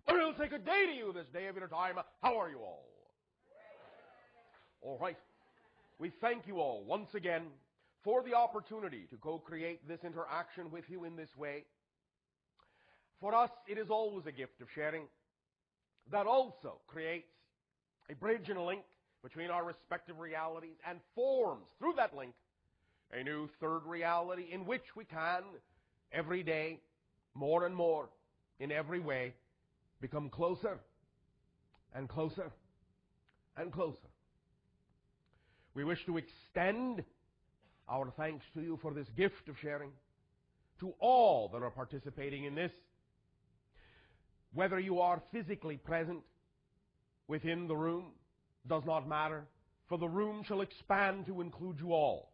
Or it'll take a day to you this day of your time. How are you all? All right. We thank you all once again for the opportunity to co-create this interaction with you in this way. For us, it is always a gift of sharing that also creates a bridge and a link between our respective realities and forms, through that link, a new third reality in which we can, every day, more and more, in every way, become closer and closer and closer. We wish to extend our thanks to you for this gift of sharing, to all that are participating in this, whether you are physically present within the room, does not matter, for the room shall expand to include you all,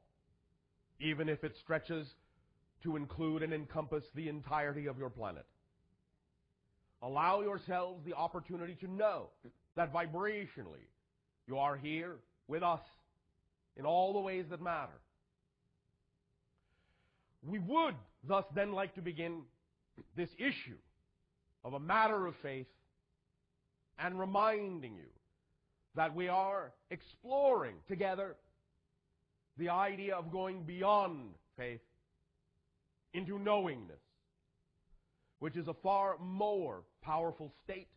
even if it stretches to include and encompass the entirety of your planet. Allow yourselves the opportunity to know that vibrationally you are here with us in all the ways that matter. We would thus then like to begin this issue of a matter of faith and reminding you that we are exploring together the idea of going beyond faith into knowingness, which is a far more powerful state,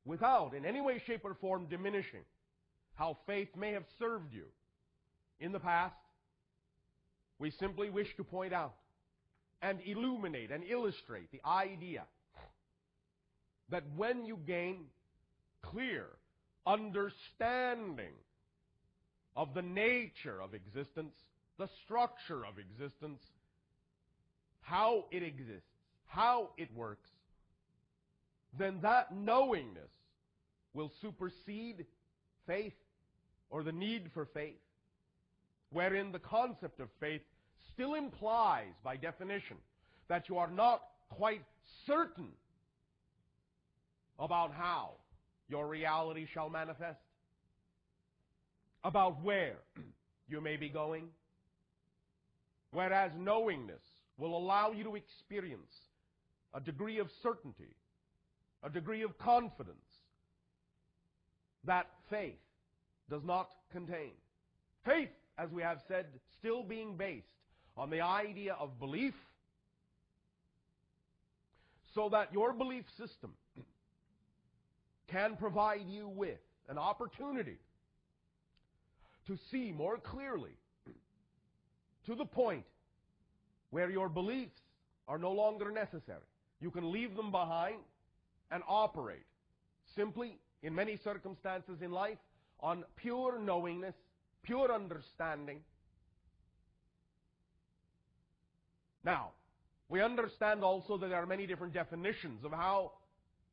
without in any way, shape, or form diminishing how faith may have served you in the past. We simply wish to point out and illuminate and illustrate the idea that when you gain clear understanding of the nature of existence, the structure of existence, how it exists, how it works, then that knowingness will supersede faith or the need for faith, wherein the concept of faith still implies, by definition, that you are not quite certain about how your reality shall manifest, about where you may be going, whereas knowingness will allow you to experience a degree of certainty, a degree of confidence that faith does not contain. Faith, as we have said, still being based on the idea of belief, so that your belief system can provide you with an opportunity to see more clearly to the point where your beliefs are no longer necessary. You can leave them behind and operate simply, in many circumstances in life, on pure knowingness, pure understanding. Now, we understand also that there are many different definitions of how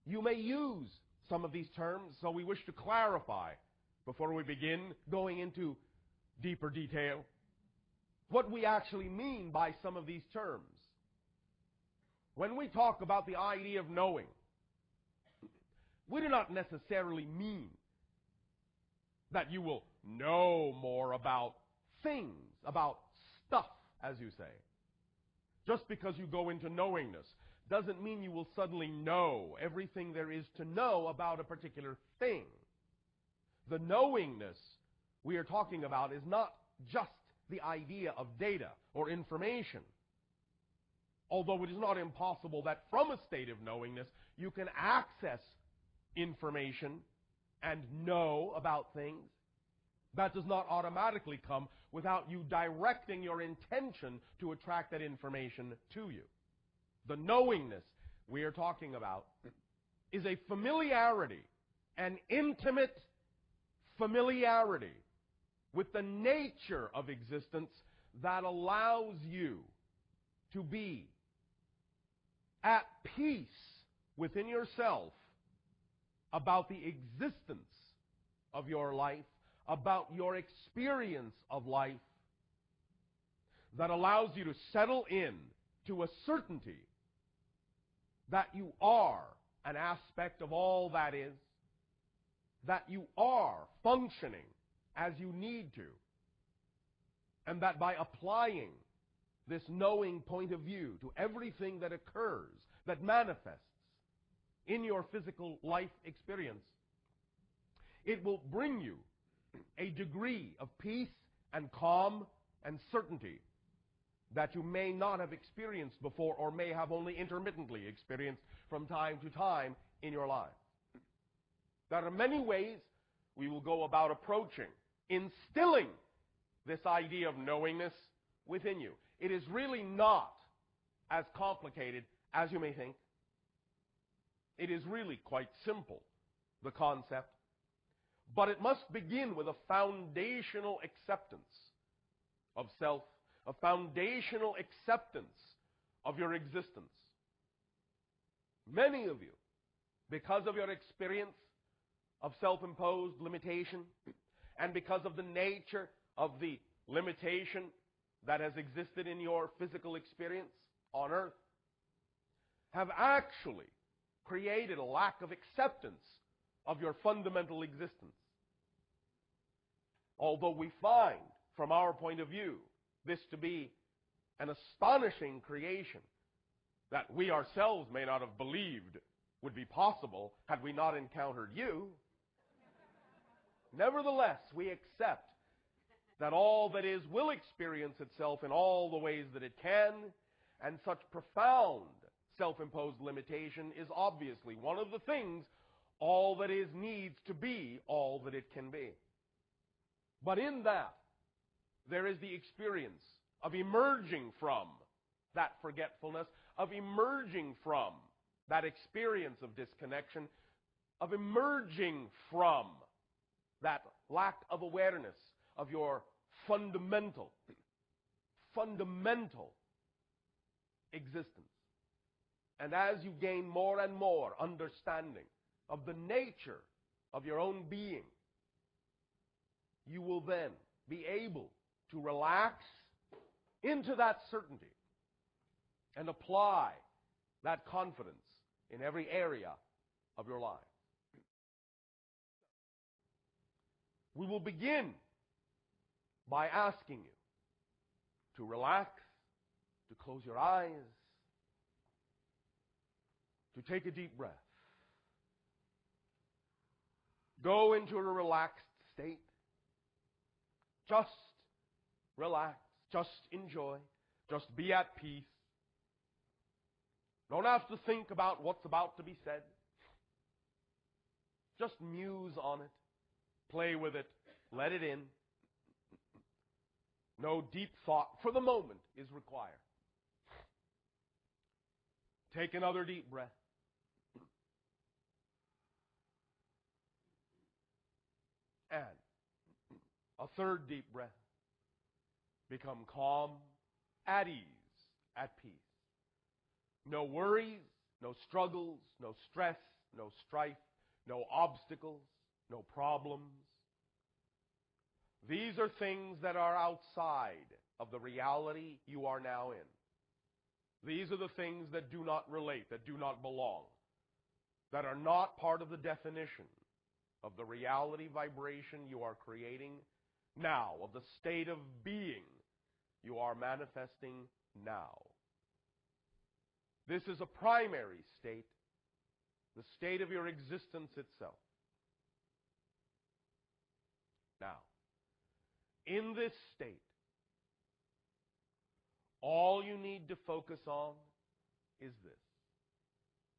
you may use some of these terms, so we wish to clarify, before we begin going into deeper detail, what we actually mean by some of these terms. When we talk about the idea of knowing, we do not necessarily mean that you will know more about things, about stuff, as you say. Just because you go into knowingness doesn't mean you will suddenly know everything there is to know about a particular thing. The knowingness we are talking about is not just the idea of data or information, although it is not impossible that from a state of knowingness you can access information and know about things. That does not automatically come without you directing your intention to attract that information to you. The knowingness we are talking about is a familiarity, an intimate familiarity with the nature of existence that allows you to be at peace within yourself about the existence of your life, about your experience of life, that allows you to settle in to a certainty that you are an aspect of all that is, that you are functioning as you need to, and that by applying this knowing point of view to everything that occurs, that manifests, in your physical life experience, it will bring you a degree of peace and calm and certainty that you may not have experienced before, or may have only intermittently experienced from time to time in your life. There are many ways we will go about approaching, instilling this idea of knowingness within you. It is really not as complicated as you may think. It is really quite simple, the concept. But it must begin with a foundational acceptance of self, a foundational acceptance of your existence. Many of you, because of your experience of self-imposed limitation, and because of the nature of the limitation that has existed in your physical experience on earth, have actually created a lack of acceptance of your fundamental existence. Although we find, from our point of view, this to be an astonishing creation that we ourselves may not have believed would be possible had we not encountered you, nevertheless, we accept that all that is will experience itself in all the ways that it can, and such profound self-imposed limitation is obviously one of the things all that is needs to be all that it can be. But in that, there is the experience of emerging from that forgetfulness, of emerging from that experience of disconnection, of emerging from that lack of awareness of your fundamental existence. And as you gain more and more understanding of the nature of your own being, you will then be able to relax into that certainty and apply that confidence in every area of your life. We will begin by asking you to relax, to close your eyes, to take a deep breath. Go into a relaxed state. Just relax. Just enjoy. Just be at peace. Don't have to think about what's about to be said. Just muse on it. Play with it. Let it in. No deep thought for the moment is required. Take another deep breath. And a third deep breath. Become calm, at ease, at peace. No worries, no struggles, no stress, no strife, no obstacles, no problems. These are things that are outside of the reality you are now in. These are the things that do not relate, that do not belong, that are not part of the definition of the reality vibration you are creating now, of the state of being you are manifesting now. This is a primary state, the state of your existence itself. Now, in this state, all you need to focus on is this.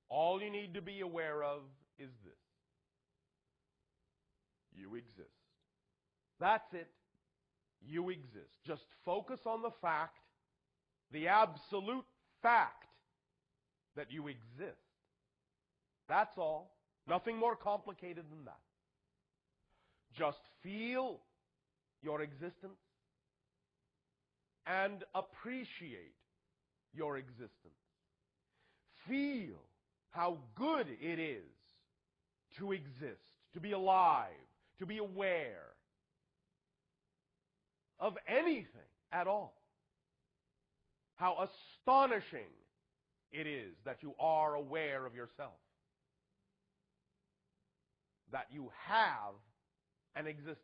All you need to be aware of is this. You exist. That's it. You exist. Just focus on the fact, the absolute fact that you exist. That's all. Nothing more complicated than that. Just feel your existence and appreciate your existence. Feel how good it is to exist, to be alive, to be aware of anything at all. How astonishing it is that you are aware of yourself, that you have an existence,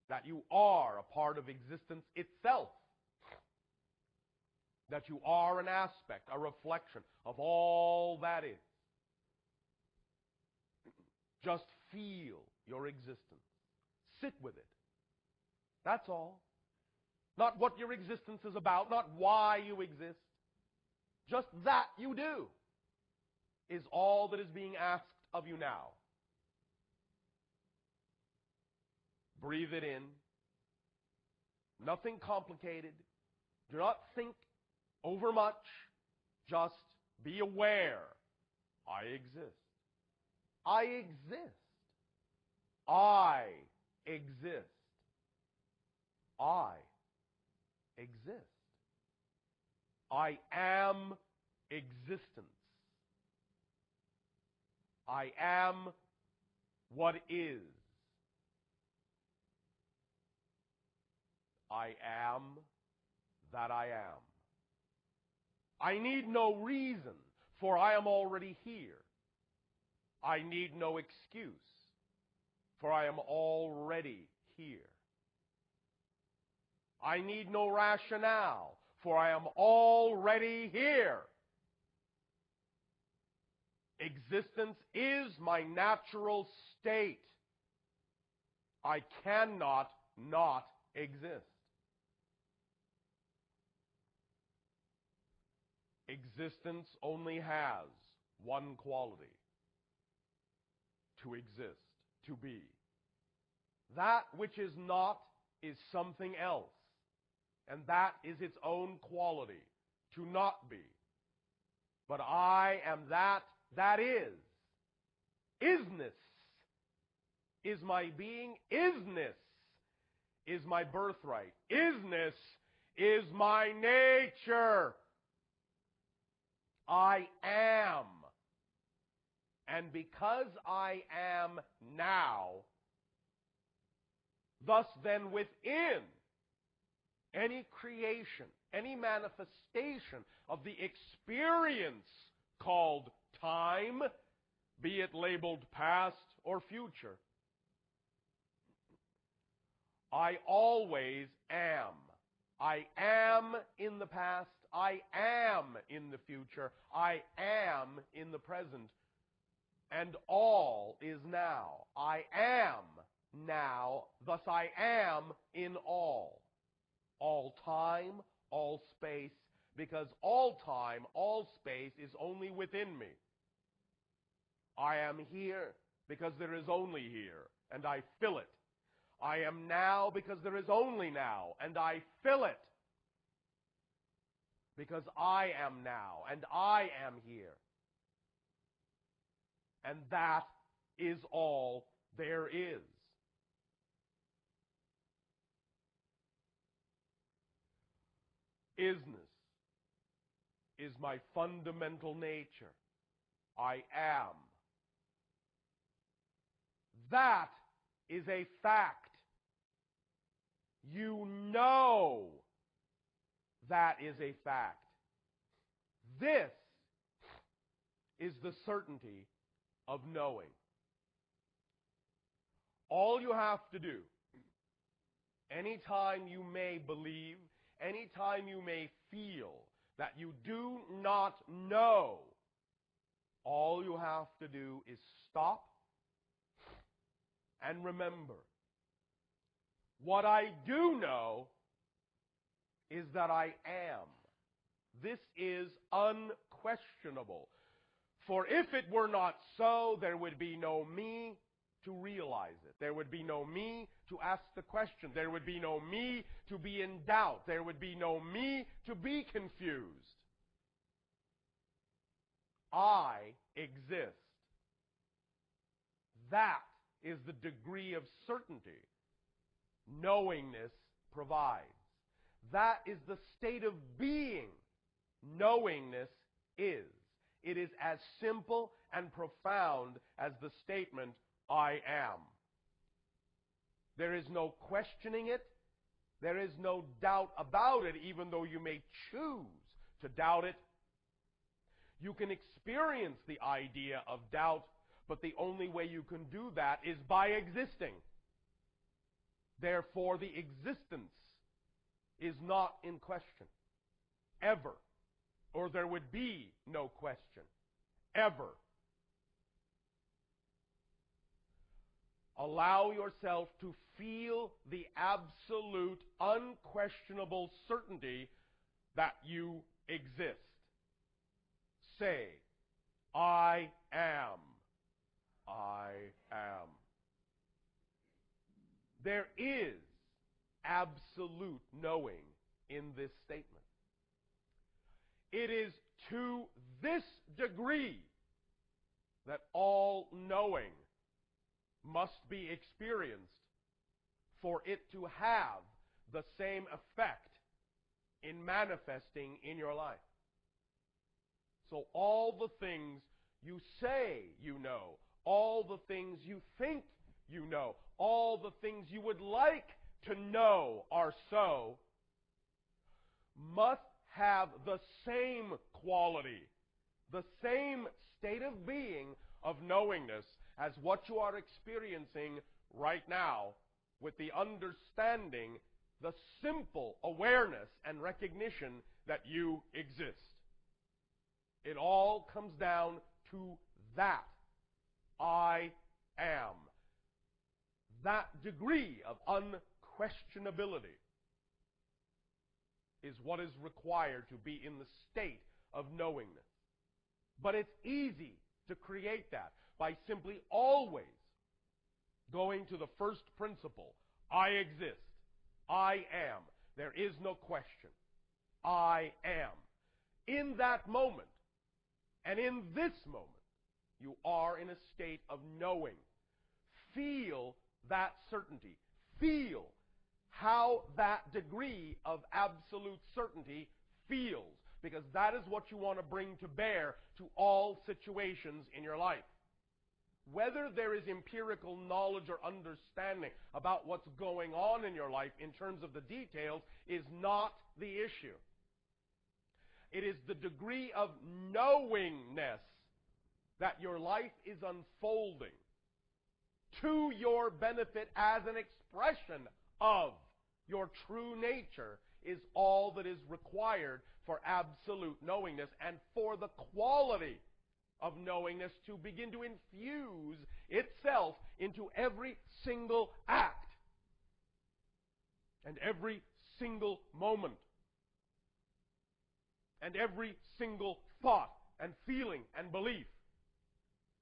that you are a part of existence itself, that you are an aspect, a reflection of all that is. Just feel your existence. Sit with it. That's all. Not what your existence is about, not why you exist. Just that you do is all that is being asked of you now. Breathe it in. Nothing complicated. Do not think over much. Just be aware. I exist. I exist. I exist. I exist. I am existence. I am what is. I am that I am. I need no reason, for I am already here. I need no excuse, for I am already here. I need no rationale, for I am already here. Existence is my natural state. I cannot not exist. Existence only has one quality: to exist, to be. That which is not is something else, and that is its own quality, to not be. But I am that is. Isness is my being. Isness is my birthright. Isness is my nature. I am. And because I am now, thus then within any creation, any manifestation of the experience called time, be it labeled past or future, I always am. I am in the past. I am in the future. I am in the present. And all is now. I am now, thus I am in all. All time, all space, because all time, all space is only within me. I am here because there is only here, and I fill it. I am now because there is only now, and I fill it. Because I am now, and I am here. And that is all there is. Isness is my fundamental nature. I am. That is a fact. You know that is a fact. This is the certainty of knowing. All you have to do, anytime you may believe, anytime you may feel that you do not know, all you have to do is stop and remember. What I do know is that I am. This is unquestionable. For if it were not so, there would be no me to realize it. There would be no me to ask the question. There would be no me to be in doubt. There would be no me to be confused. I exist. That is the degree of certainty knowingness provides. That is the state of being knowingness is. It is as simple and profound as the statement, I am. There is no questioning it. There is no doubt about it, even though you may choose to doubt it. You can experience the idea of doubt, but the only way you can do that is by existing. Therefore, the existence is not in question, ever. Or there would be no question, ever. Allow yourself to feel the absolute, unquestionable certainty that you exist. Say, I am. I am. There is absolute knowing in this statement. It is to this degree that all knowing must be experienced for it to have the same effect in manifesting in your life. So all the things you say you know, all the things you think you know, all the things you would like to know are so, must have the same quality, the same state of being of knowingness as what you are experiencing right now, with the understanding, the simple awareness and recognition that you exist. It all comes down to that. I am. That degree of unquestionability is what is required to be in the state of knowingness. But it's easy to create that by simply always going to the first principle. I exist. I am. There is no question. I am. In that moment, and in this moment, you are in a state of knowing. Feel that certainty. Feel how that degree of absolute certainty feels, because that is what you want to bring to bear to all situations in your life. Whether there is empirical knowledge or understanding about what's going on in your life in terms of the details is not the issue. It is the degree of knowingness that your life is unfolding to your benefit as an expression of your true nature is all that is required for absolute knowingness and for the quality of knowingness to begin to infuse itself into every single act and every single moment and every single thought and feeling and belief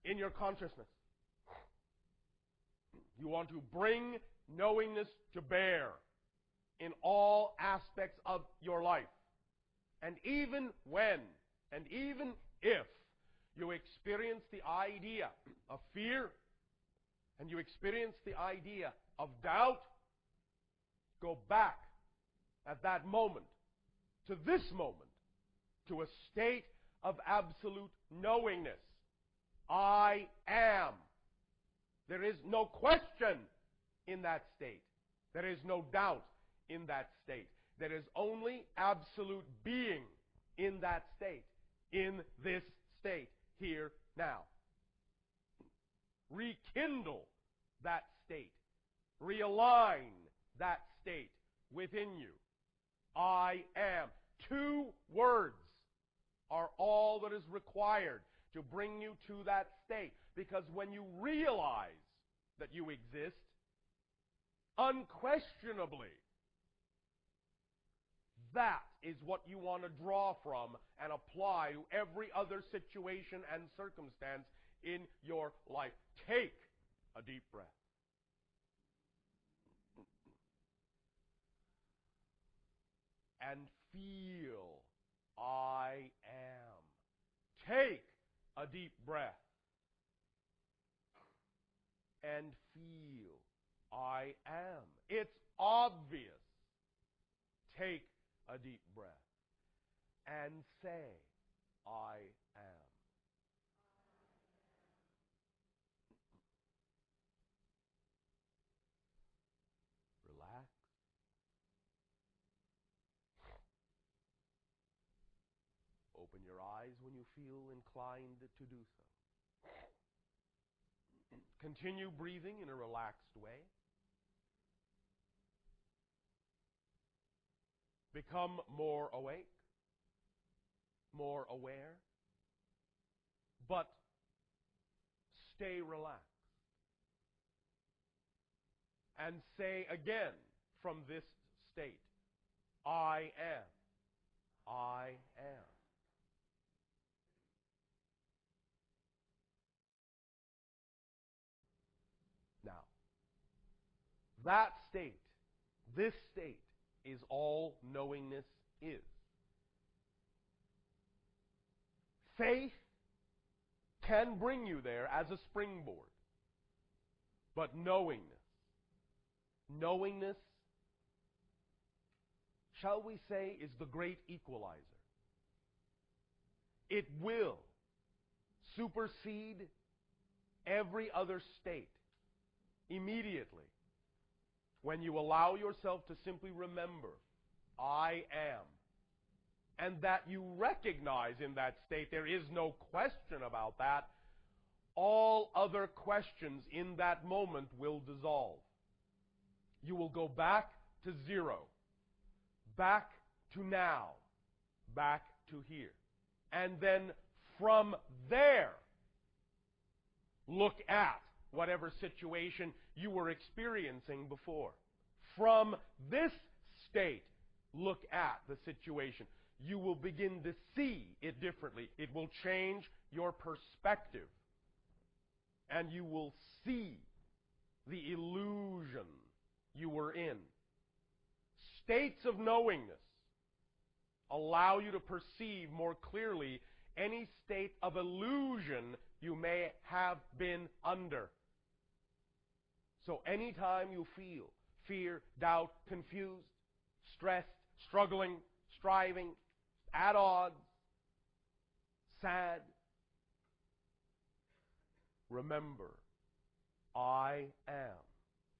in your consciousness. You want to bring knowingness to bear in all aspects of your life. And even when, and even if, you experience the idea of fear, and you experience the idea of doubt, go back at that moment, to this moment, to a state of absolute knowingness. I am. There is no question in that state. There is no doubt in that state. There is only absolute being in that state, in this state, here, now. Rekindle that state. Realign that state within you. I am. 2 words are all that is required to bring you to that state. Because when you realize that you exist, unquestionably, that is what you want to draw from and apply to every other situation and circumstance in your life. Take a deep breath. And feel, I am. Take a deep breath. And feel, I am. It's obvious. Take a deep breath. And say, I am. Relax. Open your eyes when you feel inclined to do so. Continue breathing in a relaxed way. Become more awake, more aware, but stay relaxed. and say again from this state, I am. I am. Now, that state, this state, is all knowingness is. Faith can bring you there as a springboard. But knowingness, shall we say, is the great equalizer. It will supersede every other state immediately when you allow yourself to simply remember, I am. And that you recognize in that state, there is no question about that, all other questions in that moment will dissolve. You will go back to zero, back to now, back to here. And then from there, look at whatever situation you were experiencing before. From this state, look at the situation. You will begin to see it differently. It will change your perspective. And you will see the illusion you were in. States of knowingness allow you to perceive more clearly any state of illusion you may have been under. So anytime you feel fear, doubt, confused, stressed, struggling, striving, at odds, sad, remember, I am.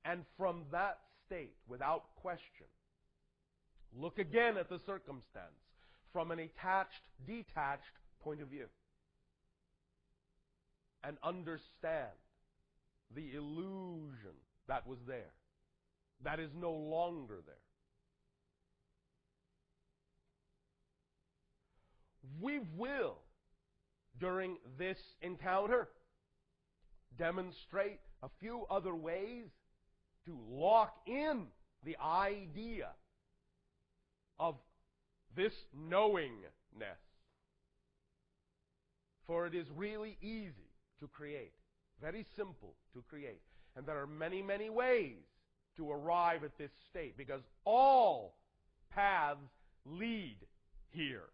And from that state, without question, look again at the circumstance from an attached, detached point of view. And understand the illusion that was there, that is no longer there. We will, during this encounter, demonstrate a few other ways to lock in the idea of this knowingness. For it is really easy to create, very simple to create. And there are many, many ways to arrive at this state, because all paths lead here.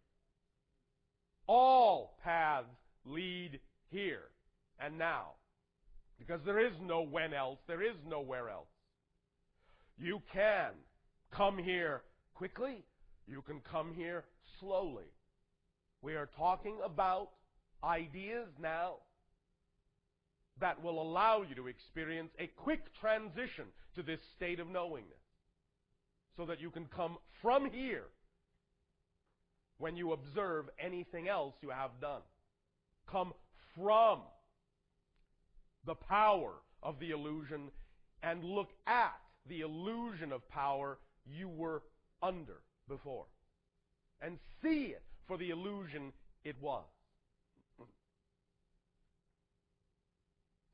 All paths lead here and now. Because there is no when else, there is nowhere else. You can come here quickly, you can come here slowly. We are talking about ideas now that will allow you to experience a quick transition to this state of knowingness, so that you can come from here when you observe anything else you have done. Come from the power of the illusion and look at the illusion of power you were under before, and see it for the illusion it was.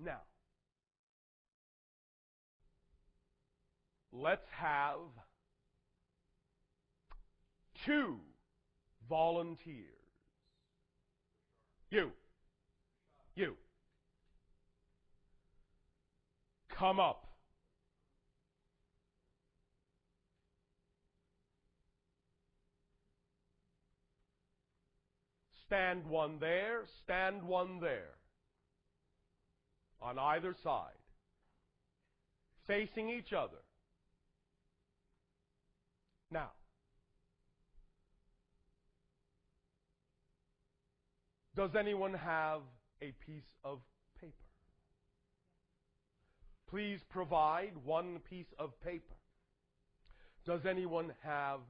Now, let's have 2 volunteers. You. Come up. Stand one there, stand one there. On either side. Facing each other. Now, does anyone have a piece of paper? Please provide one piece of paper. Does anyone have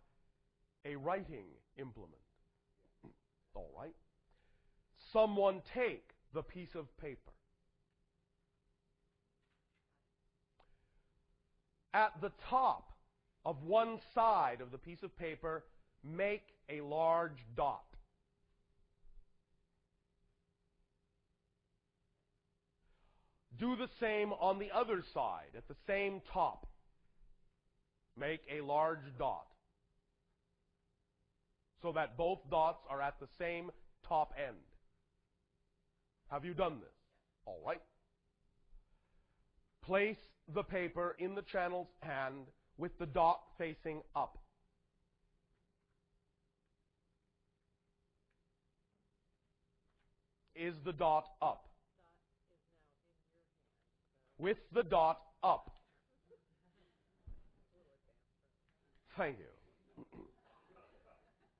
a writing implement? All right. Someone take the piece of paper. At the top of one side of the piece of paper, make a large dot. Do the same on the other side, at the same top. make a large dot so that both dots are at the same top end. Have you done this? All right. Place the paper in the channel's hand with the dot facing up. Is the dot up? With the dot up. Thank you.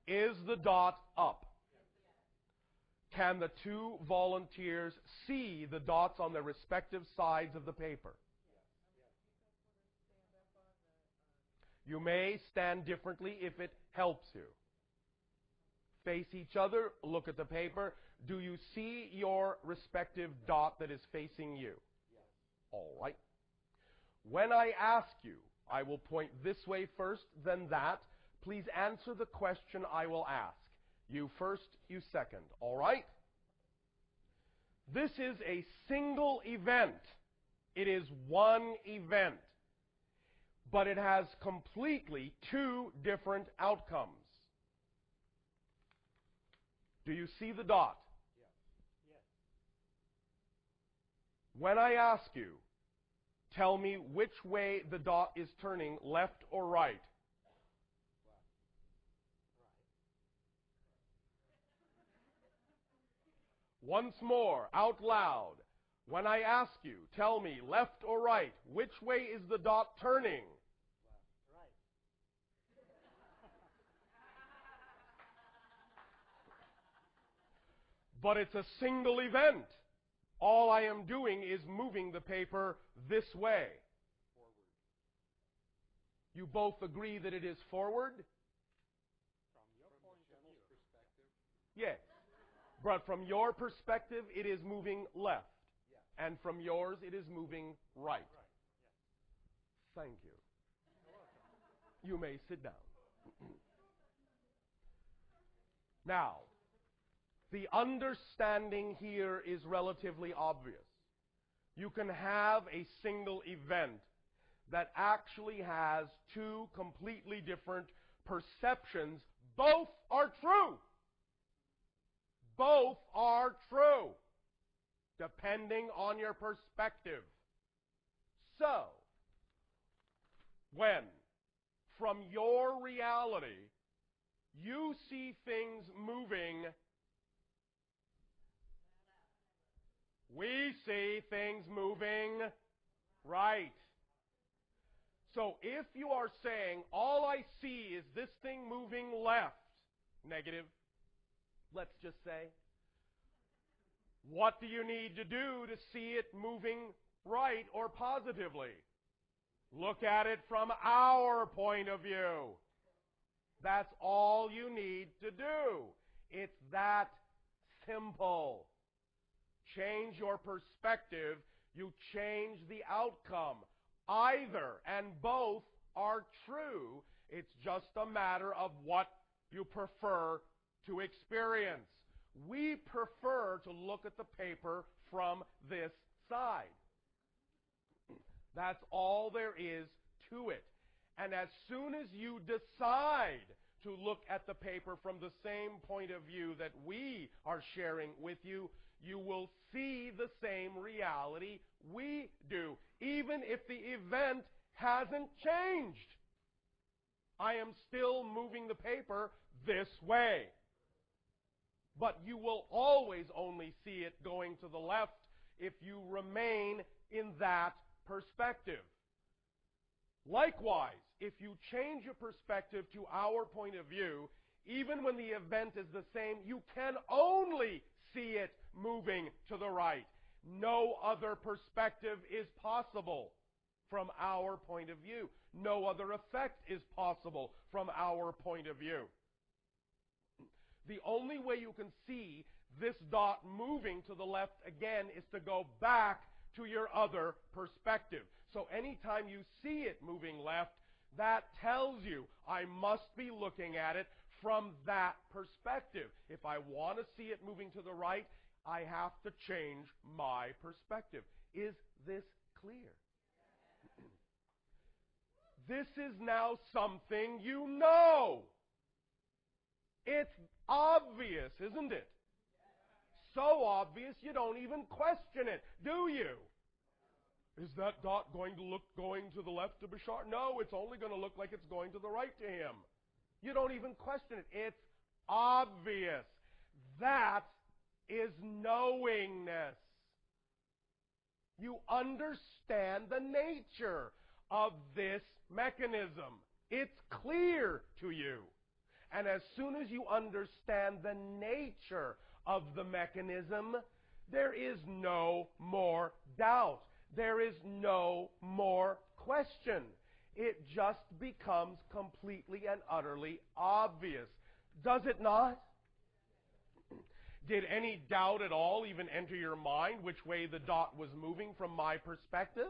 Is the dot up? Can the two volunteers see the dots on their respective sides of the paper? You may stand differently if it helps you. Face each other, look at the paper. Do you see your respective dot that is facing you? Yes. All right. When I ask you, I will point this way first, then that. Please answer the question I will ask. You first, you second. All right? This is a single event. It is one event. But it has completely two different outcomes. Do you see the dot? Yes. Yes. When I ask you, tell me which way the dot is turning, left or right. Once more, out loud. When I ask you, tell me, left or right, which way is the dot turning? Right. But it's a single event. All I am doing is moving the paper this way. Forward. You both agree that it is forward? From your point of view. Perspective? Yes. But from your perspective, it is moving left. Yeah. And from yours, it is moving right. Yeah. Thank you. You may sit down. Now, the understanding here is relatively obvious. You can have a single event that actually has two completely different perceptions. Both are true. Both are true, depending on your perspective. So, when, from your reality, you see things moving, we see things moving right. So if you are saying, all I see is this thing moving left, negative, let's just say, what do you need to do to see it moving right or positively? Look at it from our point of view. That's all you need to do. It's that simple. Change your perspective, you change the outcome. Either and both are true. It's just a matter of what you prefer to experience. We prefer to look at the paper from this side. That's all there is to it. And as soon as you decide to look at the paper from the same point of view that we are sharing with you, you will see the same reality we do, even if the event hasn't changed. I am still moving the paper this way. But you will always only see it going to the left if you remain in that perspective. Likewise, if you change your perspective to our point of view, even when the event is the same, you can only see it moving to the right. No other perspective is possible from our point of view. No other effect is possible from our point of view. The only way you can see this dot moving to the left again is to go back to your other perspective. So anytime you see it moving left, that tells you I must be looking at it from that perspective. If I want to see it moving to the right, I have to change my perspective. Is this clear? This is now something you know. It's obvious, isn't it? So obvious you don't even question it, do you? Is that dot going to the left of Bashar? No, it's only going to look like it's going to the right to him. You don't even question it. It's obvious. That is knowingness. You understand the nature of this mechanism. It's clear to you. And as soon as you understand the nature of the mechanism, there is no more doubt. There is no more question. It just becomes completely and utterly obvious. Does it not? Did any doubt at all even enter your mind which way the dot was moving from my perspective?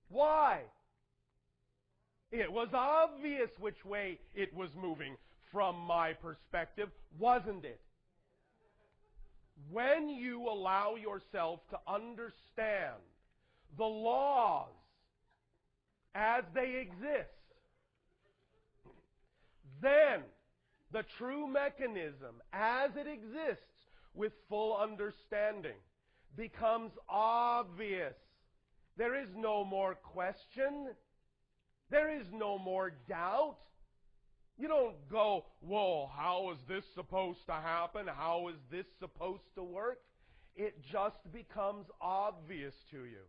Why? It was obvious which way it was moving from my perspective, wasn't it? When you allow yourself to understand the laws as they exist, then the true mechanism as it exists with full understanding becomes obvious. There is no more question. There is no more doubt. You don't go, whoa, how is this supposed to happen? How is this supposed to work? It just becomes obvious to you.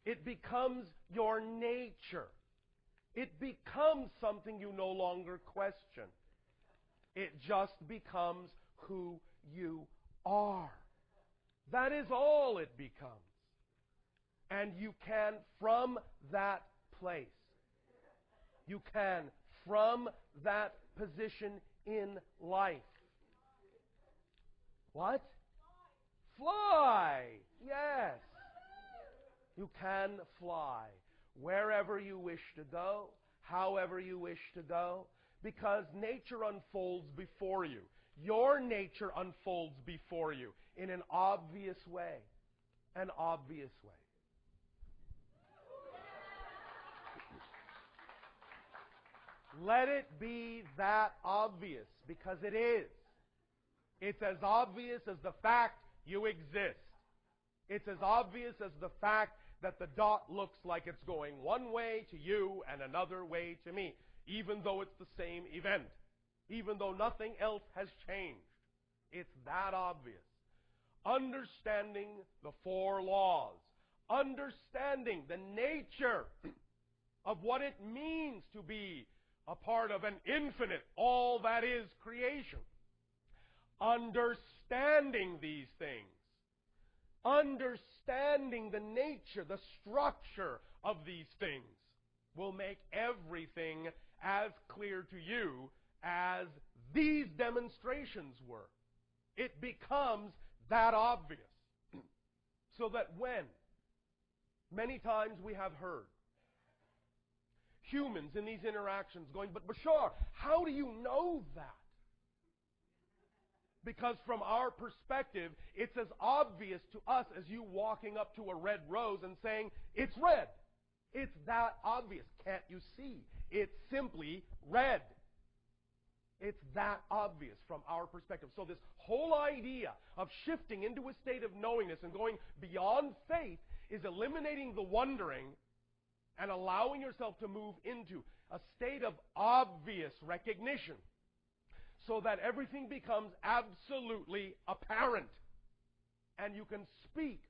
It becomes your nature. It becomes something you no longer question. It just becomes who you are. That is all it becomes. And you can, from that place, you can, from that position in life. What? Fly! Yes. You can fly wherever you wish to go, however you wish to go, because nature unfolds before you. Your nature unfolds before you in an obvious way. An obvious way. Let it be that obvious, because it is. It's as obvious as the fact you exist. It's as obvious as the fact that the dot looks like it's going one way to you and another way to me, even though it's the same event, even though nothing else has changed. It's that obvious. Understanding the four laws, understanding the nature of what it means to be a part of an infinite, all that is creation. Understanding these things, understanding the nature, the structure of these things will make everything as clear to you as these demonstrations were. It becomes that obvious. So that when, many times we have heard humans in these interactions going, but Bashar, how do you know that? Because from our perspective, it's as obvious to us as you walking up to a red rose and saying, it's red. It's that obvious. Can't you see? It's simply red. It's that obvious from our perspective. So this whole idea of shifting into a state of knowingness and going beyond faith is eliminating the wondering and allowing yourself to move into a state of obvious recognition so that everything becomes absolutely apparent. And you can speak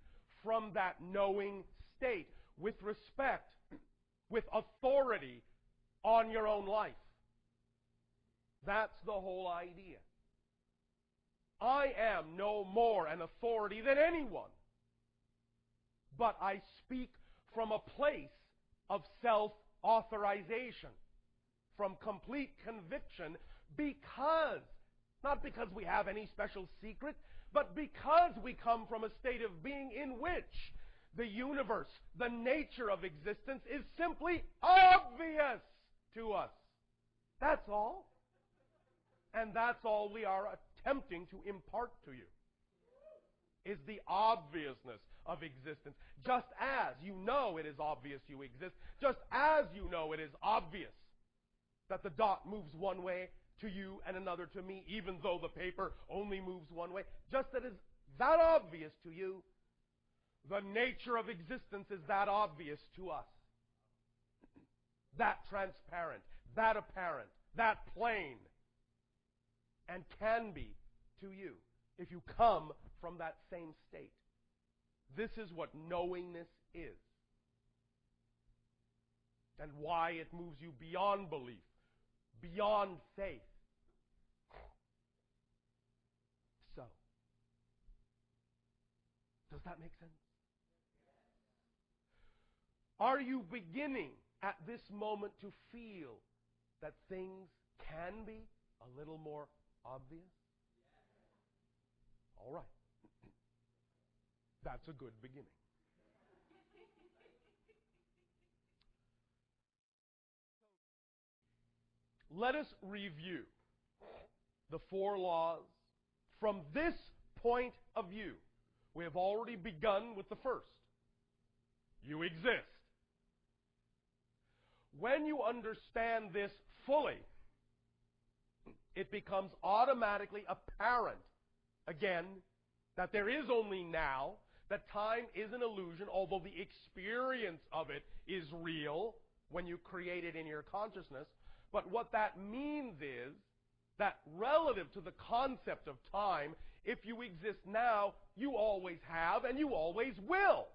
from that knowing state with respect, with authority on your own life. That's the whole idea. I am no more an authority than anyone, but I speak from a place of self-authorization, from complete conviction, because, not because we have any special secret, but because we come from a state of being in which the universe, the nature of existence, is simply obvious to us. That's all. And that's all we are attempting to impart to you. is the obviousness of existence. Just as you know it is obvious you exist, just as you know it is obvious that the dot moves one way to you and another to me, even though the paper only moves one way, just that is that obvious to you, the nature of existence is that obvious to us. That transparent, that apparent, that plain, and can be to you if you come from that same state. This is what knowingness is, and why it moves you beyond belief, beyond faith. So, does that make sense? Are you beginning at this moment to feel that things can be a little more obvious? All right. That's a good beginning. Let us review the four laws from this point of view. We have already begun with the first. You exist. When you understand this fully, it becomes automatically apparent, again, that there is only now, that time is an illusion, although the experience of it is real when you create it in your consciousness. But what that means is that relative to the concept of time, if you exist now, you always have and you always will.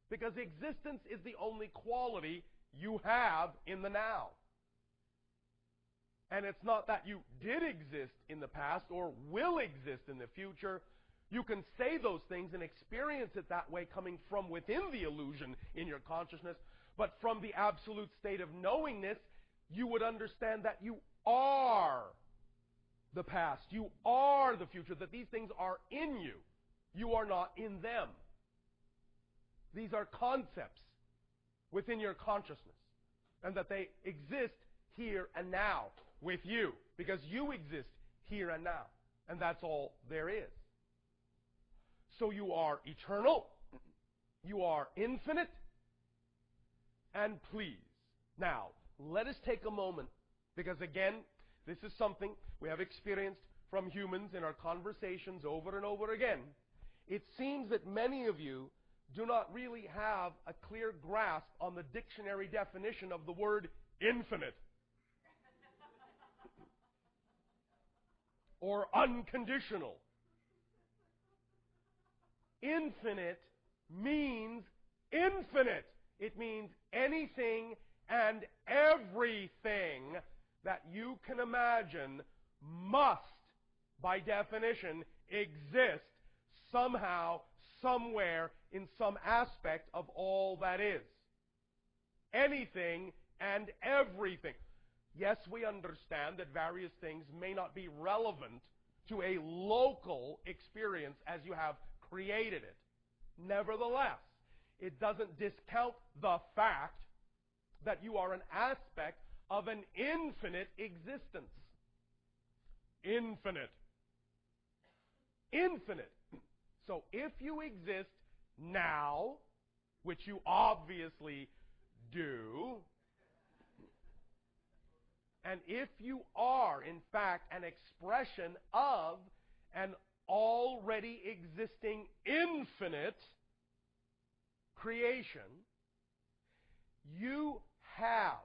Because existence is the only quality you have in the now. And it's not that you did exist in the past or will exist in the future. You can say those things and experience it that way coming from within the illusion in your consciousness. But from the absolute state of knowingness, you would understand that you are the past. You are the future. That these things are in you. You are not in them. These are concepts within your consciousness. And that they exist here and now with you. Because you exist here and now. And that's all there is. So you are eternal. You are infinite. And please. Now, let us take a moment. Because again, this is something we have experienced from humans in our conversations over and over again. It seems that many of you do not really have a clear grasp on the dictionary definition of the word infinite. Or unconditional. Infinite means infinite. It means anything and everything that you can imagine must, by definition, exist somehow, somewhere, in some aspect of all that is. Anything and everything. Yes, we understand that various things may not be relevant to a local experience as you have created it. Nevertheless, it doesn't discount the fact that you are an aspect of an infinite existence. Infinite. Infinite. So if you exist now, which you obviously do, and if you are, in fact, an expression of an already existing infinite creation, you have,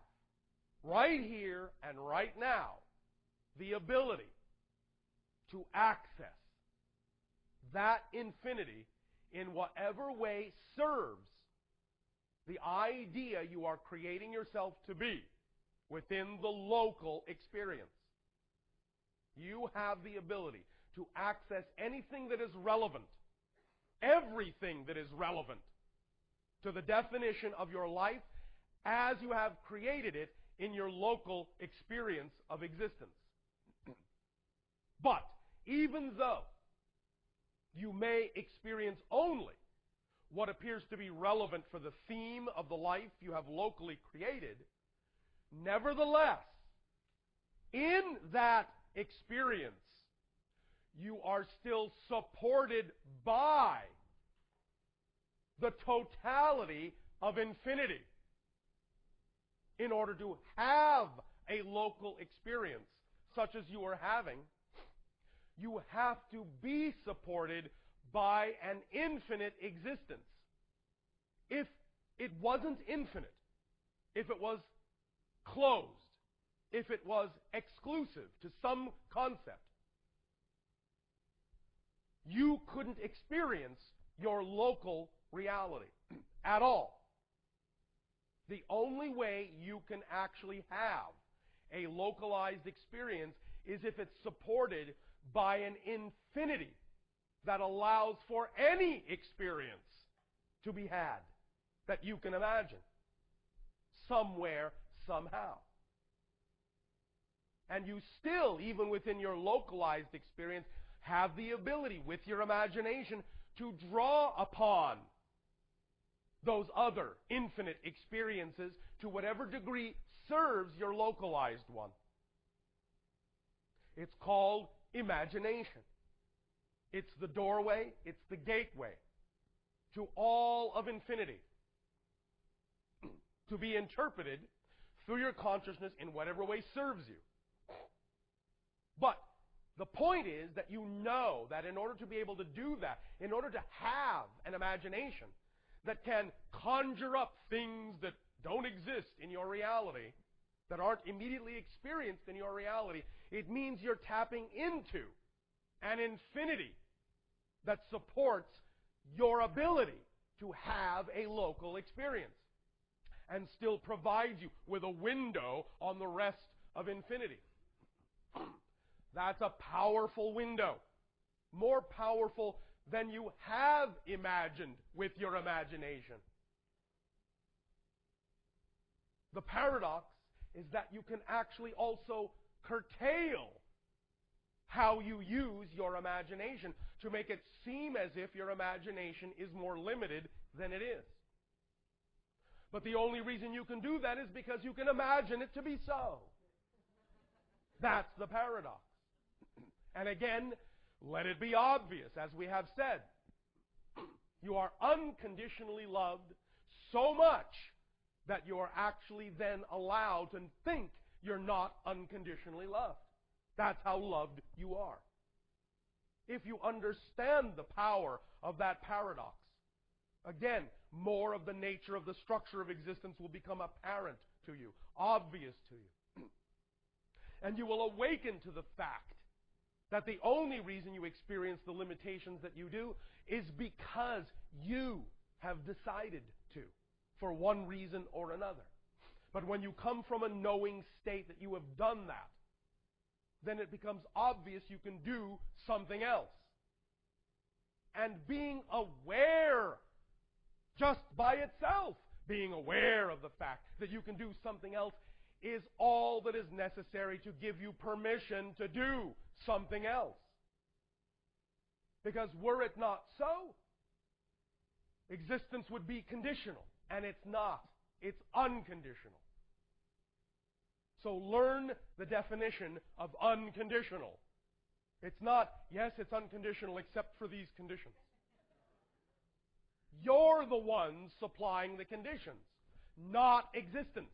right here and right now, the ability to access that infinity in whatever way serves the idea you are creating yourself to be within the local experience. You have the ability to access anything that is relevant, everything that is relevant to the definition of your life as you have created it in your local experience of existence. But even though you may experience only what appears to be relevant for the theme of the life you have locally created, nevertheless, in that experience, you are still supported by the totality of infinity in order to have a local experience such as you are having. You have to be supported by an infinite existence. If it wasn't infinite, if it was closed, if it was exclusive to some concept, you couldn't experience your local reality at all. The only way you can actually have a localized experience is if it's supported by an infinity that allows for any experience to be had that you can imagine, somewhere, somehow. And you still, even within your localized experience, have the ability, with your imagination, to draw upon those other infinite experiences to whatever degree serves your localized one. It's called imagination. It's the doorway, it's the gateway to all of infinity, to be interpreted through your consciousness in whatever way serves you. But the point is that you know that in order to be able to do that, in order to have an imagination that can conjure up things that don't exist in your reality, that aren't immediately experienced in your reality, it means you're tapping into an infinity that supports your ability to have a local experience and still provides you with a window on the rest of infinity. That's a powerful window, more powerful than you have imagined with your imagination. The paradox is that you can actually also curtail how you use your imagination to make it seem as if your imagination is more limited than it is. But the only reason you can do that is because you can imagine it to be so. That's the paradox. And again, let it be obvious, as we have said, you are unconditionally loved so much that you are actually then allowed to think you're not unconditionally loved. That's how loved you are. If you understand the power of that paradox, again, more of the nature of the structure of existence will become apparent to you, obvious to you. And you will awaken to the fact that the only reason you experience the limitations that you do is because you have decided to, for one reason or another. But when you come from a knowing state that you have done that, then it becomes obvious you can do something else. And being aware, just by itself, being aware of the fact that you can do something else is all that is necessary to give you permission to do something else. Because were it not so, existence would be conditional, and it's not. It's unconditional. So learn the definition of unconditional. It's not, yes, it's unconditional except for these conditions. You're the ones supplying the conditions, not existence.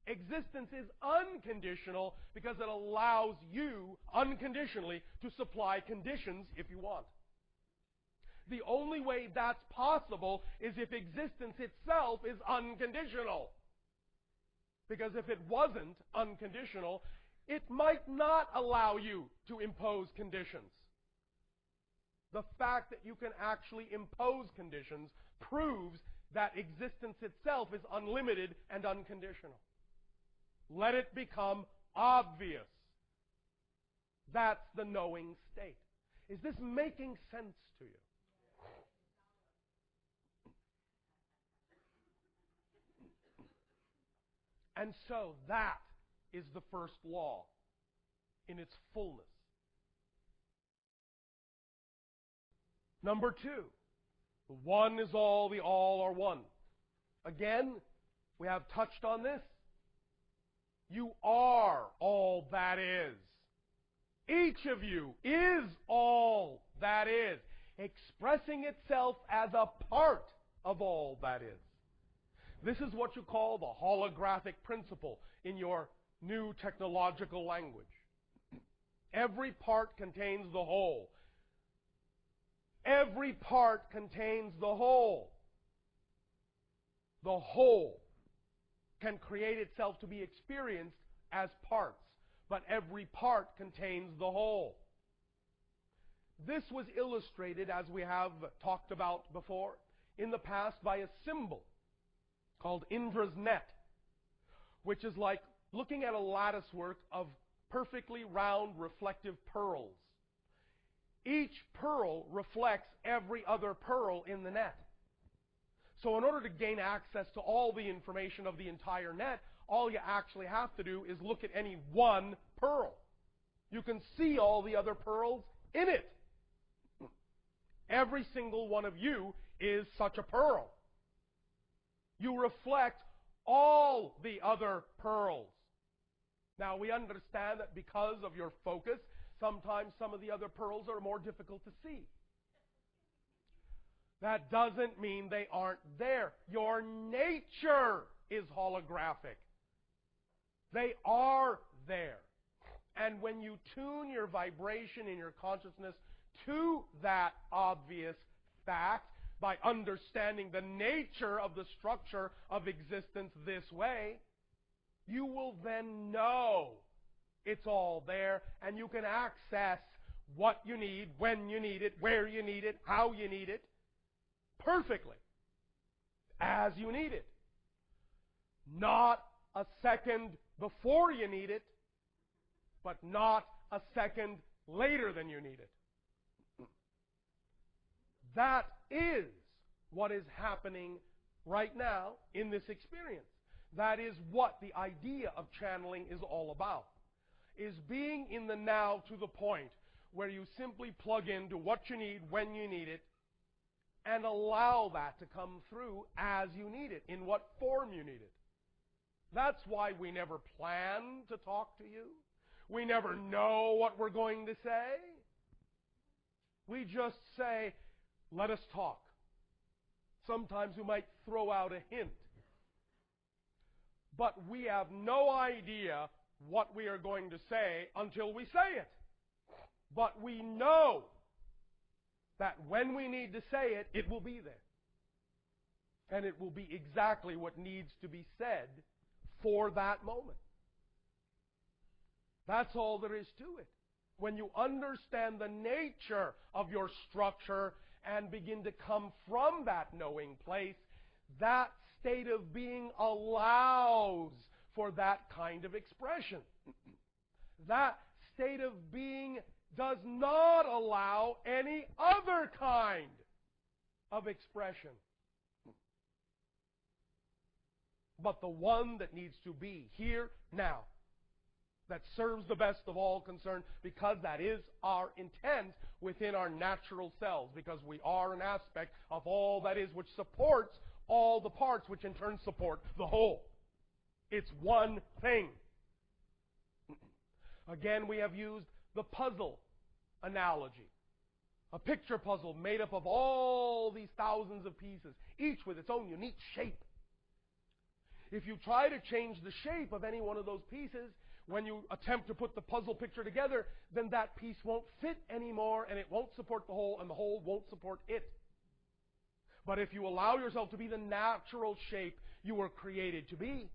Existence is unconditional because it allows you unconditionally to supply conditions if you want. The only way that's possible is if existence itself is unconditional. Because if it wasn't unconditional, it might not allow you to impose conditions. The fact that you can actually impose conditions proves that existence itself is unlimited and unconditional. Let it become obvious. That's the knowing state. Is this making sense to you? And so that is the first law in its fullness. Number two, the one is all, the all are one. Again, we have touched on this. You are all that is. Each of you is all expressing itself as a part of all that is. This is what you call the holographic principle in your new technological language. Every part contains the whole. Every part contains the whole. The whole can create itself to be experienced as parts, but every part contains the whole. This was illustrated, as we have talked about before, in the past by a symbol called Indra's net, which is like looking at a lattice work of perfectly round reflective pearls. Each pearl reflects every other pearl in the net. So in order to gain access to all the information of the entire net, all you actually have to do is look at any one pearl. You can see all the other pearls in it. Every single one of you is such a pearl. You reflect all the other pearls. Now, we understand that because of your focus, sometimes some of the other pearls are more difficult to see. That doesn't mean they aren't there. Your nature is holographic. They are there. And when you tune your vibration in your consciousness to that obvious fact, by understanding the nature of the structure of existence this way, you will then know it's all there, and you can access what you need, when you need it, where you need it, how you need it, perfectly, as you need it. Not a second before you need it, but not a second later than you need it. That is what is happening right now in this experience. That is what the idea of channeling is all about. Is being in the now to the point where you simply plug into what you need, when you need it, and allow that to come through as you need it, in what form you need it. That's why we never plan to talk to you. We never know what we're going to say. We just say, let us talk. Sometimes we might throw out a hint. But we have no idea what we are going to say until we say it. But we know that when we need to say it, it will be there. And it will be exactly what needs to be said for that moment. That's all there is to it. When you understand the nature of your structure and begin to come from that knowing place, that state of being allows for that kind of expression. That state of being does not allow any other kind of expression, but the one that needs to be here, now, that serves the best of all concerned, because that is our intent within our natural selves, because we are an aspect of all that is, which supports all the parts, which in turn support the whole. It's one thing. Again, we have used the puzzle analogy. A picture puzzle made up of all these thousands of pieces, each with its own unique shape. If you try to change the shape of any one of those pieces, when you attempt to put the puzzle picture together, then that piece won't fit anymore, and it won't support the whole, and the whole won't support it. But if you allow yourself to be the natural shape you were created to be,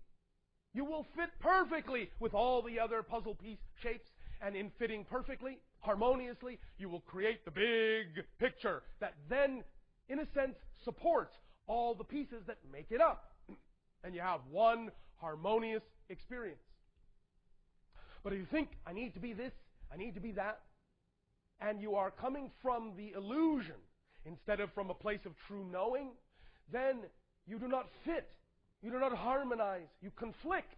you will fit perfectly with all the other puzzle piece shapes, and in fitting perfectly, harmoniously, you will create the big picture that then, in a sense, supports all the pieces that make it up. And you have one harmonious experience. But if you think, I need to be this, I need to be that, and you are coming from the illusion instead of from a place of true knowing, then you do not fit. You do not harmonize. You conflict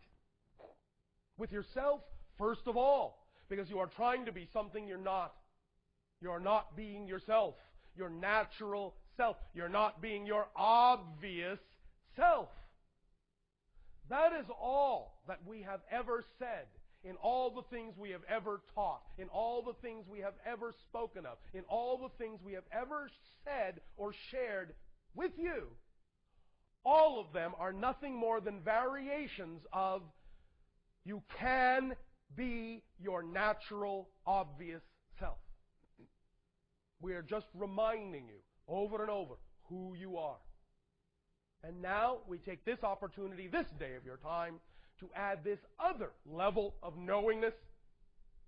with yourself, first of all, because you are trying to be something you're not. You are not being yourself, your natural self. You're not being your obvious self. That is all that we have ever said in all the things we have ever taught, in all the things we have ever spoken of, in all the things we have ever said or shared with you, all of them are nothing more than variations of you can be your natural, obvious self. We are just reminding you over and over who you are. And now we take this opportunity, this day of your time, to add this other level of knowingness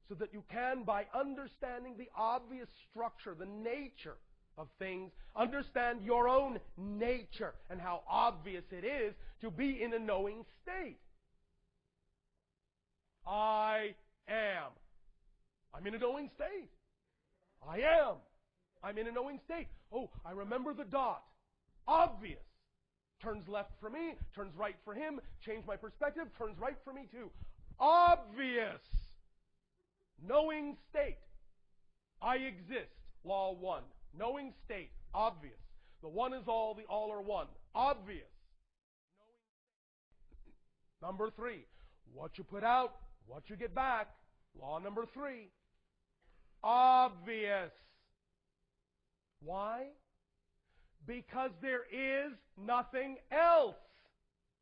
so that you can, by understanding the obvious structure, the nature of things, understand your own nature and how obvious it is to be in a knowing state. I am. I'm in a knowing state. I am. I'm in a knowing state. Oh, I remember the dot. Obvious. Turns left for me, turns right for him, change my perspective, turns right for me too. Obvious. Knowing state. I exist. Law 1. Knowing state. Obvious. The one is all, the all are one. Obvious. Number 3. What you put out, what you get back. Law number 3. Obvious. Why? Because there is nothing else.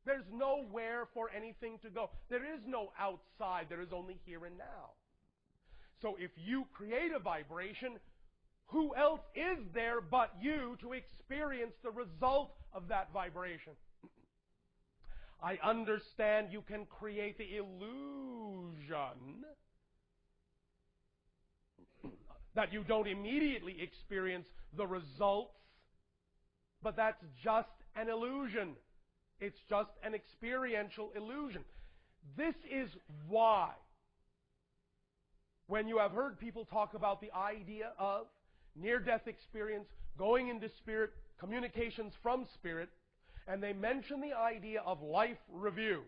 There's nowhere for anything to go. There is no outside. There is only here and now. So if you create a vibration, who else is there but you to experience the result of that vibration? I understand you can create the illusion that you don't immediately experience the results, but that's just an illusion. It's just an experiential illusion. This is why, when you have heard people talk about the idea of near-death experience, going into spirit, communications from spirit, and they mention the idea of life review,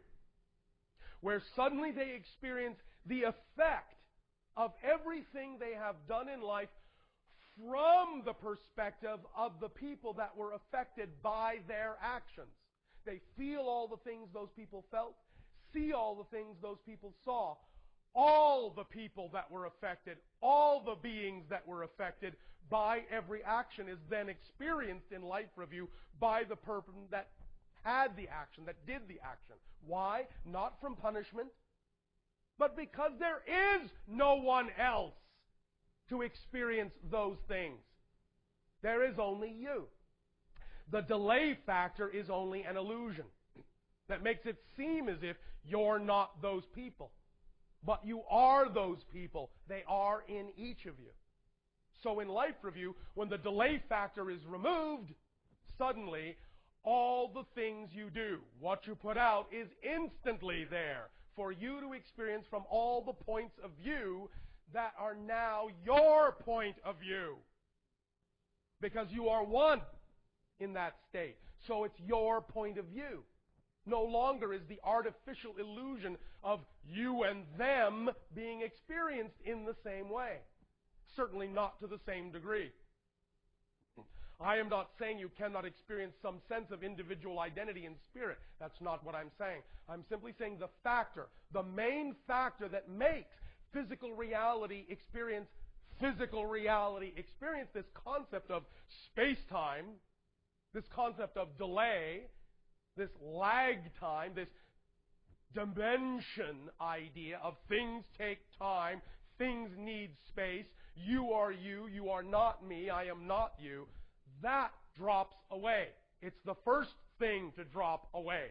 where suddenly they experience the effect of everything they have done in life from the perspective of the people that were affected by their actions. They feel all the things those people felt, see all the things those people saw. All the people that were affected, all the beings that were affected by every action is then experienced in life review by the person that had the action, that did the action. Why? Not from punishment, but because there is no one else to experience those things. There is only you. The delay factor is only an illusion that makes it seem as if you're not those people. But you are those people. They are in each of you. So in life review, when the delay factor is removed, suddenly all the things you do, what you put out, is instantly there for you to experience from all the points of view that are now your point of view. Because you are one in that state. So it's your point of view. No longer is the artificial illusion of you and them being experienced in the same way. Certainly not to the same degree. I am not saying you cannot experience some sense of individual identity in spirit. That's not what I'm saying. I'm simply saying the factor, the main factor that makes physical reality experience, this concept of space-time, this concept of delay, this lag time, this dimension idea of things take time, things need space, you are not me, I am not you, that drops away. It's the first thing to drop away.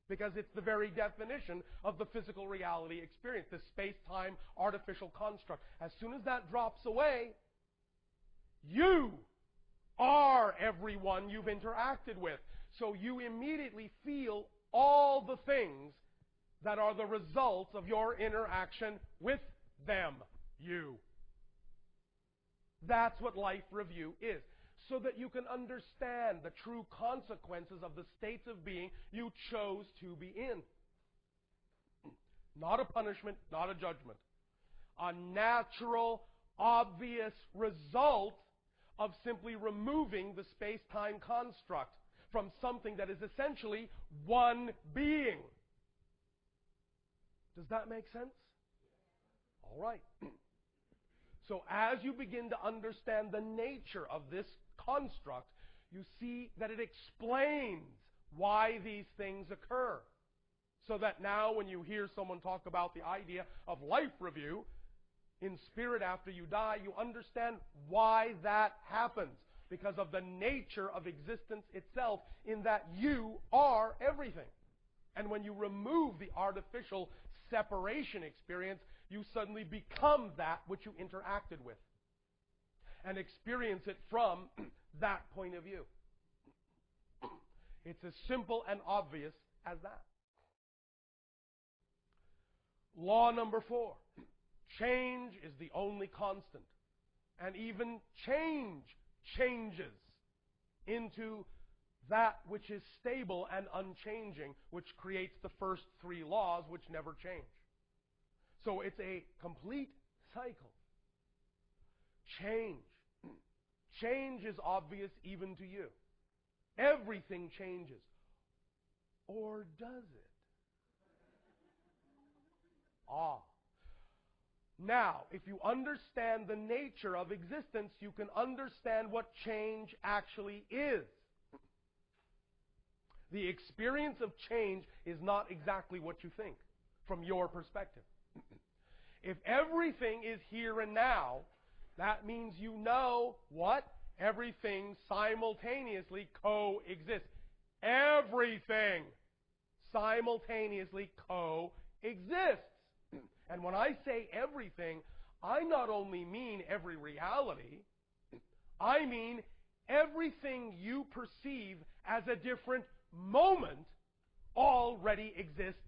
Because it's the very definition of the physical reality experience, the space-time artificial construct. As soon as that drops away, you are everyone you've interacted with. So you immediately feel all the things that are the results of your interaction with them, you. That's what life review is. So that you can understand the true consequences of the states of being you chose to be in. Not a punishment, not a judgment. A natural, obvious result of simply removing the space-time construct from something that is essentially one being. Does that make sense? All right. So as you begin to understand the nature of this construct, you see that it explains why these things occur. So that now when you hear someone talk about the idea of life review in spirit after you die, you understand why that happens. Because of the nature of existence itself, in that you are everything. And when you remove the artificial separation experience, you suddenly become that which you interacted with. And experience it from that point of view. It's as simple and obvious as that. Law number 4. Change is the only constant. And even change changes into that which is stable and unchanging, which creates the first 3 laws which never change. So it's a complete cycle. Change. Change is obvious even to you. Everything changes. Or does it? Now, if you understand the nature of existence, you can understand what change actually is. The experience of change is not exactly what you think from your perspective. If everything is here and now, that means you know what? Everything simultaneously coexists. Everything simultaneously coexists. And when I say everything, I not only mean every reality, I mean everything you perceive as a different moment already exists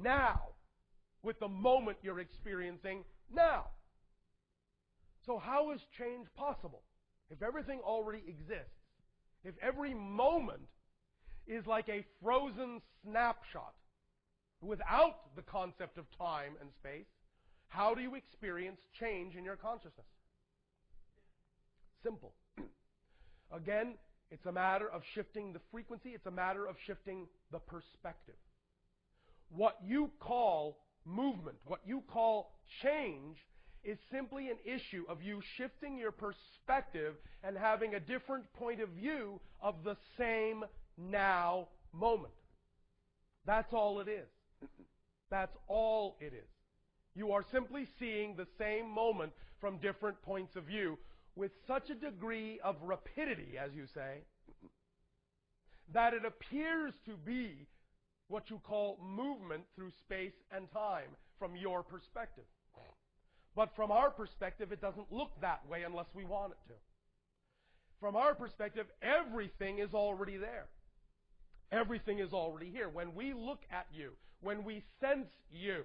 now, with the moment you're experiencing now. So how is change possible? If everything already exists, if every moment is like a frozen snapshot without the concept of time and space, how do you experience change in your consciousness? Simple. Again, it's a matter of shifting the frequency. It's a matter of shifting the perspective. What you call movement, what you call change, is simply an issue of you shifting your perspective and having a different point of view of the same now moment. That's all it is. That's all it is. You are simply seeing the same moment from different points of view with such a degree of rapidity, as you say, that it appears to be what you call movement through space and time from your perspective. But from our perspective, it doesn't look that way unless we want it to. From our perspective, everything is already there. Everything is already here. When we look at you, when we sense you,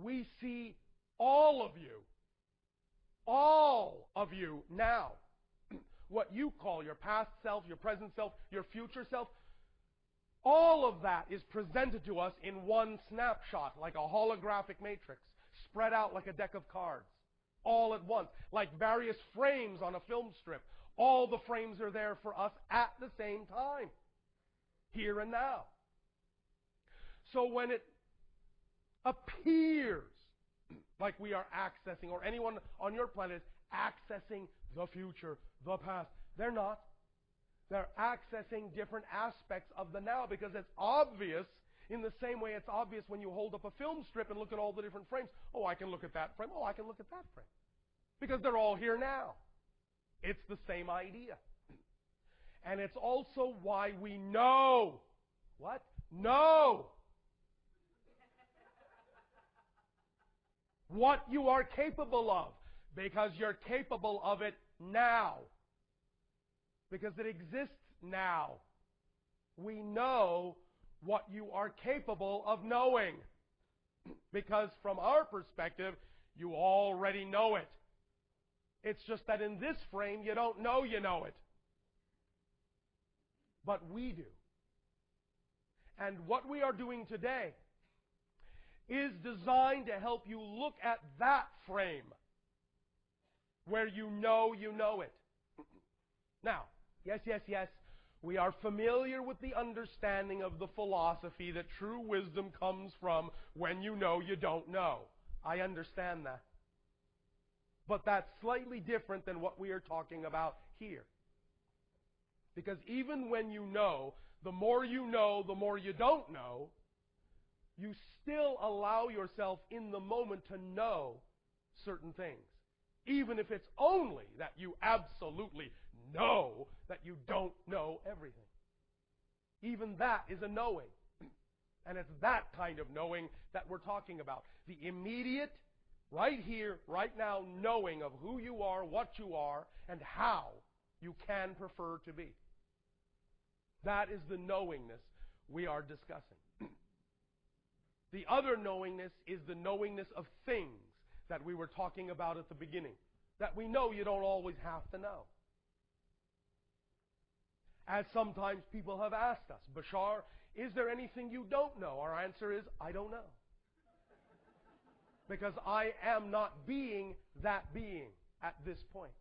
we see all of you. All of you now. What you call your past self, your present self, your future self, all of that is presented to us in one snapshot, like a holographic matrix, spread out like a deck of cards, all at once, like various frames on a film strip. All the frames are there for us at the same time, here and now. So when it appears like we are accessing, or anyone on your planet is accessing the future, the past, they're not. They're accessing different aspects of the now, because it's obvious in the same way it's obvious when you hold up a film strip and look at all the different frames. Oh, I can look at that frame. Oh, I can look at that frame. Because they're all here now. It's the same idea. And it's also why we know. What? Know what you are capable of. Because you're capable of it now. Because it exists now. We know what you are capable of knowing. Because from our perspective, you already know it. It's just that in this frame, you don't know you know it. But we do. And what we are doing today is designed to help you look at that frame where you know it. Now, yes, we are familiar with the understanding of the philosophy that true wisdom comes from when you know you don't know. I understand that. But that's slightly different than what we are talking about here. Because even when you know, the more you know, the more you don't know, you still allow yourself in the moment to know certain things. Even if it's only that you absolutely know that you don't know everything. Even that is a knowing. And it's that kind of knowing that we're talking about. The immediate, right here, right now, knowing of who you are, what you are, and how you can prefer to be. That is the knowingness we are discussing. The other knowingness is the knowingness of things that we were talking about at the beginning. That we know you don't always have to know. As sometimes people have asked us, Bashar, is there anything you don't know? Our answer is, I don't know. Because I am not being that being at this point.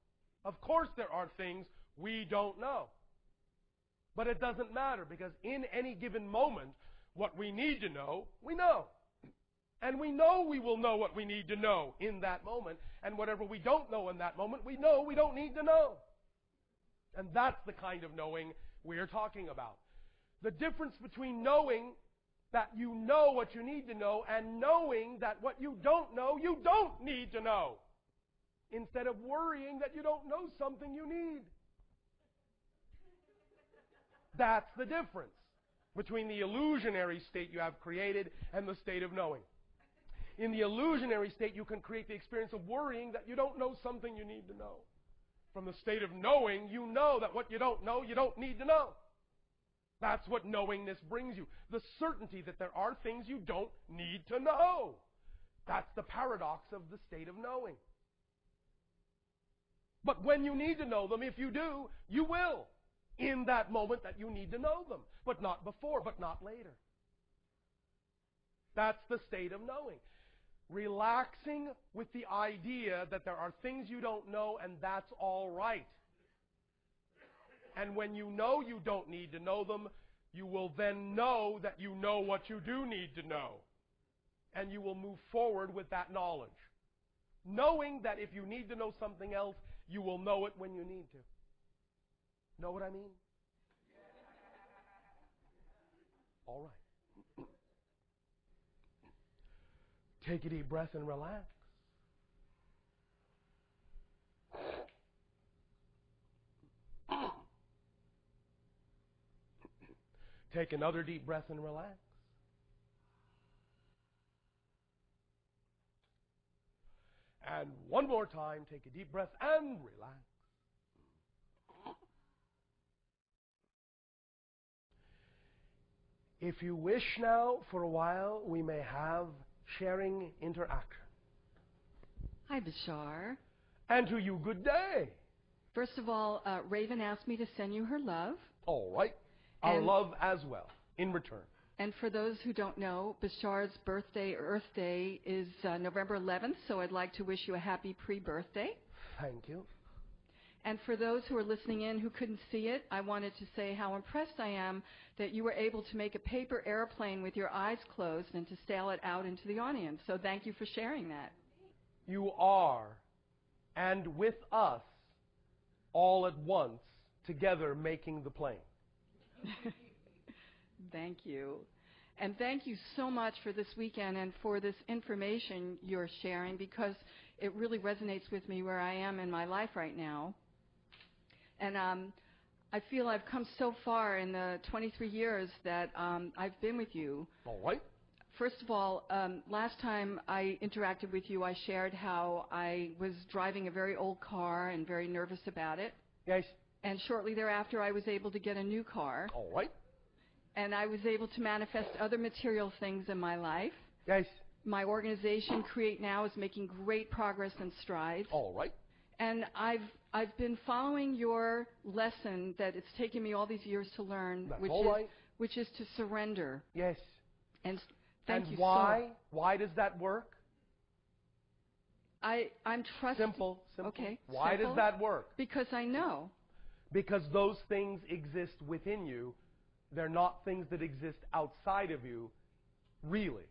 Of course there are things we don't know. But it doesn't matter, because in any given moment, what we need to know, we know. And we know we will know what we need to know in that moment. And whatever we don't know in that moment, we know we don't need to know. And that's the kind of knowing we are talking about. The difference between knowing that you know what you need to know and knowing that what you don't know, you don't need to know. Instead of worrying that you don't know something you need. That's the difference between the illusionary state you have created and the state of knowing. In the illusionary state, you can create the experience of worrying that you don't know something you need to know. From the state of knowing, you know that what you don't know, you don't need to know. That's what knowingness brings you. The certainty that there are things you don't need to know. That's the paradox of the state of knowing. But when you need to know them, if you do, you will. In that moment that you need to know them. But not before, but not later. That's the state of knowing. Relaxing with the idea that there are things you don't know and that's all right. And when you know you don't need to know them, you will then know that you know what you do need to know. And you will move forward with that knowledge. Knowing that if you need to know something else, you will know it when you need to. Know what I mean? All right. Take a deep breath and relax. Take another deep breath and relax. And one more time, take a deep breath and relax. If you wish now, for a while, we may have sharing interaction. Hi, Bashar. And to you, good day. First of all, Raven asked me to send you her love. All right. Our love as well, in return. And for those who don't know, Bashar's birthday, Earth Day, is November 11th, so I'd like to wish you a happy pre-birthday. Thank you. And for those who are listening in who couldn't see it, I wanted to say how impressed I am that you were able to make a paper airplane with your eyes closed and to sail it out into the audience. So thank you for sharing that. You are, and with us, all at once, together making the plane. Thank you. And thank you so much for this weekend and for this information you're sharing, because it really resonates with me where I am in my life right now. And I feel I've come so far in the 23 years that I've been with you. All right. First of all, last time I interacted with you, I shared how I was driving a very old car and very nervous about it. Yes. And shortly thereafter, I was able to get a new car. All right. And I was able to manifest other material things in my life. Yes. My organization, Create Now, is making great progress and strides. All right. And I've been following your lesson that it's taken me all these years to learn, which is to surrender. Yes. And thank you why? so much. Why does that work? I'm trusting. Simple. Okay. Why simple. does that work? Because I know. Because those things exist within you. They're not things that exist outside of you, really.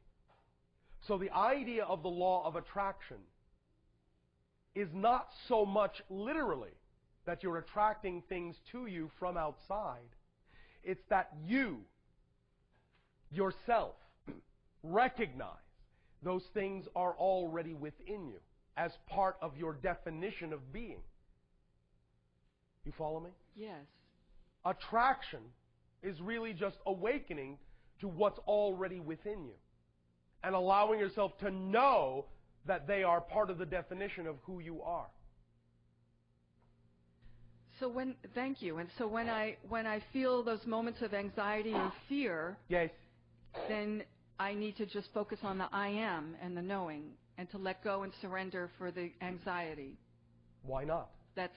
So the idea of the law of attraction is not so much literally that you're attracting things to you from outside. It's that you, yourself, recognize those things are already within you as part of your definition of being. You follow me? Yes. Attraction is really just awakening to what's already within you and allowing yourself to know that they are part of the definition of who you are. So thank you. And so when I feel those moments of anxiety or fear, Yes. then I need to just focus on the I am and the knowing and to let go and surrender for the anxiety. Why not? That's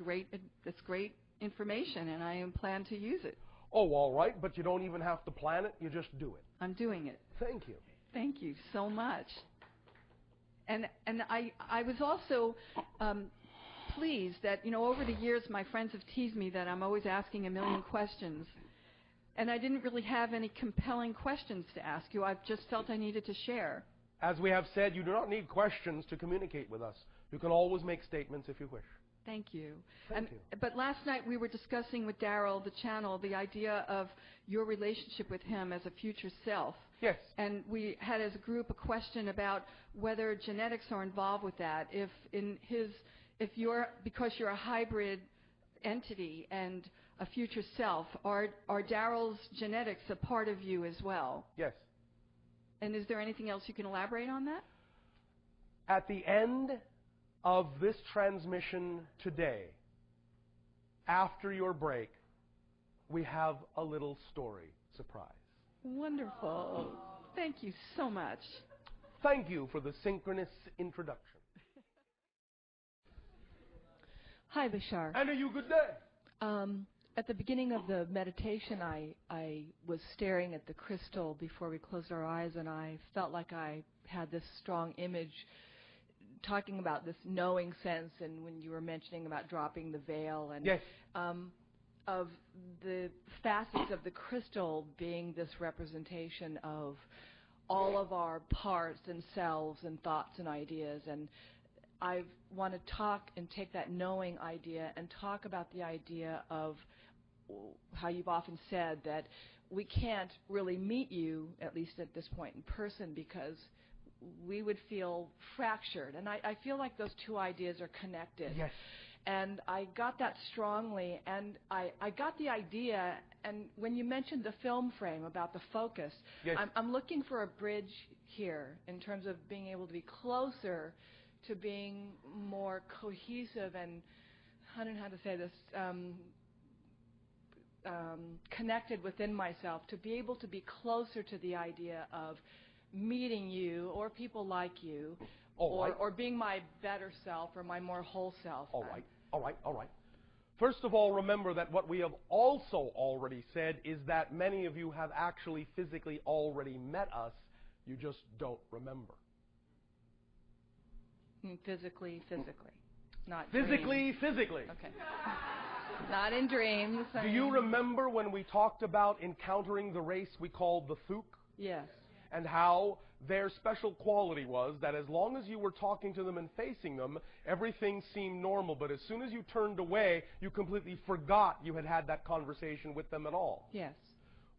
great. That's great information, and I plan to use it. Oh, all right, but you don't even have to plan it. You just do it. I'm doing it. Thank you. Thank you so much. And I was also pleased that, over the years my friends have teased me that I'm always asking a million questions. And I didn't really have any compelling questions to ask you. I just felt I needed to share. As we have said, you do not need questions to communicate with us. You can always make statements if you wish. Thank you. Thank you. But last night we were discussing with Daryl, the channel, the idea of your relationship with him as a future self. Yes. And we had as a group a question about whether genetics are involved with that. Because you're a hybrid entity and a future self, are Daryl's genetics a part of you as well? Yes. And is there anything else you can elaborate on that? At the end of this transmission today, after your break, we have a little story surprise. Wonderful. Thank you so much. Thank you for the synchronous introduction. Hi, Bashar. And a you good day. At the beginning of the meditation, I was staring at the crystal before we closed our eyes, and I felt like I had this strong image talking about this knowing sense, and when you were mentioning about dropping the veil, and yes. Of the facets of the crystal being this representation of all of our parts and selves and thoughts and ideas. And I want to talk and take that knowing idea and talk about the idea of how you've often said that we can't really meet you, at least at this point, in person because we would feel fractured. And I feel like those two ideas are connected. Yes. And I got that strongly, and I got the idea, and when you mentioned the film frame about the focus, yes. I'm looking for a bridge here in terms of being able to be closer to being more cohesive and, I don't know how to say this, connected within myself, to be able to be closer to the idea of meeting you or people like you, or being my better self or my more whole self. All right. First of all, remember that what we have also already said is that many of you have actually physically already met us. You just don't remember. Physically. Not physically. Okay. Not in dreams. Do you remember when we talked about encountering the race we called the Thuk? Yes. And how their special quality was that as long as you were talking to them and facing them, everything seemed normal. But as soon as you turned away, you completely forgot you had had that conversation with them at all. Yes.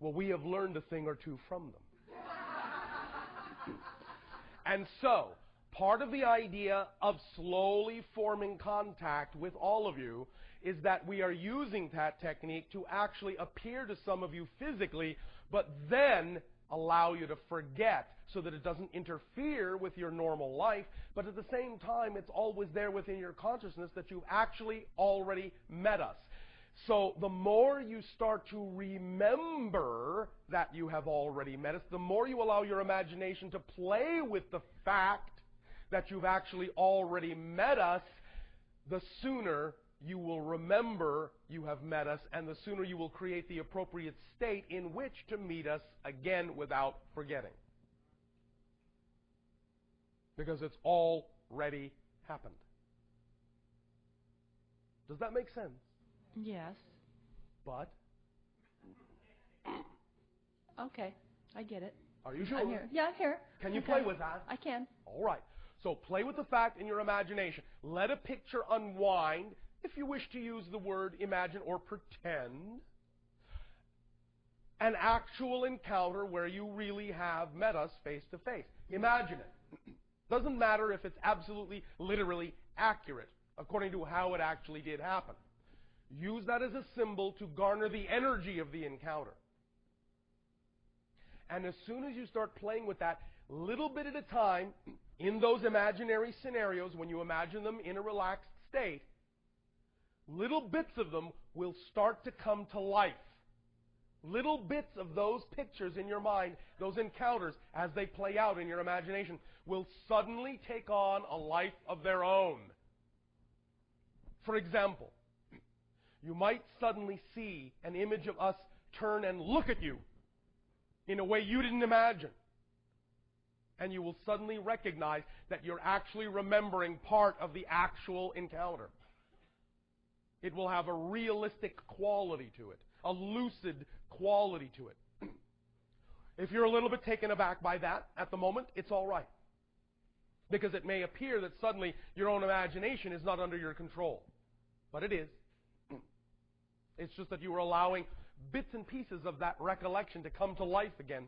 Well, we have learned a thing or two from them. And so, part of the idea of slowly forming contact with all of you is that we are using that technique to actually appear to some of you physically, but then allow you to forget so that it doesn't interfere with your normal life, but at the same time, it's always there within your consciousness that you've actually already met us. So the more you start to remember that you have already met us, the more you allow your imagination to play with the fact that you've actually already met us, the sooner you will remember you have met us, and the sooner you will create the appropriate state in which to meet us again without forgetting. Because it's already happened. Does that make sense? Yes. But? Okay, I get it. Are you sure? I'm here. Yeah, I'm here. Can you play with that? I can. All right. So play with the fact in your imagination. Let a picture unwind, if you wish to use the word imagine or pretend. An actual encounter where you really have met us face to face. Imagine it. Doesn't matter if it's absolutely, literally accurate, according to how it actually did happen. Use that as a symbol to garner the energy of the encounter. And as soon as you start playing with that, little bit at a time, in those imaginary scenarios, when you imagine them in a relaxed state, little bits of them will start to come to life. Little bits of those pictures in your mind, those encounters, as they play out in your imagination, will suddenly take on a life of their own. For example, you might suddenly see an image of us turn and look at you in a way you didn't imagine. And you will suddenly recognize that you're actually remembering part of the actual encounter. It will have a realistic quality to it, a lucid quality to it. If you're a little bit taken aback by that at the moment, it's all right. Because it may appear that suddenly your own imagination is not under your control. But it is. It's just that you are allowing bits and pieces of that recollection to come to life again.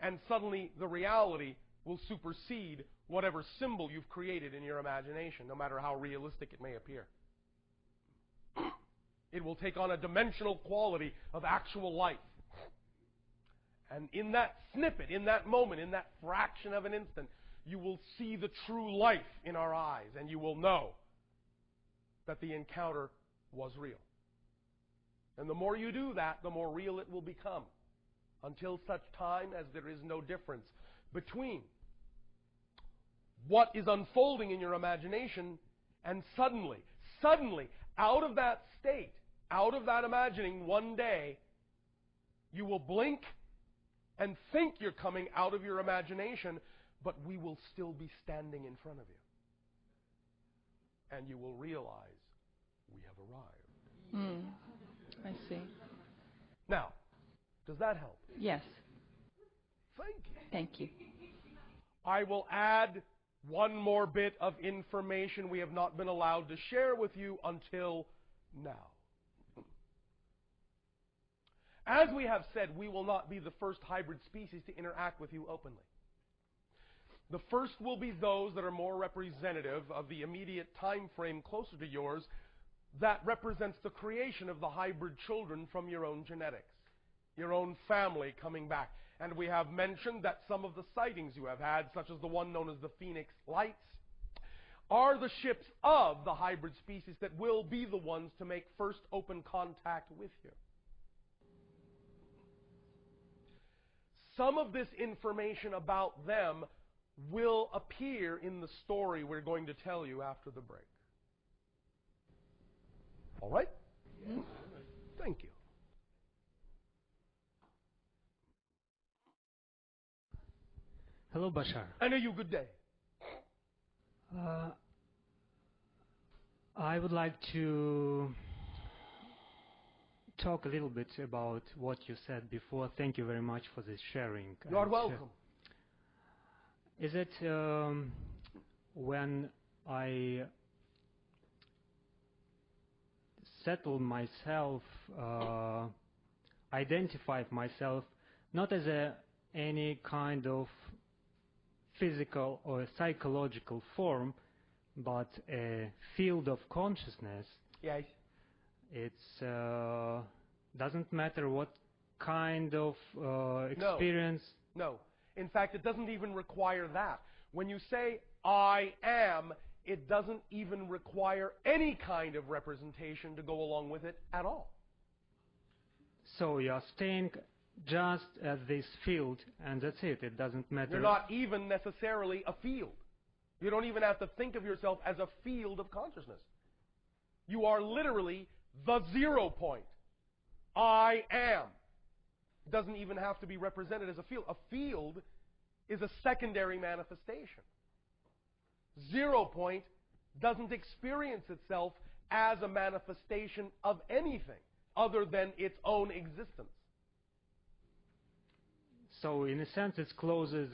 And suddenly the reality will supersede whatever symbol you've created in your imagination, no matter how realistic it may appear. It will take on a dimensional quality of actual life. And in that snippet, in that moment, in that fraction of an instant, you will see the true life in our eyes, and you will know that the encounter was real. And the more you do that, the more real it will become, until such time as there is no difference between what is unfolding in your imagination and suddenly, out of that state, out of that imagining, one day, you will blink and think you're coming out of your imagination, but we will still be standing in front of you. And you will realize we have arrived. I see. Now, does that help? Yes. Thank you. Thank you. I will add one more bit of information we have not been allowed to share with you until now. As we have said, we will not be the first hybrid species to interact with you openly. The first will be those that are more representative of the immediate time frame closer to yours that represents the creation of the hybrid children from your own genetics, your own family coming back. And we have mentioned that some of the sightings you have had, such as the one known as the Phoenix Lights, are the ships of the hybrid species that will be the ones to make first open contact with you. Some of this information about them will appear in the story we're going to tell you after the break. All right? Mm-hmm. Thank you. Hello, Bashar. And you good day. I would like to talk a little bit about what you said before. Thank you very much for this sharing. You are welcome. Is it when I settle myself, identify myself, not as any kind of physical or psychological form, but a field of consciousness? Yes. It's doesn't matter what kind of experience. No. In fact, it doesn't even require that. When you say I am, it doesn't even require any kind of representation to go along with it at all. So you're staying just at this field, and that's it. It doesn't matter. You're not even necessarily a field. You don't even have to think of yourself as a field of consciousness. You are literally the 0 point. I am. It doesn't even have to be represented as a field. A field is a secondary manifestation. 0 point doesn't experience itself as a manifestation of anything other than its own existence. So in a sense, it's closer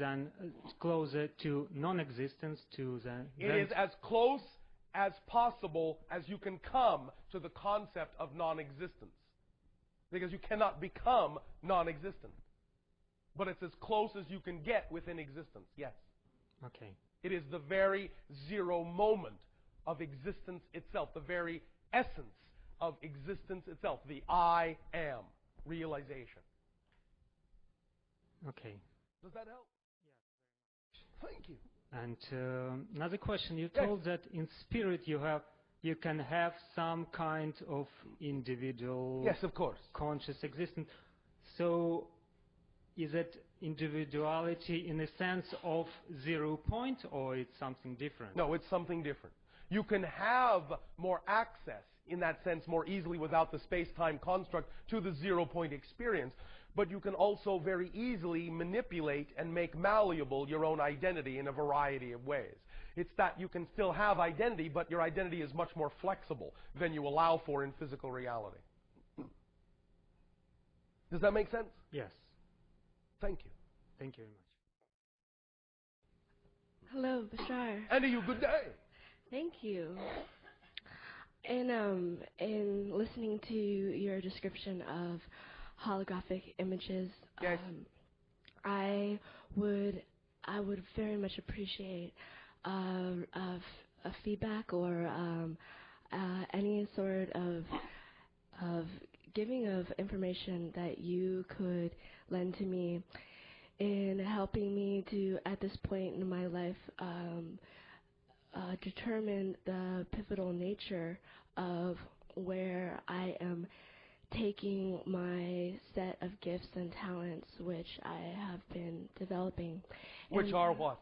to non-existence, to the... It is as close as possible as you can come to the concept of non-existence. Because you cannot become non-existent. But it's as close as you can get within existence, yes. Okay. It is the very zero moment of existence itself, the very essence of existence itself, the I am realization. Okay. Does that help? Yes. Thank you. And another question, you Yes. told that in spirit you can have some kind of individual Yes, of course. conscious existence. So is it individuality in the sense of 0 point, or it's something different? No, it's something different. You can have more access, in that sense, more easily without the space-time construct to the 0 point experience, but you can also very easily manipulate and make malleable your own identity in a variety of ways. It's that you can still have identity, but your identity is much more flexible than you allow for in physical reality. Does that make sense? Yes. Thank you. Thank you very much. Hello, Bashar. And to you, good day. Thank you. In listening to your description of holographic images, Yes. I would very much appreciate a feedback or any sort of giving of information that you could lend to me in helping me to, at this point in my life, determine the pivotal nature of where I am taking my set of gifts and talents, which I have been developing. Which And are what?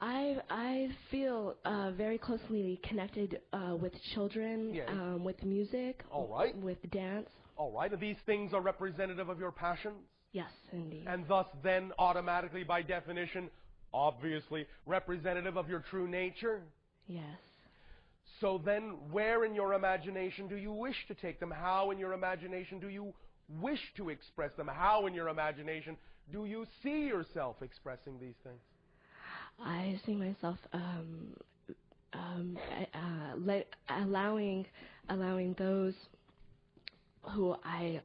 I feel very closely connected with children, Yes. with music, All right. with dance. All right. These things are representative of your passions? Yes, indeed. And thus then automatically by definition, obviously, representative of your true nature? Yes. So then where in your imagination do you wish to take them? How in your imagination do you wish to express them? How in your imagination do you see yourself expressing these things? I see myself allowing those who I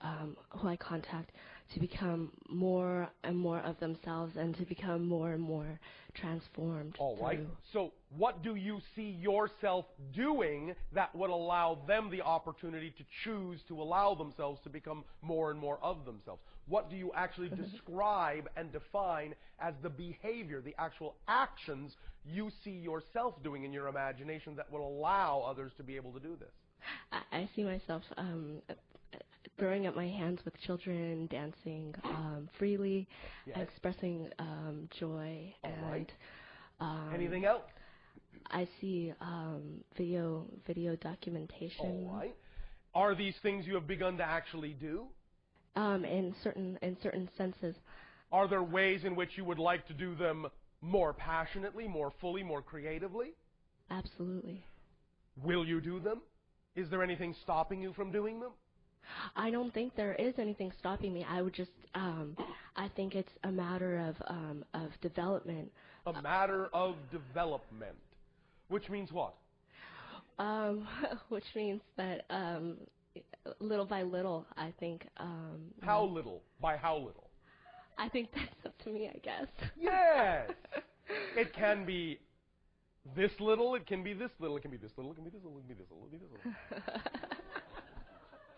contact to become more and more of themselves and to become more and more transformed. All right. through- So what do you see yourself doing that would allow them the opportunity to choose to allow themselves to become more and more of themselves? What do you actually describe and define as the behavior, the actual actions you see yourself doing in your imagination that will allow others to be able to do this? I see myself throwing up my hands with children, dancing freely, Yes. expressing joy, All and right. Anything else? I see video documentation. All right. Are these things you have begun to actually do? In certain senses. Are there ways in which you would like to do them more passionately, more fully, more creatively? Absolutely. Will you do them? Is there anything stopping you from doing them? I don't think there is anything stopping me. I would just, I think it's a matter of development. A matter of development. Which means what? Which means that little by little, I think. How little? By how little? I think that's up to me, I guess. Yes! It can be this little, it can be this little, it can be this little, it can be this little, it can be this little, it can be this little.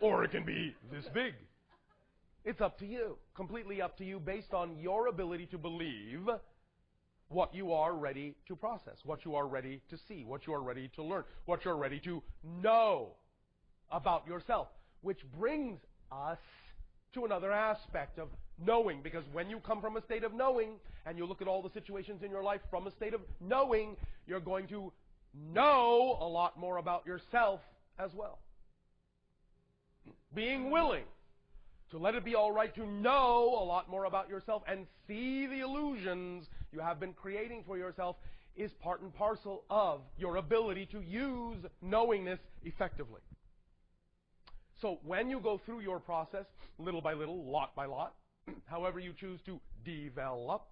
Or it can be this big. It's up to you. Completely up to you based on your ability to believe what you are ready to process, what you are ready to see, what you are ready to learn, what you're ready to know about yourself. Which brings us to another aspect of knowing, because when you come from a state of knowing and you look at all the situations in your life from a state of knowing, you're going to know a lot more about yourself as well. Being willing to let it be all right to know a lot more about yourself and see the illusions you have been creating for yourself is part and parcel of your ability to use knowingness effectively. So when you go through your process, little by little, lot by lot, however you choose to develop,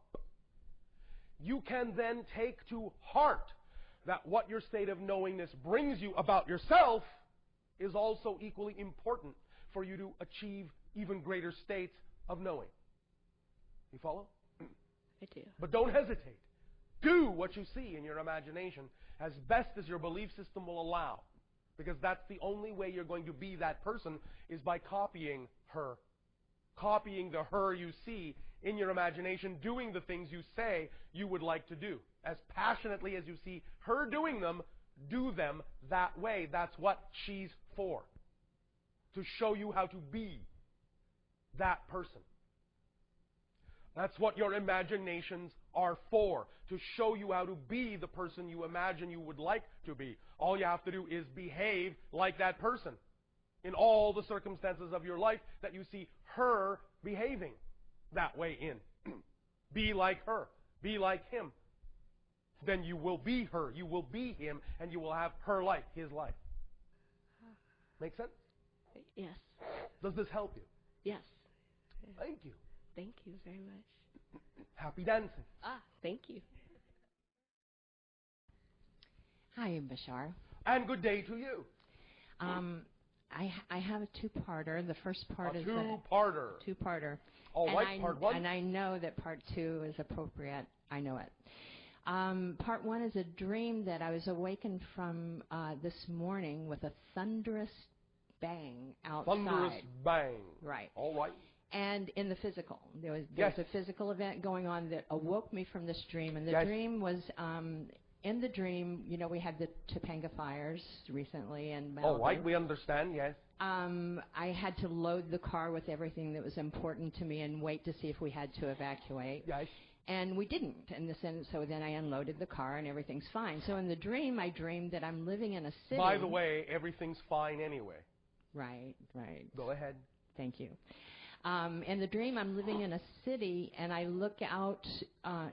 you can then take to heart that what your state of knowingness brings you about yourself is also equally important for you to achieve even greater states of knowing. You follow? I do. But don't hesitate. Do what you see in your imagination as best as your belief system will allow. Because that's the only way you're going to be that person, is by copying her. Copying the her you see in your imagination, doing the things you say you would like to do. As passionately as you see her doing them, do them that way. That's what she's for. To show you how to be that person. That's what your imaginations are for. To show you how to be the person you imagine you would like to be. All you have to do is behave like that person in all the circumstances of your life that you see her behaving that way in. Be like her. Be like him. Then you will be her. You will be him. And you will have her life, his life. Make sense? Yes. Does this help you? Yes. Thank you. Thank you very much. Happy dancing. Thank you. Hi, I'm Bashar. And good day to you. I have a two-parter. The first part is two-parter. Two-parter. All right, part one. And I know that part two is appropriate. I know it. Part one is a dream that I was awakened from this morning with a thunderous bang outside. Thunderous bang. Right. All right. And in the physical. There was a physical event going on that awoke me from this dream. And the dream was, in the dream, you know, we had the Topanga fires recently in Malibu. All right, we understand, yes. I had to load the car with everything that was important to me and wait to see if we had to evacuate. Yes. And we didn't, in the sense, so then I unloaded the car and everything's fine. So in the dream, I dreamed that I'm living in a city. By the way, everything's fine anyway. Right, right. Go ahead. Thank you. In the dream, I'm living in a city, and I look out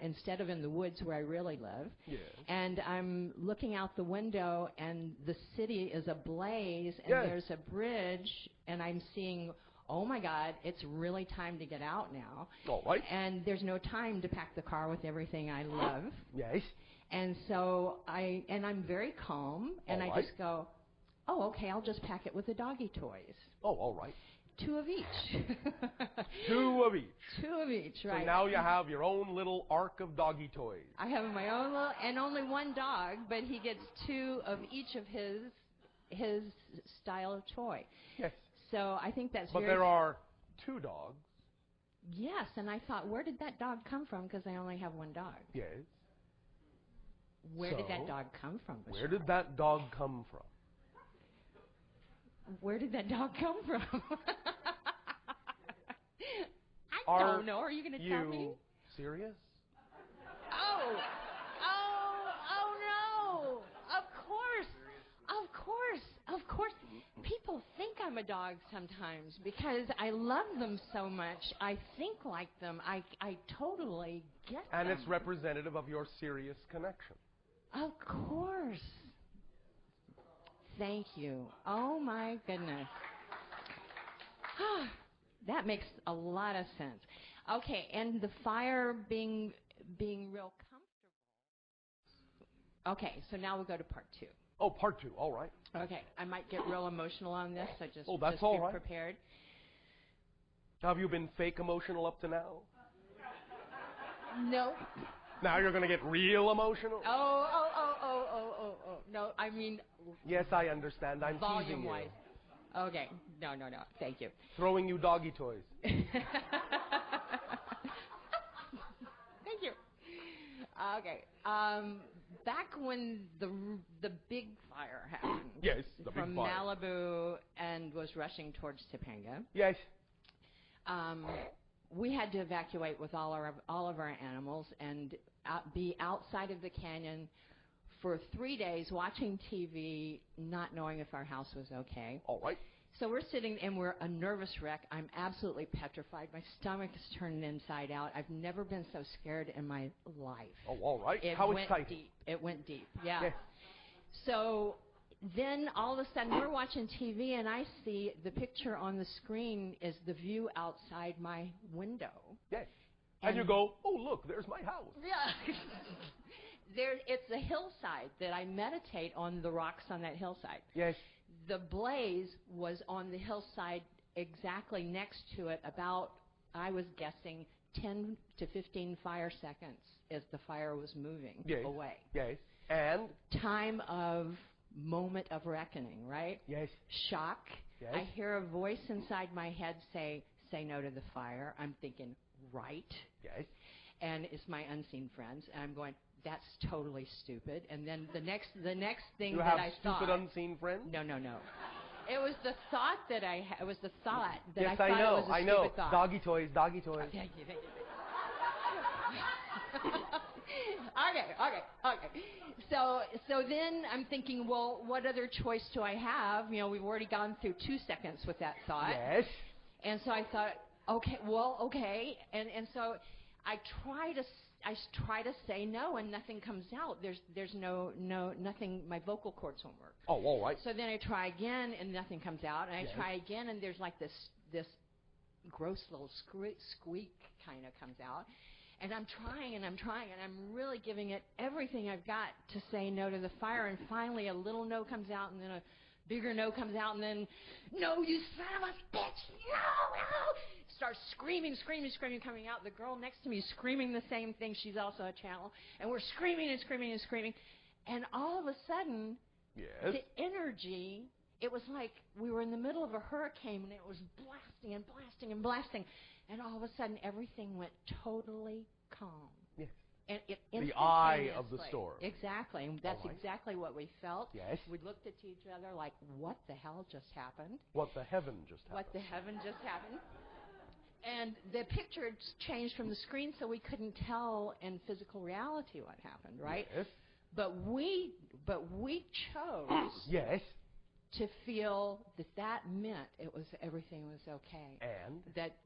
instead of in the woods where I really live. Yes. And I'm looking out the window, and the city is ablaze, and there's a bridge, and I'm seeing, oh my God, it's really time to get out now. All right. And there's no time to pack the car with everything I love. Yes. And so I'm very calm, and I just go, oh, okay, I'll just pack it with the doggy toys. Oh, all right. 2 of each. 2 of each. 2 of each, right. So now you have your own little ark of doggy toys. I have my own little, and only one dog, but he gets 2 of each of his style of toy. Yes. So I think that's But there are 2 dogs. Yes, and I thought, where did that dog come from? Because I only have one dog. Yes. Where did that dog come from? Bashar? Where did that dog come from? Where did that dog come from? I don't know. Are you going to tell me? Are you serious? Oh no! Of course. People think I'm a dog sometimes because I love them so much. I think like them. I totally get them. And it's representative of your serious connection. Of course. Thank you. Oh my goodness. That makes a lot of sense. Okay, and the fire being real comfortable. Okay, so now we'll go to part 2. Oh, part 2. All right. Okay, I might get real emotional on this, so just, that's just all be right. prepared. Have you been fake emotional up to now? No. Now you're going to get real emotional? Oh. No, I mean... Yes, I understand. I'm teasing you. Volume-wise. Okay. No. Thank you. Throwing you doggy toys. Thank you. Okay. Back when the big fire happened. Yes, the big from fire. Malibu and was rushing towards Topanga. Yes. We had to evacuate with all of our animals and be outside of the canyon for 3 days watching TV, not knowing if our house was okay. All right. So we're sitting, and we're a nervous wreck. I'm absolutely petrified. My stomach is turning inside out. I've never been so scared in my life. Oh, all right. It How went exciting. deep. It went deep, yeah. Yes. So then all of a sudden we're watching TV and I see the picture on the screen is the view outside my window. Yes. And you go, oh, look, there's my house. Yeah. It's a hillside that I meditate on, the rocks on that hillside. Yes. The blaze was on the hillside exactly next to it, about, I was guessing, 10 to 15 fire seconds as the fire was moving away. Yes. And? Time of moment of reckoning, right? Yes. Shock. Yes. I hear a voice inside my head say no to the fire. I'm thinking, right? Yes. And it's my unseen friends, and I'm going, that's totally stupid. And then the next thing that I thought. You have stupid unseen friends? No. It was the thought that I had. It was the thought that yes, I thought I know, it was a I know. stupid thought. Doggy toys, doggy toys. Thank you. Okay. So then I'm thinking, well, what other choice do I have? You know, we've already gone through 2 seconds with that thought. Yes. And so I thought, okay. And so I try to say no, and nothing comes out. There's nothing. My vocal cords won't work. Oh, all right. So then I try again, and nothing comes out. And I try again, and there's like this gross little squeak kind of comes out. And I'm trying, and I'm really giving it everything I've got to say no to the fire. And finally, a little no comes out, and then a bigger no comes out, and then, no, you son of a bitch, no. Starts screaming, coming out. The girl next to me is screaming the same thing. She's also a channel. And we're screaming. And all of a sudden, the energy, it was like we were in the middle of a hurricane, and it was blasting. And all of a sudden, everything went totally calm. Yes. And it the eye of the storm. Exactly. And that's exactly what we felt. Yes. We looked at each other like, what the hell just happened? What the heaven just happened. And the picture changed from the screen, so we couldn't tell in physical reality what happened, right? Yes. But we chose yes. to feel that meant everything was okay.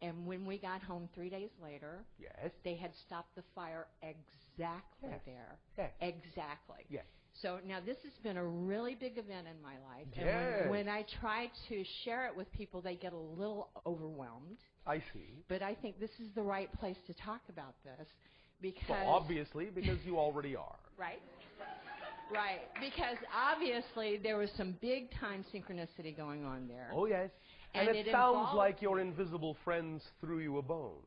And when we got home 3 days later, yes, they had stopped the fire exactly there. Yes. Exactly. Yes. So now this has been a really big event in my life. Yes. And when I try to share it with people, they get a little overwhelmed. I see. But I think this is the right place to talk about this because... Well, obviously, because you already are. Right. Right. Because obviously there was some big-time synchronicity going on there. Oh, yes. And it sounds like your invisible friends threw you a bone.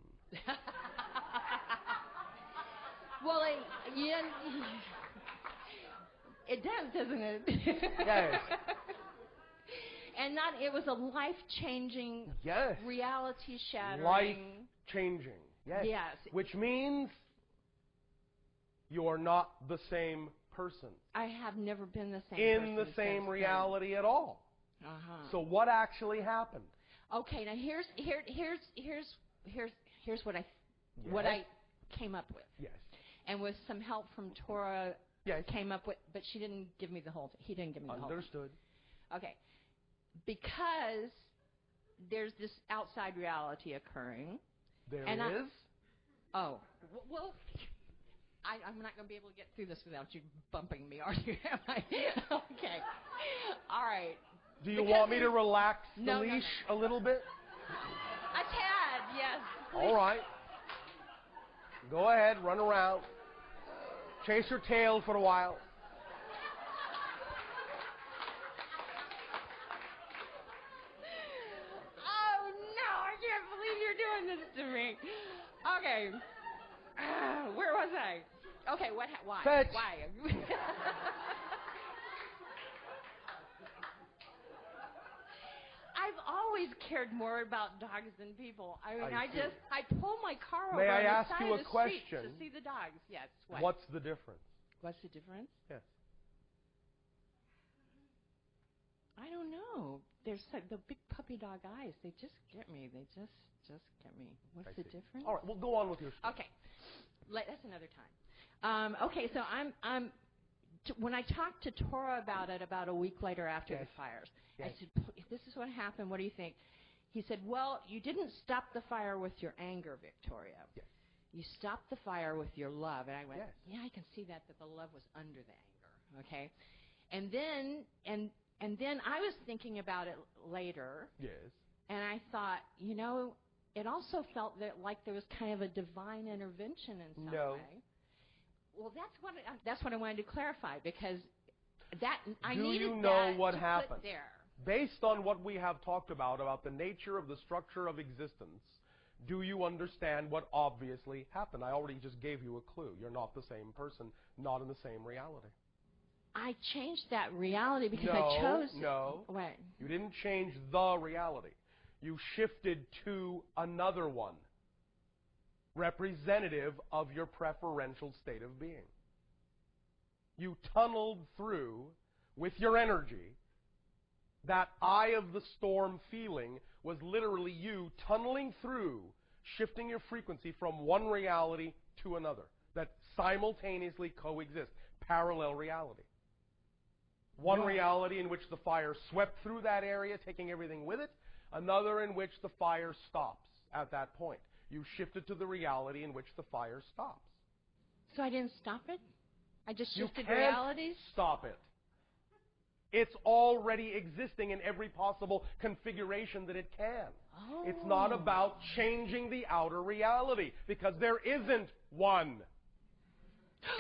Well, it does, doesn't it? Yes. And it was a life-changing, reality-shattering... Life-changing, yes. Yes. Which means you are not the same person. I have never been the same person. In the same reality at all. Uh-huh. So what actually happened? Okay, now here's what I came up with. Yes. And with some help from Tora, yes, came up with, but she didn't give me the whole thing. He didn't give me the whole thing. Understood. Okay. Because there's this outside reality occurring. There is? Well, I'm not going to be able to get through this without you bumping me, are you? Okay. All right. Do you want me to relax the leash a little bit? A tad, yes. All right. Go ahead, run around. Chase your tail for a while. Oh, no, I can't believe you're doing this to me. Okay. Where was I? Okay, why? Fetch. Why? I've always cared more about dogs than people. I mean, I pull my car over May I on the ask side you of a the question? street to see the dogs. Yes. What? What's the difference? What's the difference? Yes. I don't know. There's the big puppy dog eyes. They just get me. They just get me. What's the difference? All right. Well, go on with your story. Okay. That's another time. Okay. So when I talked to Tora about it about a week later after the fires, I said, if this is what happened, what do you think? He said, well, you didn't stop the fire with your anger, Victoria. Yes. You stopped the fire with your love. And I went, yes, yeah, I can see that the love was under the anger. Okay. And then I was thinking about it later. Yes. And I thought, it also felt like there was kind of a divine intervention in some way. Well, that's what I wanted to clarify, because I needed what to happened? put there. Based on what we have talked about the nature of the structure of existence, do you understand what obviously happened? I already just gave you a clue. You're not the same person, not in the same reality. I changed that reality because I chose. No. Wait. You didn't change the reality. You shifted to another one, representative of your preferential state of being. You tunneled through, with your energy, that eye of the storm feeling was literally you tunneling through, shifting your frequency from one reality to another that simultaneously coexist, parallel reality. One reality in which the fire swept through that area, taking everything with it, another in which the fire stops at that point. You shifted to the reality in which the fire stops. So I didn't stop it? I just shifted You can't realities? Stop it. It's already existing in every possible configuration that it can. Oh. It's not about changing the outer reality, because there isn't one.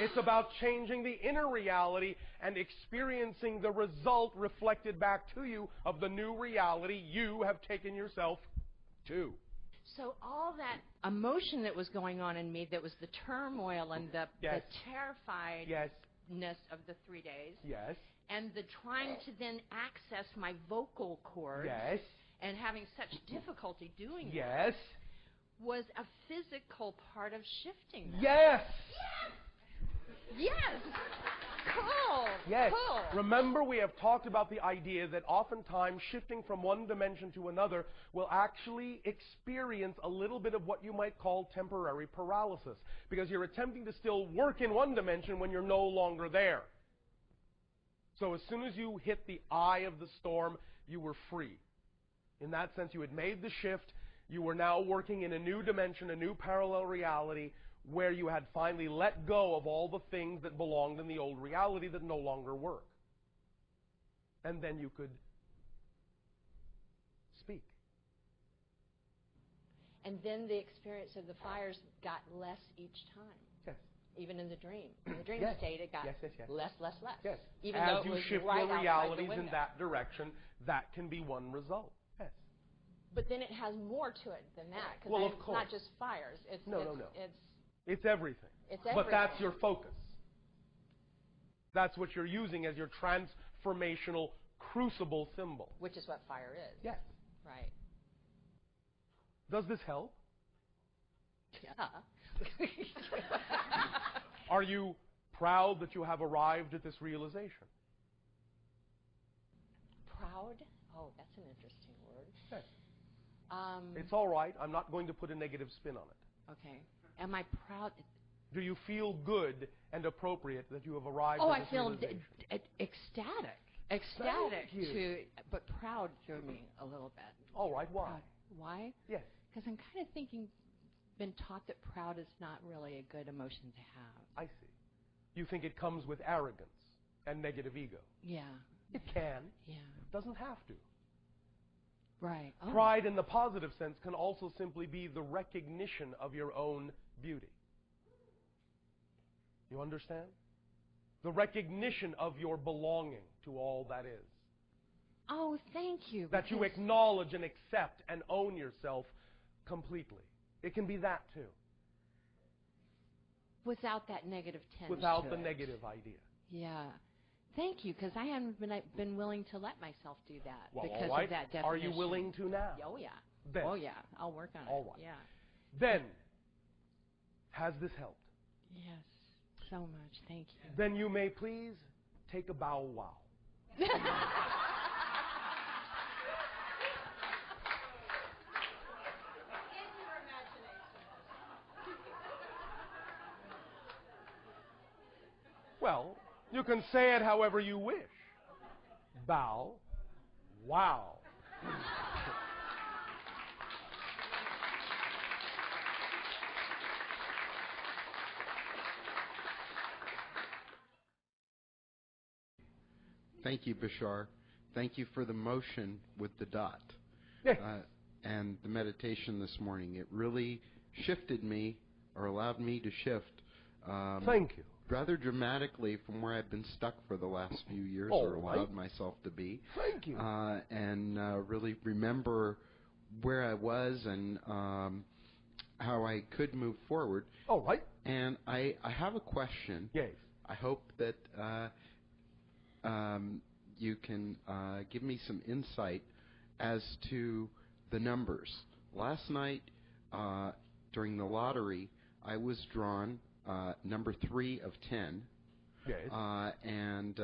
It's about changing the inner reality and experiencing the result reflected back to you of the new reality you have taken yourself to. So all that emotion that was going on in me, that was the turmoil and the terrifiedness of the 3 days, Yes. and the trying to then access my vocal cords, Yes. and having such difficulty doing that, Yes. was a physical part of shifting that. Yes. Yes! Cool! Yes. Cool! Remember, we have talked about the idea that oftentimes shifting from one dimension to another will actually experience a little bit of what you might call temporary paralysis, because you're attempting to still work in one dimension when you're no longer there. So as soon as you hit the eye of the storm, you were free. In that sense, you had made the shift. You were now working in a new dimension, a new parallel reality, where you had finally let go of all the things that belonged in the old reality that no longer work. And then you could speak. And then the experience of the fires got less each time. Yes. Even in the dream. In the dream Yes. state, it got Yes. less. Yes. Even As though it you was shift right your outside realities the in window. that direction, that can be one result. Yes. But then it has more to it than that. Because Well, of it's course. not just fires. No. It's everything. It's But everything. that's your focus. That's what you're using as your transformational crucible symbol. Which is what fire is. Yes. Right. Does this help? Yeah. Are you proud that you have arrived at this realization? Proud? Oh, that's an interesting word. Yes. It's all right. I'm not going to put a negative spin on it. Okay. Am I proud? Do you feel good and appropriate that you have arrived Oh, at I this feel realization? ecstatic. Thank you. But proud threw me a little bit. All right. Why? Proud. Why? Yes. Because I'm kind of been taught that proud is not really a good emotion to have. I see. You think it comes with arrogance and negative ego. Yeah. It can. Yeah. It doesn't have to. Right. Oh. Pride in the positive sense can also simply be the recognition of your own beauty. You understand? The recognition of your belonging to all that is. Oh, thank you. That you acknowledge and accept and own yourself completely. It can be that too. Without that negative tinge. Without to the it. negative idea. Yeah. Thank you, because I haven't been willing to let myself do that Well, because all right. of that definition. Are you willing to now? Oh, yeah. Then. Oh, yeah. I'll work on it. All right. Yeah. Then, has this helped? Yes. So much. Thank you. Then you may please take a bow wow. Well, you can say it however you wish. Bow, wow. Thank you, Bashar. Thank you for the motion with the dot Yes. and the meditation this morning. It really shifted me, or allowed me to shift. Thank you. Rather dramatically from where I've been stuck for the last few years, All or right. allowed myself to be. Thank you. And really remember where I was and how I could move forward. All right. And I have a question. Yes. I hope that you can give me some insight as to the numbers. Last night, during the lottery, I was drawn number 3 of 10. Yes. And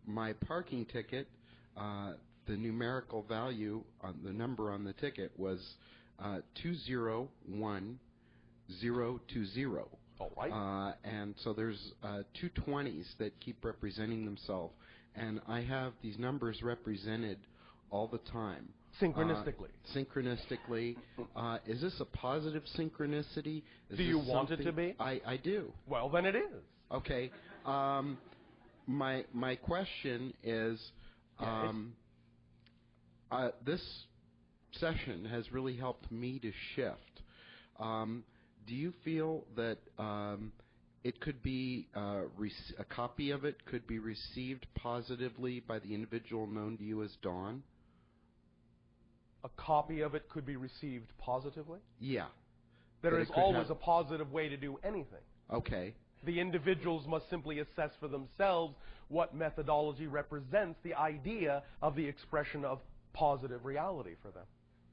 my parking ticket, the numerical value, on the number on the ticket was 201020. All right. And so there's 2 20s that keep representing themselves. And I have these numbers represented all the time. Synchronistically. Synchronistically. Is this a positive synchronicity? Do you want it to be? I do. Well, then it is. Okay. My question is, this session has really helped me to shift. Do you feel that it could be a copy of it could be received positively by the individual known to you as Dawn? A copy of it could be received positively? Yeah. There is always a positive way to do anything. Okay. The individuals must simply assess for themselves what methodology represents the idea of the expression of positive reality for them.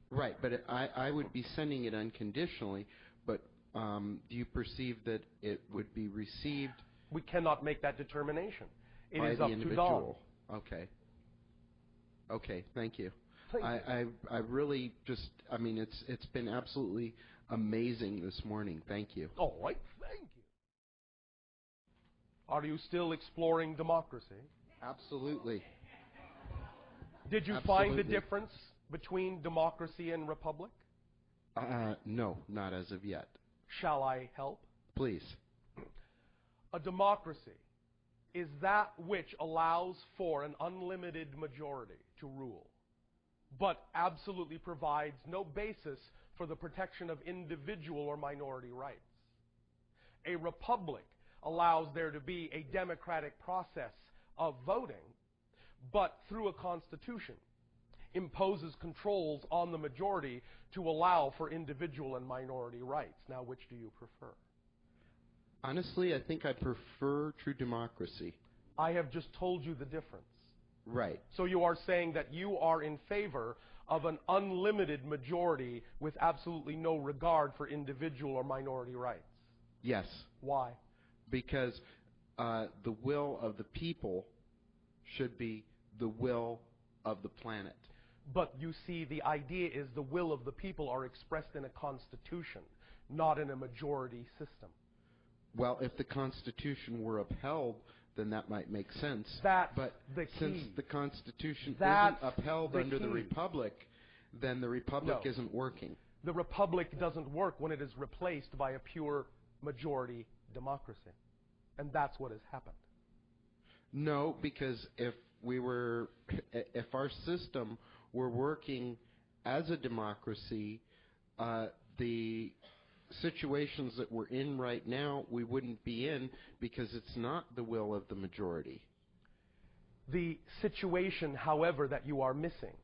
Right, but I would be sending it unconditionally, but do you perceive that it would be received? We cannot make that determination. It by is the up individual. to Dawn. Okay. Okay, thank you. Thank you. I really just, I mean, it's been absolutely amazing this morning. Thank you. All right, thank you. Are you still exploring democracy? Absolutely. Did you find the difference between democracy and republic? No, not as of yet. Shall I help? Please. A democracy is that which allows for an unlimited majority to rule, but absolutely provides no basis for the protection of individual or minority rights. A republic allows there to be a democratic process of voting, but through a constitution imposes controls on the majority to allow for individual and minority rights. Now, which do you prefer? Honestly, I think I prefer true democracy. I have just told you the difference. Right. So you are saying that you are in favor of an unlimited majority with absolutely no regard for individual or minority rights? Yes. Why? Because the will of the people should be the will of the planet. But you see, the idea is the will of the people are expressed in a constitution, not in a majority system. Well, if the Constitution were upheld, then that might make sense. That's but the key. Since the Constitution That's isn't upheld the under the key. Republic, then the Republic No. isn't working. The Republic doesn't work when it is replaced by a pure majority democracy. And that's what has happened. No, because if our system were working as a democracy, the situations that we're in right now, we wouldn't be in because it's not the will of the majority. The situation, however, that you are missing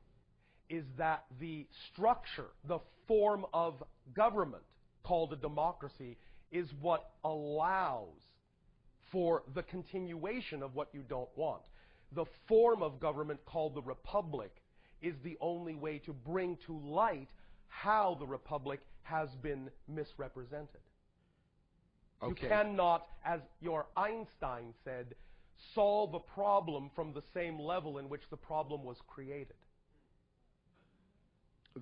is that the structure, the form of government called a democracy, is what allows for the continuation of what you don't want. The form of government called the republic is the only way to bring to light how the republic has been misrepresented. Okay. You cannot, as your Einstein said, solve a problem from the same level in which the problem was created.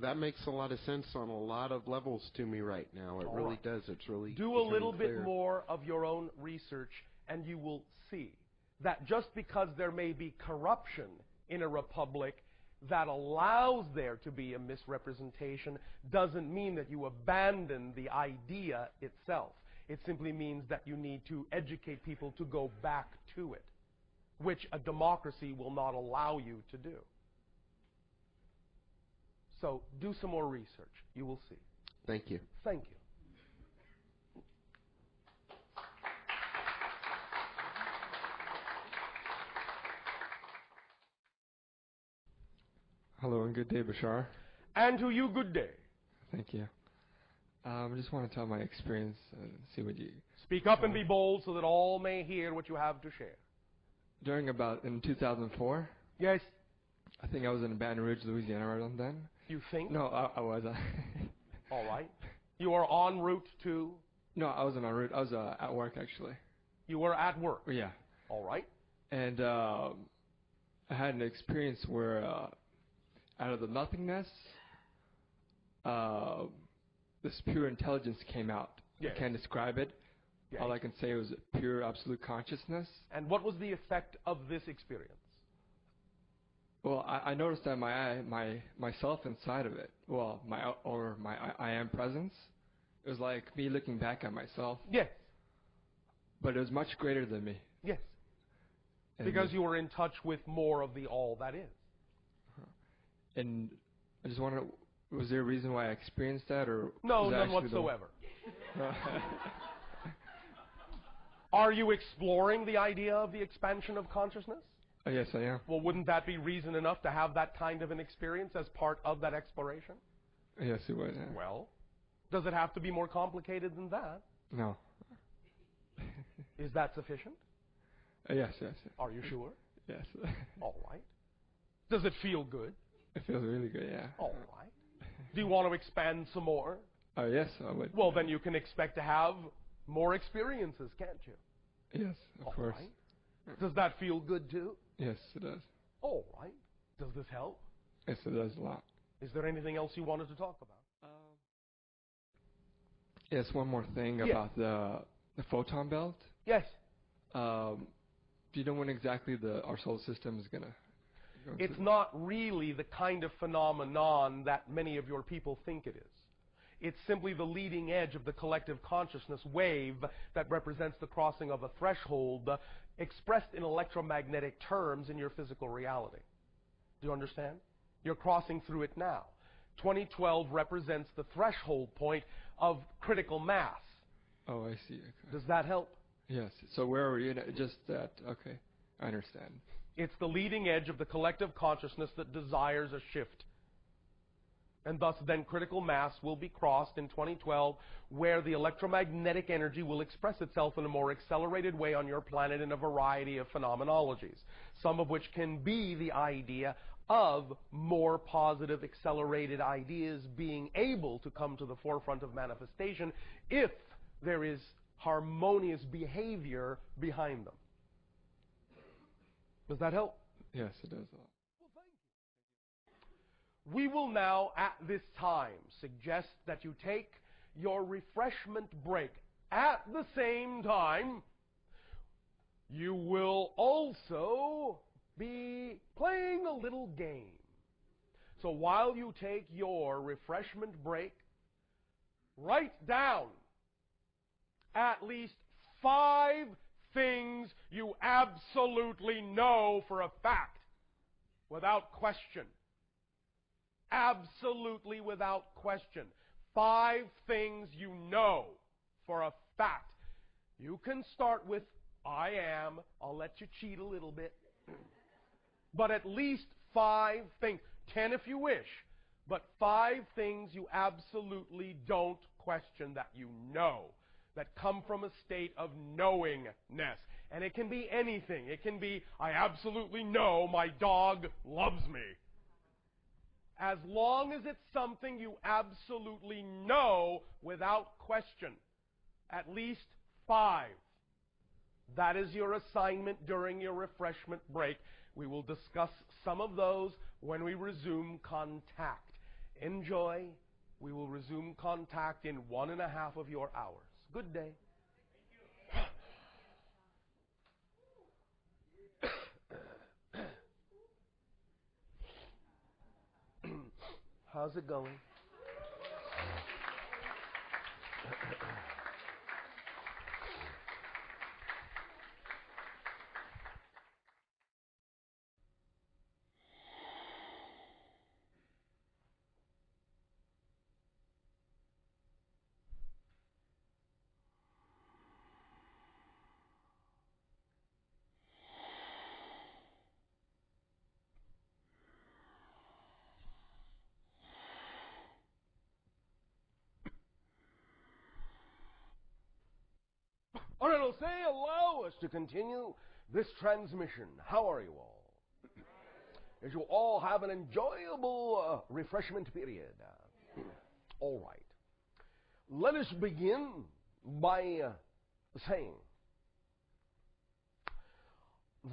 That makes a lot of sense on a lot of levels to me right now. It really does. It's really Do a little clear. bit more of your own research, and you will see that just because there may be corruption in a republic that allows there to be a misrepresentation doesn't mean that you abandon the idea itself. It simply means that you need to educate people to go back to it. which a democracy will not allow you to do. So do some more research. You will see. Thank you. Thank you. Hello and good day, Bashar. And to you, good day. Thank you. I just want to tell my experience, see what you... Speak up and be bold so that all may hear what you have to share. In 2004, Yes. I think I was in Baton Rouge, Louisiana around then. You think? No, I was. All right. You are en route to? No, I wasn't en route. I was at work, actually. You were at work? Yeah. All right. And I had an experience where out of the nothingness, this pure intelligence came out. Yes. I can't describe it. Yes. All I can say was pure absolute consciousness. And what was the effect of this experience? Well, I noticed that myself inside of it, my I am presence, it was like me looking back at myself. Yes. But it was much greater than me. Yes. And Because you were in touch with more of the all that is. And I just wonder, was there a reason why I experienced that, or no, was none whatsoever. Are you exploring the idea of the expansion of consciousness? Yes, I am. Well, wouldn't that be reason enough to have that kind of an experience as part of that exploration? Yes, it would. Yeah. Well, does it have to be more complicated than that? No. Is that sufficient? Yes. Are you sure? Yes. All right. Does it feel good? It feels really good, yeah. All right. Do you want to expand some more? Yes, I would. Well, then you can expect to have more experiences, can't you? Yes, of course. Right. Does that feel good too? Yes, it does. All right. Does this help? Yes, it does a lot. Is there anything else you wanted to talk about? Yes, one more thing about the photon belt. Yes. Do you know when exactly our solar system is going to go It's not really the kind of phenomenon that many of your people think it is. It's simply the leading edge of the collective consciousness wave that represents the crossing of a threshold expressed in electromagnetic terms in your physical reality. Do you understand? You're crossing through it now. 2012 represents the threshold point of critical mass. Oh, I see. Okay. Does that help? Yes. So where are you? Just that. Okay. I understand. It's the leading edge of the collective consciousness that desires a shift. And thus then critical mass will be crossed in 2012, where the electromagnetic energy will express itself in a more accelerated way on your planet in a variety of phenomenologies, some of which can be the idea of more positive accelerated ideas being able to come to the forefront of manifestation if there is harmonious behavior behind them. Does that help? Yes, it does a lot. We will now, at this time, suggest that you take your refreshment break. At the same time, you will also be playing a little game. So while you take your refreshment break, write down at least 5 things you absolutely know for a fact, without question. Absolutely without question. 5 things you know for a fact. You can start with, I am. I'll let you cheat a little bit. But at least 5 things. 10 if you wish. But 5 things you absolutely don't question that you know, that come from a state of knowingness. And it can be anything. It can be, I absolutely know my dog loves me. As long as it's something you absolutely know without question. At least 5. That is your assignment during your refreshment break. We will discuss some of those when we resume contact. Enjoy. We will resume contact in 1.5 of your hours. Good day. How's it going? All right, I'll say allow us to continue this transmission. How are you all? As you all have an enjoyable refreshment period. All right. Let us begin by saying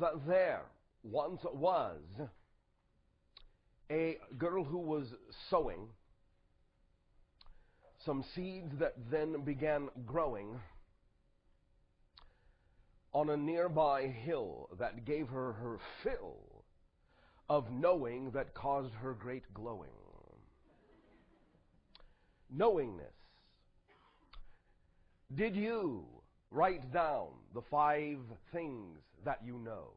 that there once was a girl who was sowing some seeds that then began growing on a nearby hill that gave her her fill of knowing that caused her great glowing. Knowingness. Did you write down the 5 things that you know?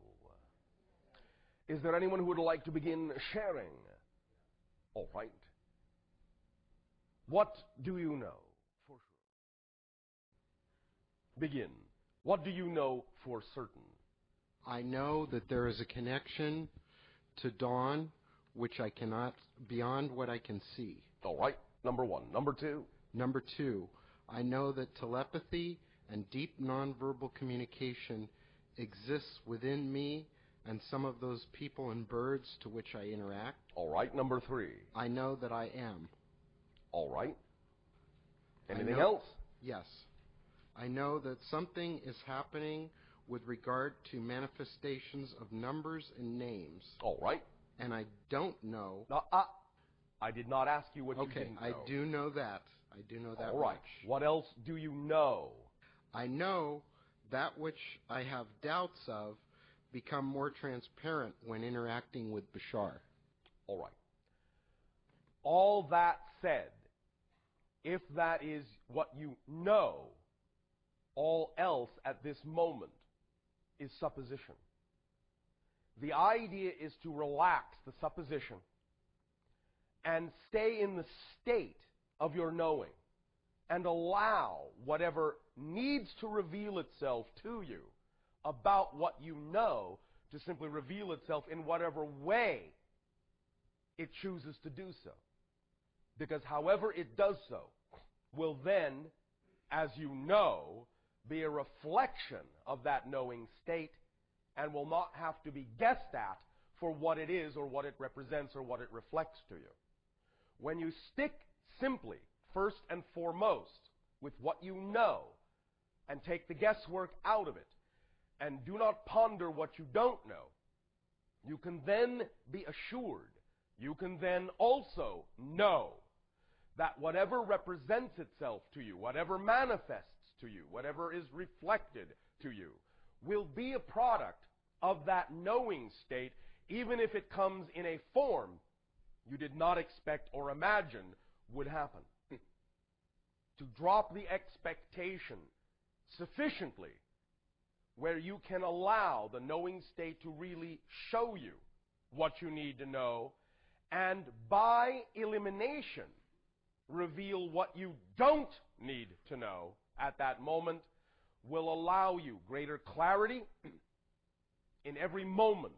Is there anyone who would like to begin sharing? All right. What do you know for sure? Begin. What do you know for certain? I know that there is a connection to dawn which I cannot, beyond what I can see. All right. Number 1. Number 2. Number 2, I know that telepathy and deep nonverbal communication exists within me and some of those people and birds to which I interact. All right. Number 3. I know that I am. All right. Anything else? Yes. I know that something is happening with regard to manifestations of numbers and names. All right. And I don't know. I did not ask you what you didn't know. I do know that. I do know that All right. much. What else do you know? I know that which I have doubts of become more transparent when interacting with Bashar. All right. All that said, if that is what you know, all else at this moment is supposition. The idea is to relax the supposition and stay in the state of your knowing and allow whatever needs to reveal itself to you about what you know to simply reveal itself in whatever way it chooses to do so. Because however it does so will then, as you know, be a reflection of that knowing state and will not have to be guessed at for what it is or what it represents or what it reflects to you. When you stick simply, first and foremost, with what you know and take the guesswork out of it and do not ponder what you don't know, you can then be assured, you can then also know that whatever represents itself to you, whatever manifests to you, whatever is reflected to you, will be a product of that knowing state, even if it comes in a form you did not expect or imagine would happen. To drop the expectation sufficiently where you can allow the knowing state to really show you what you need to know, and by elimination reveal what you don't need to know at that moment, will allow you greater clarity in every moment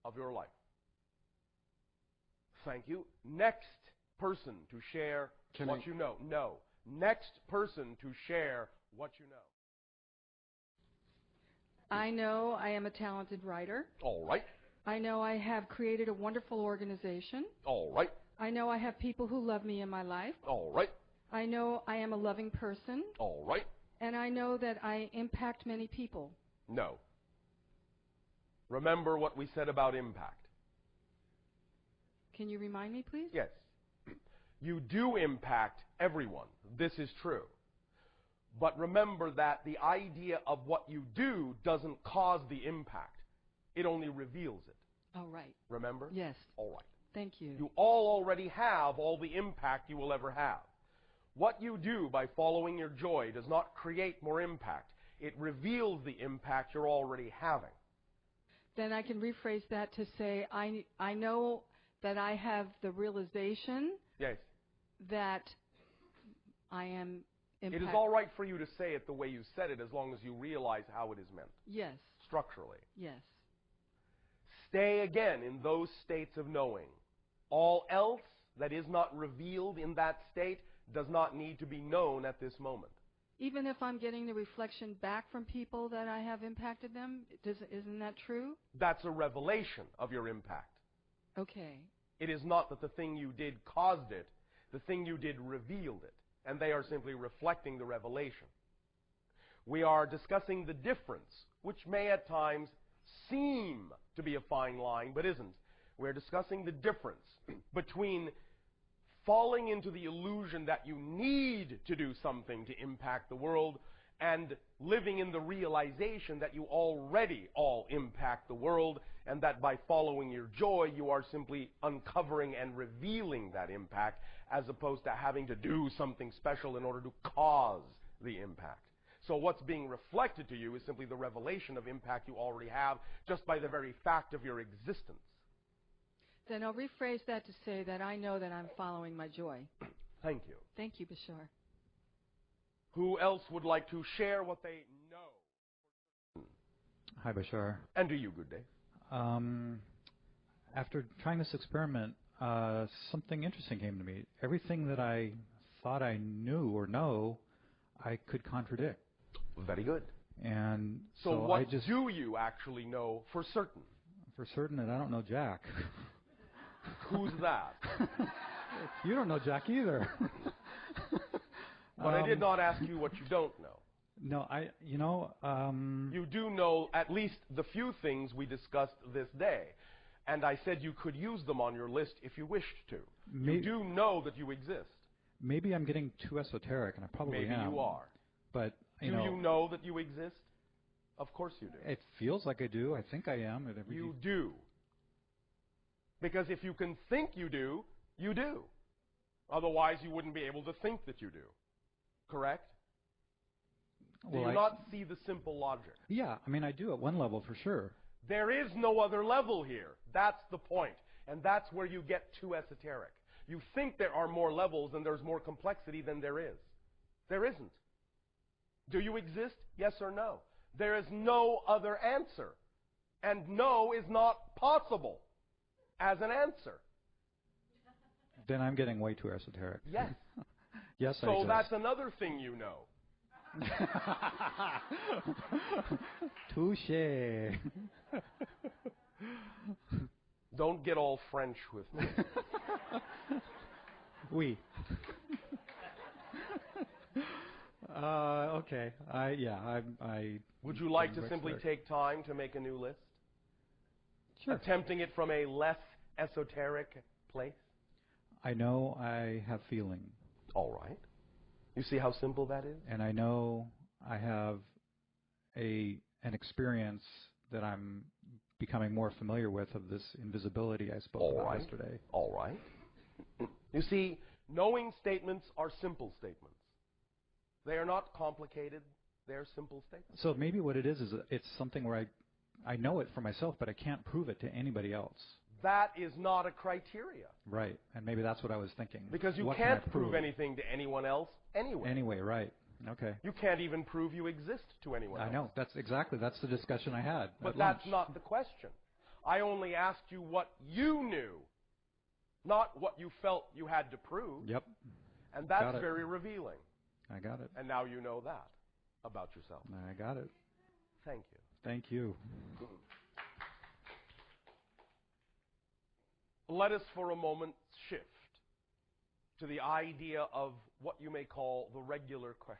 of your life. Thank you. Next person to share what you know. No. Next person to share what you know. I know I am a talented writer. All right. I know I have created a wonderful organization. All right. I know I have people who love me in my life. All right. I know I am a loving person. All right. And I know that I impact many people. No. Remember what we said about impact. Can you remind me, please? Yes. You do impact everyone. This is true. But remember that the idea of what you do doesn't cause the impact. It only reveals it. Oh, right. Remember? Yes. All right. Thank you. You all already have all the impact you will ever have. What you do by following your joy does not create more impact. It reveals the impact you're already having. Then I can rephrase that to say I know that I have the realization Yes. that I am impact. It is all right for you to say it the way you said it as long as you realize how it is meant. Yes. Structurally. Yes. Stay again in those states of knowing. All else that is not revealed in that state does not need to be known at this moment. Even if I'm getting the reflection back from people that I have impacted them, isn't that true? That's a revelation of your impact. Okay. It is not that the thing you did caused it. The thing you did revealed it. And they are simply reflecting the revelation. We are discussing the difference, which may at times seem to be a fine line, but isn't. We're discussing the difference between falling into the illusion that you need to do something to impact the world and living in the realization that you already all impact the world, and that by following your joy, you are simply uncovering and revealing that impact, as opposed to having to do something special in order to cause the impact. So what's being reflected to you is simply the revelation of impact you already have, just by the very fact of your existence. Then I'll rephrase that to say that I know that I'm following my joy. Thank you. Thank you, Bashar. Who else would like to share what they know? Hi, Bashar. And to you, good day. After trying this experiment, something interesting came to me. Everything that I thought I knew or know, I could contradict. Very good. And so what do you actually know for certain? For certain that I don't know Jack. Who's that? You don't know Jack either. But I did not ask you what you don't know. No, you do know at least the few things we discussed this day. And I said you could use them on your list if you wished to. You do know that you exist. Maybe I'm getting too esoteric, and I probably am. Maybe you are. But, do you know that you exist? Of course you do. It feels like I do. I think I am. You do. Because if you can think you do, you do. Otherwise, you wouldn't be able to think that you do. Correct? Well, do you not see the simple logic? Yeah, I mean, I do at one level for sure. There is no other level here. That's the point. And that's where you get too esoteric. You think there are more levels and there's more complexity than there is. There isn't. Do you exist? Yes or no? There is no other answer. And no is not possible as an answer. Then I'm getting way too esoteric. Yes. Yes, I So exist. that's another thing you know. Touché. Don't get all French with me. Oui. Okay. I. Would you like to simply take time to make a new list? Sure. Attempting it from a less esoteric place? I know I have feeling. All right. You see how simple that is? And I know I have an experience that I'm becoming more familiar with of this invisibility I spoke about yesterday. All right. You see, knowing statements are simple statements. They are not complicated. They're simple statements. So maybe what it is it's something where I know it for myself, but I can't prove it to anybody else. That is not a criteria. Right. And maybe that's what I was thinking. Because you can't prove anything to anyone else anyway. Anyway, right. Okay. You can't even prove you exist to anyone else. I know. That's the discussion I had. But that's not the question. I only asked you what you knew, not what you felt you had to prove. Yep. And that's very revealing. I got it. And now you know that about yourself. I got it. Thank you. Thank you. Let us for a moment shift to the idea of what you may call the regular questions.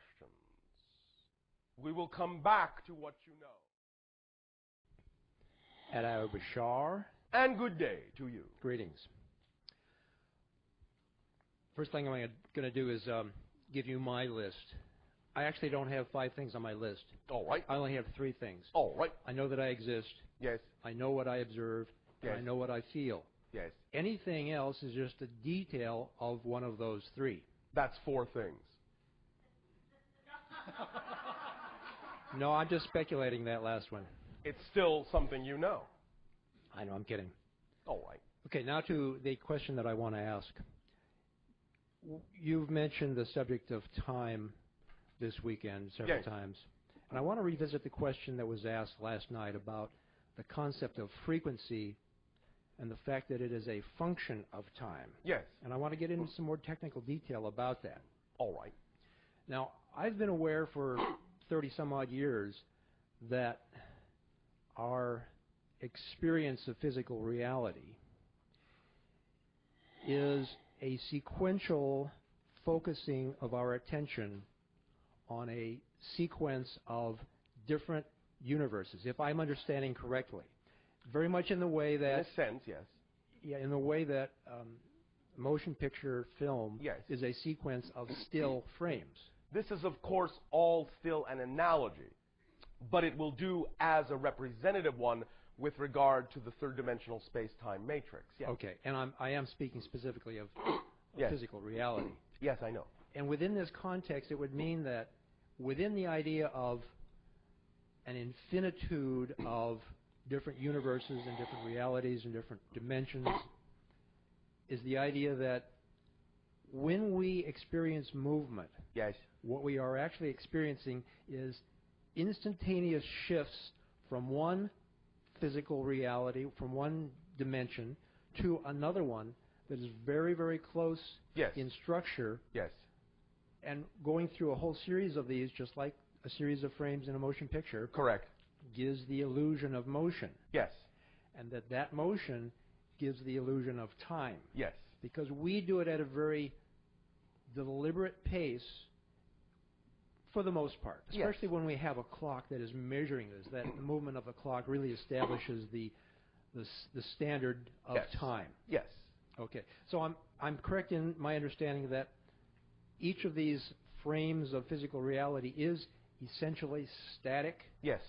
We will come back to what you know. Hello, Bashar. And good day to you. Greetings. First thing I'm going to do is give you my list. I actually don't have 5 things on my list. All right. I only have 3 things. All right. I know that I exist. Yes. I know what I observe. Yes. And I know what I feel. Yes. Anything else is just a detail of one of those 3. That's 4 things. No, I'm just speculating that last one. It's still something you know. I know, I'm kidding. All right. Okay, now to the question that I want to ask. You've mentioned the subject of time this weekend several times. And I want to revisit the question that was asked last night about the concept of frequency and the fact that it is a function of time. Yes. And I want to get into some more technical detail about that. All right. Now, I've been aware for 30-some-odd years that our experience of physical reality is a sequential focusing of our attention on a sequence of different universes, if I'm understanding correctly. Very much in the way that... In a sense, yes. Yeah, in the way that motion picture film Yes. is a sequence of still frames. This is, of course, all still an analogy, but it will do as a representative one with regard to the third-dimensional space-time matrix. Yes. Okay, and I am speaking specifically of Yes. physical reality. Yes, I know. And within this context, it would mean that within the idea of an infinitude of different universes and different realities and different dimensions is the idea that when we experience movement, Yes. what we are actually experiencing is instantaneous shifts from one physical reality, from one dimension, to another one that is very, very close Yes. in structure, Yes. and going through a whole series of these, just like a series of frames in a motion picture, Correct. gives the illusion of motion. Yes. And that motion gives the illusion of time. Yes. Because we do it at a very deliberate pace for the most part, Yes. especially when we have a clock that is measuring this, that the movement of the clock really establishes the standard of Yes. time. Yes. Okay, so I'm correct in my understanding that each of these frames of physical reality is essentially static. Yes.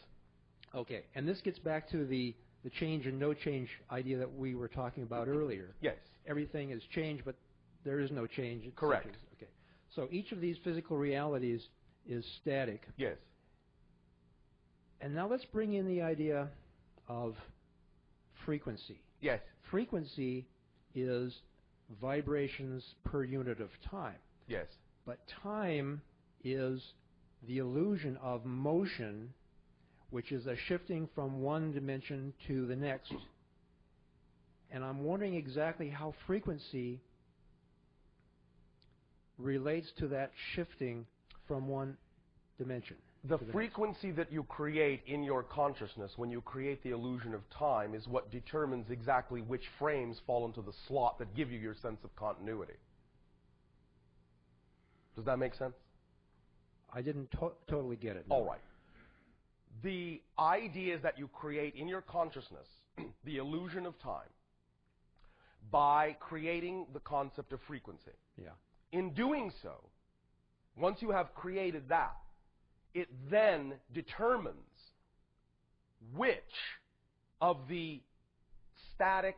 Okay, and this gets back to the change and no change idea that we were talking about earlier. Yes. Everything is changed, but there is no change. It's Correct. such as- Okay, so each of these physical realities is static. Yes. And now let's bring in the idea of frequency. Yes. Frequency is vibrations per unit of time. Yes. But time is the illusion of motion, which is a shifting from one dimension to the next. And I'm wondering exactly how frequency relates to that shifting from one dimension. The to the frequency that you create in your consciousness when you create the illusion of time is what determines exactly which frames fall into the slot that give you your sense of continuity. Does that make sense? I didn't totally get it. No. All right. The idea is that you create in your consciousness the illusion of time by creating the concept of frequency. Yeah. In doing so, once you have created that, it then determines which of the static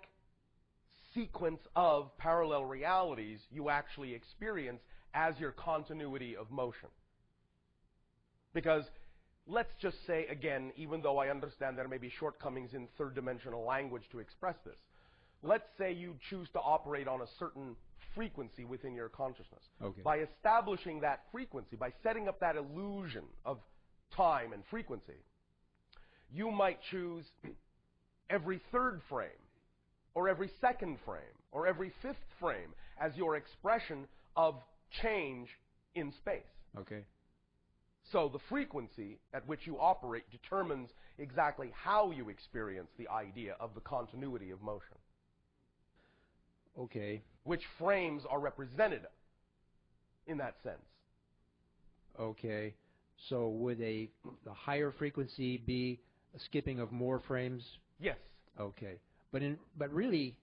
sequence of parallel realities you actually experience as your continuity of motion. Because let's just say, again, even though I understand there may be shortcomings in third-dimensional language to express this, let's say you choose to operate on a certain frequency within your consciousness. Okay. By establishing that frequency, by setting up that illusion of time and frequency, you might choose every third frame, or every second frame, or every fifth frame as your expression of change in space. Okay. So the frequency at which you operate determines exactly how you experience the idea of the continuity of motion. Okay. Which frames are represented in that sense. Okay. So would the higher frequency be a skipping of more frames? Yes. Okay. But really,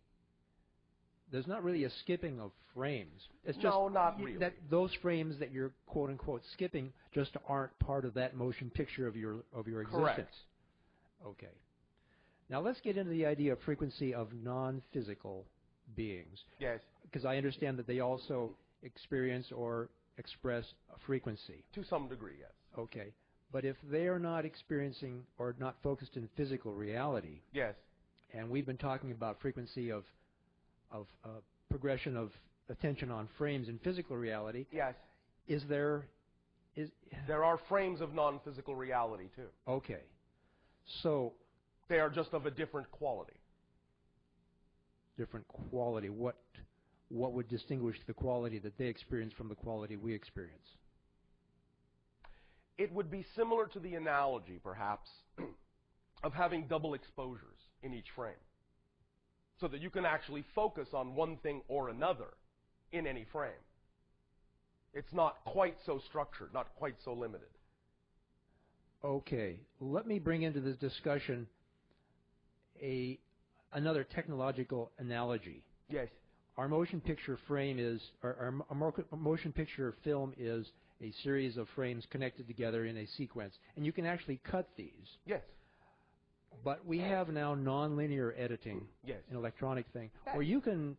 there's not really a skipping of frames. It's just No, not really. that those frames that you're quote unquote skipping just aren't part of that motion picture of your existence. Correct. Okay. Now let's get into the idea of frequency of non-physical beings. Yes. Because I understand that they also experience or express a frequency. To some degree, yes. Okay. But if they are not experiencing or not focused in physical reality, Yes. and we've been talking about frequency of progression of attention on frames in physical reality, Yes. there are frames of non-physical reality too. Okay. So they are just of a different quality. Different quality. What would distinguish the quality that they experience from the quality we experience? it would be similar to the analogy, perhaps, of having double exposures in each frame, so that you can actually focus on one thing or another in any frame. It's not quite so structured, not quite so limited. Okay, let me bring into this discussion another technological analogy. Yes. Our motion picture frame is, our motion picture film is a series of frames connected together in a sequence, and you can actually cut these. Yes. But we have now nonlinear editing, yes, an electronic thing, where you can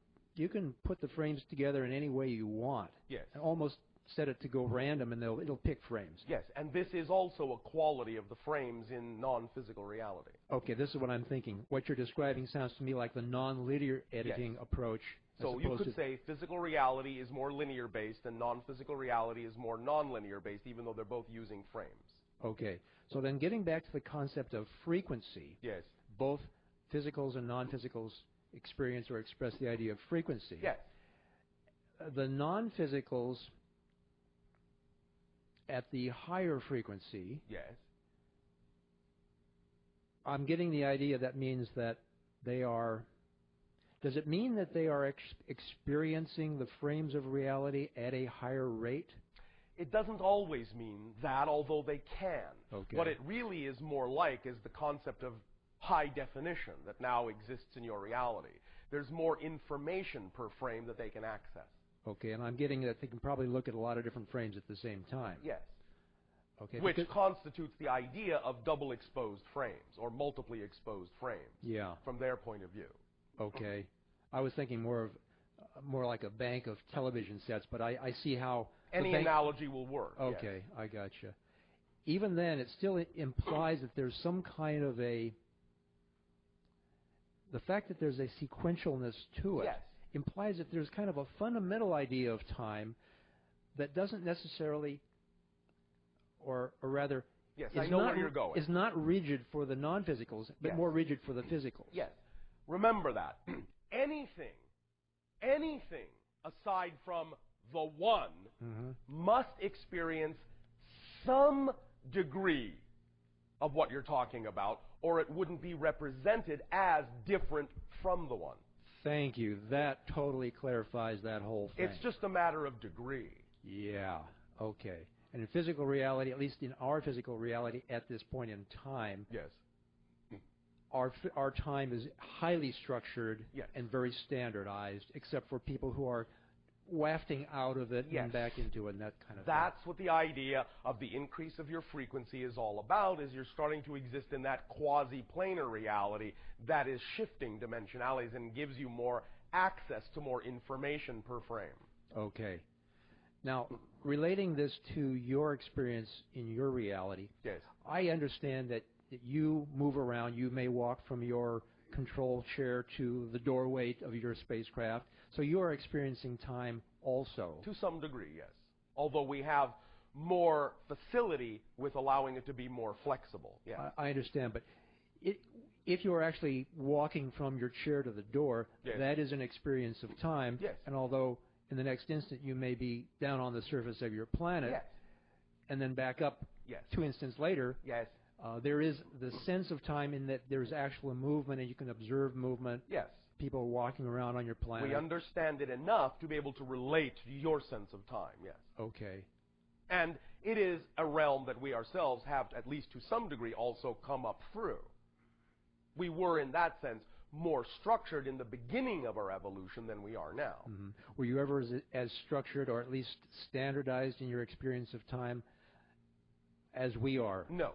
put the frames together in any way you want. Yes. And almost set it to go random, and it'll pick frames. Yes, and this is also a quality of the frames in non-physical reality. Okay, this is what I'm thinking. What you're describing sounds to me like the nonlinear editing approach. So you could say physical reality is more linear-based and non-physical reality is more non-linear-based, even though they're both using frames. Okay, so then getting back to the concept of frequency. Yes. Both physicals and non-physicals experience or express the idea of frequency. Yes. The non-physicals at the higher frequency. Yes. I'm getting the idea that means that they are. Does it mean that they are experiencing the frames of reality at a higher rate? It doesn't always mean that, although they can. Okay. What it really is more like is the concept of high definition that now exists in your reality. There's more information per frame that they can access. Okay, and I'm getting that they can probably look at a lot of different frames at the same time. Yes. Okay. Which constitutes the idea of double exposed frames or multiply exposed frames. Yeah. From their point of view. Okay. I was thinking more like a bank of television sets, but I see how any analogy will work. Okay, yes. I gotcha. Even then, it still implies that there's some kind of the fact that there's a sequentialness to it. Yes. Implies that there's kind of a fundamental idea of time that doesn't necessarily, or rather, yes, I know where you're going. Is not rigid for the non-physicals, but yes. more rigid for the physicals. Yes. Remember that. anything aside from the one must experience some degree of what you're talking about, or it wouldn't be represented as different from the one. Thank you. That totally clarifies that whole thing. It's just a matter of degree. Yeah. Okay. And in physical reality, at least in our physical reality at this point in time, yes, our time is highly structured yes. and very standardized, except for people who are wafting out of it yes. and back into it and that kind of That's thing. what the idea of the increase of your frequency is all about, is you're starting to exist in that quasi-planar reality that is shifting dimensionalities and gives you more access to more information per frame. Okay. Now, relating this to your experience in your reality, yes. I understand that you move around. You may walk from your control chair to the doorway of your spacecraft. So you are experiencing time also. To some degree, yes. Although we have more facility with allowing it to be more flexible. Yes. I understand, but if you are actually walking from your chair to the door, yes. that is an experience of time. Yes. And although in the next instant you may be down on the surface of your planet, yes. and then back up yes. 2 instants later, yes. There is the sense of time in that there's actual movement and you can observe movement. Yes. People walking around on your planet. We understand it enough to be able to relate to your sense of time, yes. Okay. And it is a realm that we ourselves have, at least to some degree, also come up through. We were, in that sense, more structured in the beginning of our evolution than we are now. Mm-hmm. Were you ever as structured or at least standardized in your experience of time as we are? No.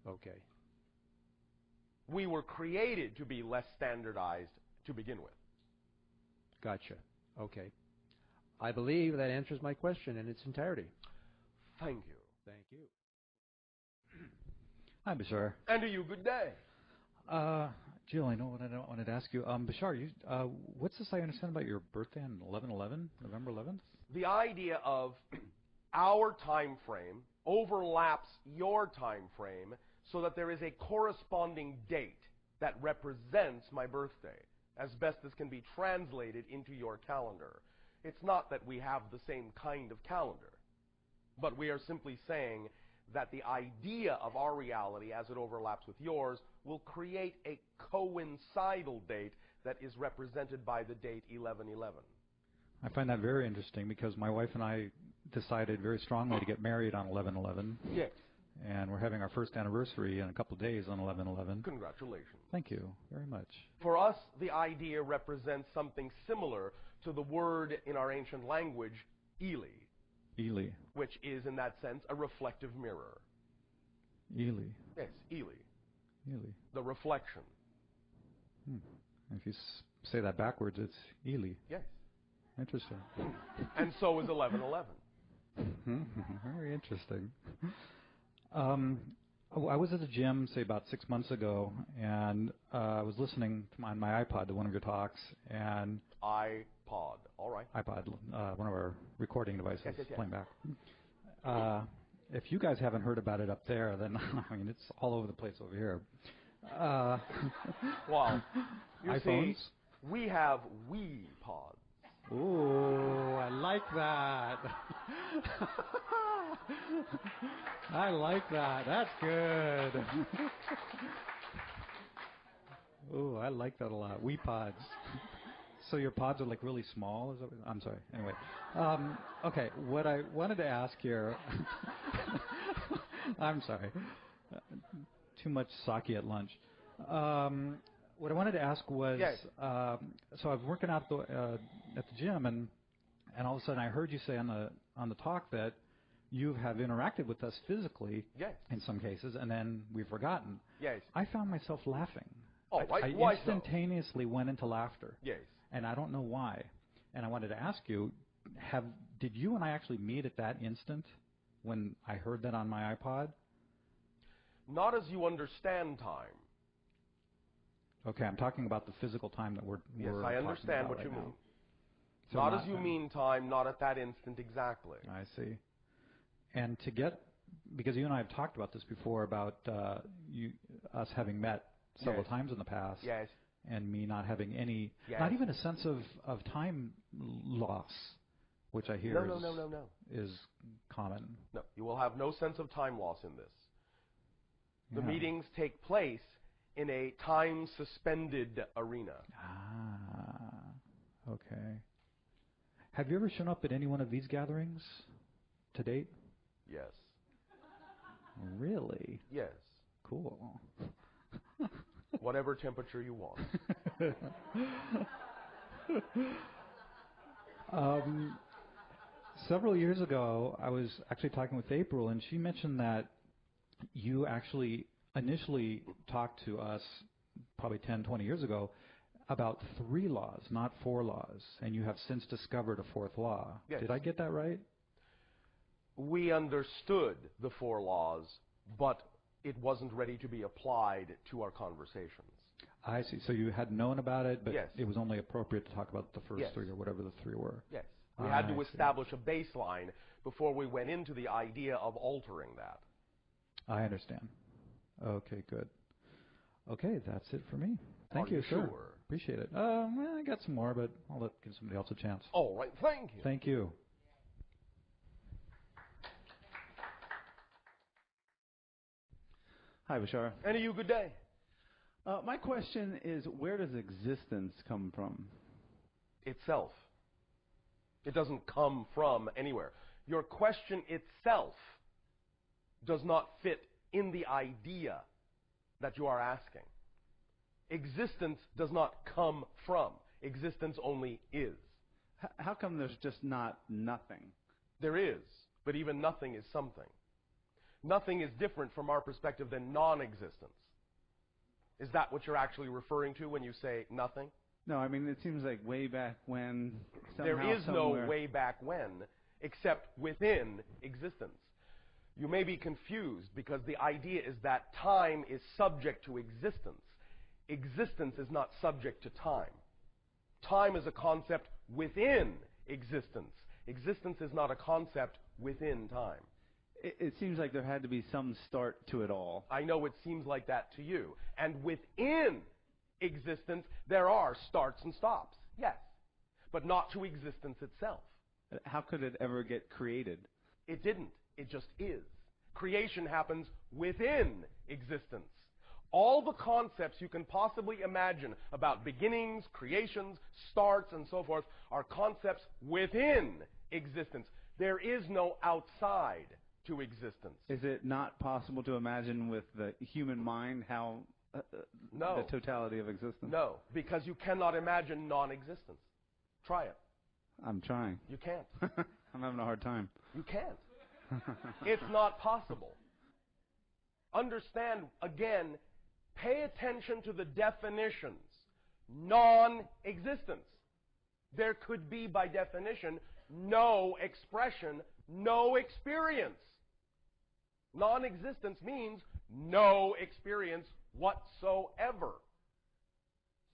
Okay. We were created to be less standardized to begin with. Gotcha. Okay. I believe that answers my question in its entirety. Thank you. Thank you. Hi, Bashar. And to you, good day. Jill, I know what I wanted to ask you. Bashar, what's this I understand about your birthday on 11/11, November 11th? The idea of our time frame overlaps your time frame so that there is a corresponding date that represents my birthday, as best as can be translated into your calendar. It's not that we have the same kind of calendar, but we are simply saying that the idea of our reality as it overlaps with yours will create a coincidental date that is represented by the date 11/11. I find that very interesting because my wife and I decided very strongly to get married on 11/11. Yes. And we're having our first anniversary in a couple of days on 11/11. Congratulations. Thank you very much. For us, the idea represents something similar to the word in our ancient language, Eli. Eli. Which is, in that sense, a reflective mirror. Eli. Yes, Eli. Eli. The reflection. If you say that backwards, it's Eli. Yes. Interesting. And so is 11/11. Very interesting. I was at the gym, say, about 6 months ago, and I was listening on my iPod to one of your talks, and... iPod, all right. iPod, one of our recording devices, yes. playing back. If you guys haven't heard about it up there, then, I mean, it's all over the place over here. Well, you iPhones? see, we have Wii pods. Ooh, I like that. I like that. That's good. Ooh, I like that a lot. Wii pods. So your pods are like really small? Is that what, I'm sorry. Anyway. Okay, what I wanted to ask here... I'm sorry. Too much sake at lunch. What I wanted to ask was... Yes. So I was working out at the gym, and all of a sudden I heard you say on the talk that you have interacted with us physically in some cases, and then we've forgotten. Yes. I found myself laughing. Oh, I why instantaneously went into laughter. Yes. And I don't know why. And I wanted to ask you, did you and I actually meet at that instant when I heard that on my iPod? Not as you understand time. Okay, I'm talking about the physical time that we're Yes, I understand what right you now. mean. So not as you mean time, not at that instant exactly. I see. And because you and I have talked about this before, about us having met several times in the past. Yes. And me not having any, not even a sense of time loss, which I hear is common. No, you will have no sense of time loss in this. The meetings take place in a time-suspended arena. Ah, okay. Have you ever shown up at any one of these gatherings to date? Yes. Really? Yes. Cool. Whatever temperature you want. Several years ago, I was actually talking with April, and she mentioned that you actually initially talked to us probably 10, 20 years ago about 3 laws, not 4 laws, and you have since discovered a 4th law. Yes. Did I get that right? We understood the 4 laws, but it wasn't ready to be applied to our conversations. I see. So you had known about it, but yes. It was only appropriate to talk about the first 3 or whatever the 3 were. Yes. We had to establish a baseline before we went into the idea of altering that. I understand. Okay, good. Okay, that's it for me. Thank you, sir. Sure? Appreciate it. Well, I got some more, but I'll give somebody else a chance. All right, thank you. Thank you. Hi, Bashar. And you, good day. My question is, where does existence come from? Itself. It doesn't come from anywhere. Your question itself does not fit in the idea that you are asking. Existence does not come from. Existence only is. How come there's just not nothing? There is, but even nothing is something. Nothing is different from our perspective than non-existence. Is that what you're actually referring to when you say nothing? No, I mean, it seems like way back when, there is no way back when, except within existence. You may be confused because the idea is that time is subject to existence. Existence is not subject to time. Time is a concept within existence. Existence is not a concept within time. It seems like there had to be some start to it all. I know it seems like that to you. And within existence, there are starts and stops, yes, but not to existence itself. How could it ever get created? It didn't. It just is. Creation happens within existence. All the concepts you can possibly imagine about beginnings, creations, starts, and so forth are concepts within existence. There is no outside to existence. Is it not possible to imagine with the human mind how No. the totality of existence? No, because you cannot imagine non-existence. Try it. I'm trying. You can't. I'm having a hard time. You can't. It's not possible. Understand, again, pay attention to the definitions. Non-existence. There could be, by definition, no expression, no experience. Non-existence means no experience whatsoever.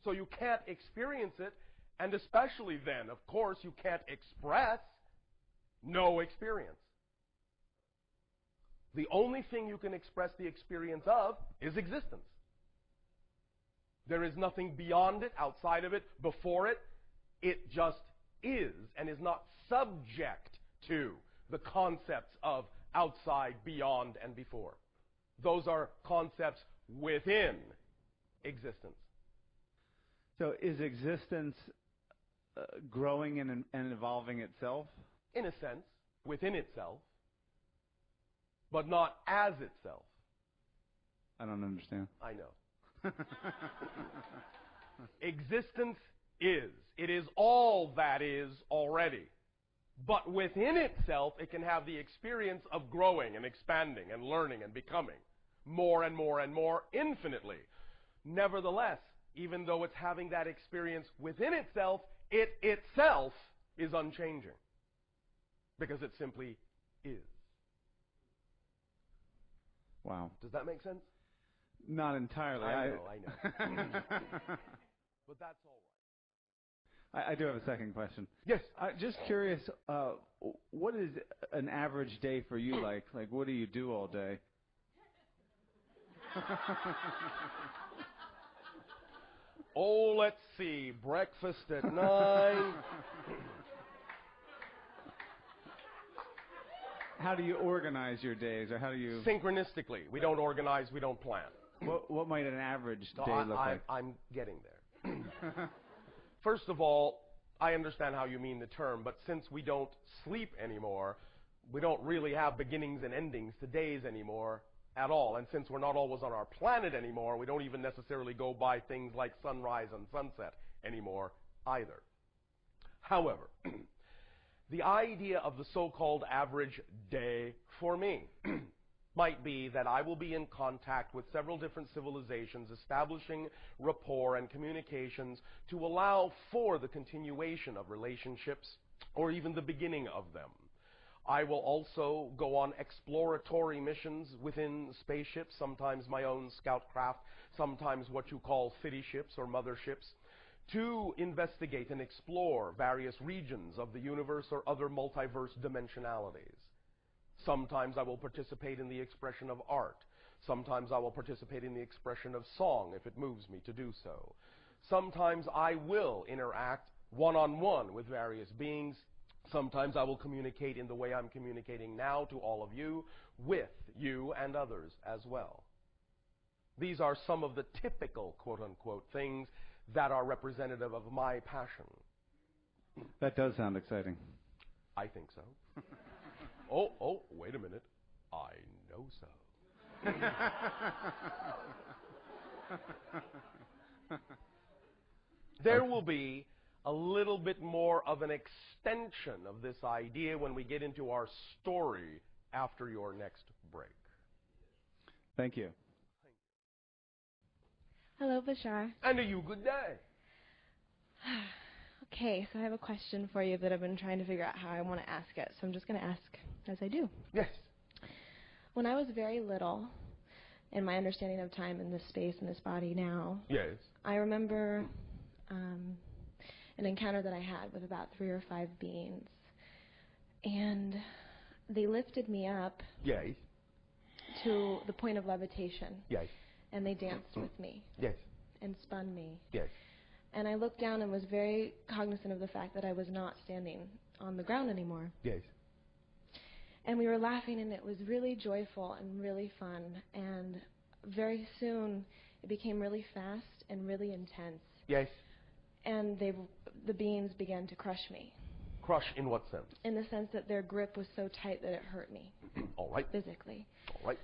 So you can't experience it, and especially then, of course, you can't express no experience. The only thing you can express the experience of is existence. There is nothing beyond it, outside of it, before it. It just is and is not subject to the concepts of outside, beyond, and before. Those are concepts within existence. So is existence growing and evolving itself? In a sense, within itself, but not as itself. I don't understand. I know. Existence is. It is all that is already. But within itself, it can have the experience of growing and expanding and learning and becoming more and more and more infinitely. Nevertheless, even though it's having that experience within itself, it itself is unchanging. Because it simply is. Wow. Does that make sense? Not entirely. I know. But that's all right. I do have a second question. Yes. Just curious, what is an average day for you like? Like, what do you do all day? Oh, let's see. Breakfast at 9. How do you organize your days, or how do you... Synchronistically. We don't organize, we don't plan. What might an average day look like? I'm getting there. First of all, I understand how you mean the term, but since we don't sleep anymore, we don't really have beginnings and endings to days anymore at all. And since we're not always on our planet anymore, we don't even necessarily go by things like sunrise and sunset anymore either. However, the idea of the so-called average day for me might be that I will be in contact with several different civilizations, establishing rapport and communications to allow for the continuation of relationships or even the beginning of them. I will also go on exploratory missions within spaceships, sometimes my own scout craft, sometimes what you call city ships or motherships, to investigate and explore various regions of the universe or other multiverse dimensionalities. Sometimes I will participate in the expression of art. Sometimes I will participate in the expression of song if it moves me to do so. Sometimes I will interact one-on-one with various beings. Sometimes I will communicate in the way I'm communicating now to all of you, with you and others as well. These are some of the typical, quote-unquote, things that are representative of my passion. That does sound exciting. I think so. Oh, wait a minute. I know so. There will be a little bit more of an extension of this idea when we get into our story after your next break. Thank you. Hello, Bashar. And to you, good day. Okay, so I have a question for you that I've been trying to figure out how I want to ask it. So I'm just going to ask as I do. Yes. When I was very little, in my understanding of time and this space and this body now, Yes. I remember an encounter that I had with about 3 or 5 beings. And they lifted me up Yes. to the point of levitation. Yes. And they danced with me. Yes. And spun me. Yes. And I looked down and was very cognizant of the fact that I was not standing on the ground anymore. Yes. And we were laughing, and it was really joyful and really fun. And very soon, it became really fast and really intense. Yes. And the beings began to crush me. Crush in what sense? In the sense that their grip was so tight that it hurt me. All right. Physically. All right.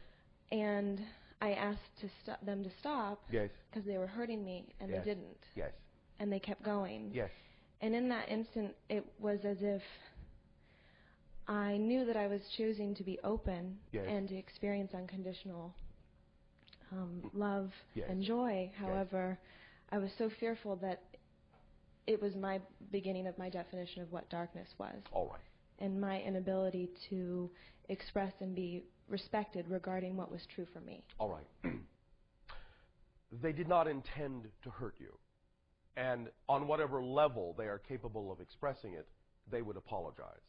And I asked them to stop. Yes. Because they were hurting me, and Yes. they didn't. Yes. And they kept going. Yes. And in that instant, it was as if I knew that I was choosing to be open and to experience unconditional love and joy. However, I was so fearful that it was my beginning of my definition of what darkness was. All right. And my inability to express and be respected regarding what was true for me. All right. They did not intend to hurt you. And on whatever level they are capable of expressing it, they would apologize.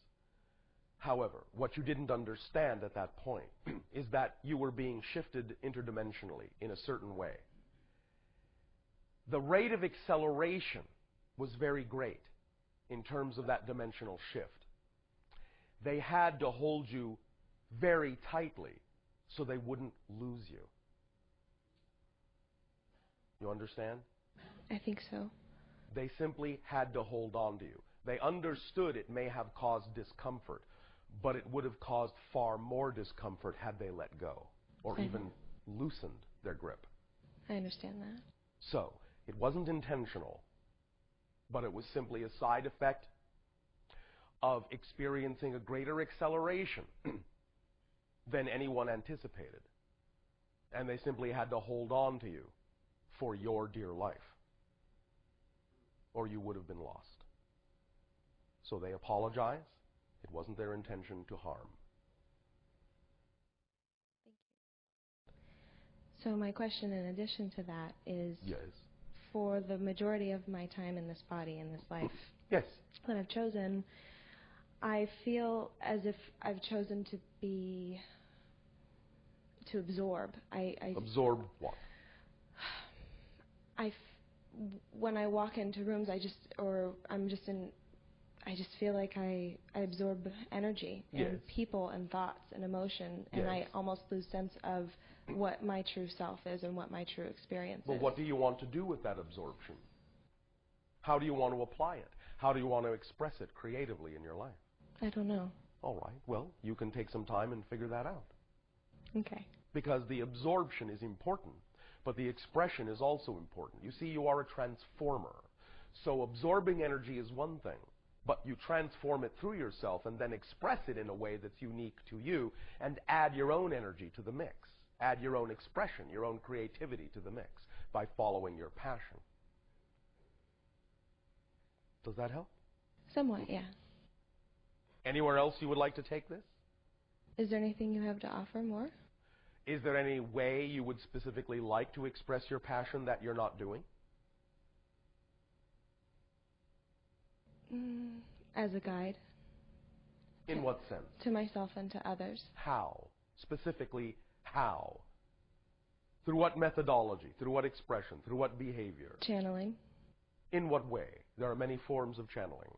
However, what you didn't understand at that point is that you were being shifted interdimensionally in a certain way. The rate of acceleration was very great in terms of that dimensional shift. They had to hold you very tightly so they wouldn't lose you. You understand? I think so. They simply had to hold on to you. They understood it may have caused discomfort, but it would have caused far more discomfort had they let go or even loosened their grip. I understand that. So, it wasn't intentional, but it was simply a side effect of experiencing a greater acceleration than anyone anticipated. And they simply had to hold on to you for your dear life, or you would have been lost. So they apologize. It wasn't their intention to harm. So my question in addition to that is, yes, for the majority of my time in this body, in this life yes, that I've chosen, I feel as if I've chosen to absorb. Absorb what? When I walk into rooms, I just feel like I absorb energy and people and thoughts and emotion, and I almost lose sense of what my true self is and what my true experience is. But what do you want to do with that absorption? How do you want to apply it? How do you want to express it creatively in your life? I don't know. All right. Well, you can take some time and figure that out. Okay. Because the absorption is important, but the expression is also important. You see, you are a transformer. So absorbing energy is one thing, but you transform it through yourself and then express it in a way that's unique to you and add your own energy to the mix. Add your own expression, your own creativity to the mix by following your passion. Does that help? Somewhat, yeah. Anywhere else you would like to take this? Is there anything you have to offer more? Is there any way you would specifically like to express your passion that you're not doing? As a guide. In what sense? To myself and to others. How? Specifically, how? Through what methodology? Through what expression? Through what behavior? Channeling. In what way? There are many forms of channeling.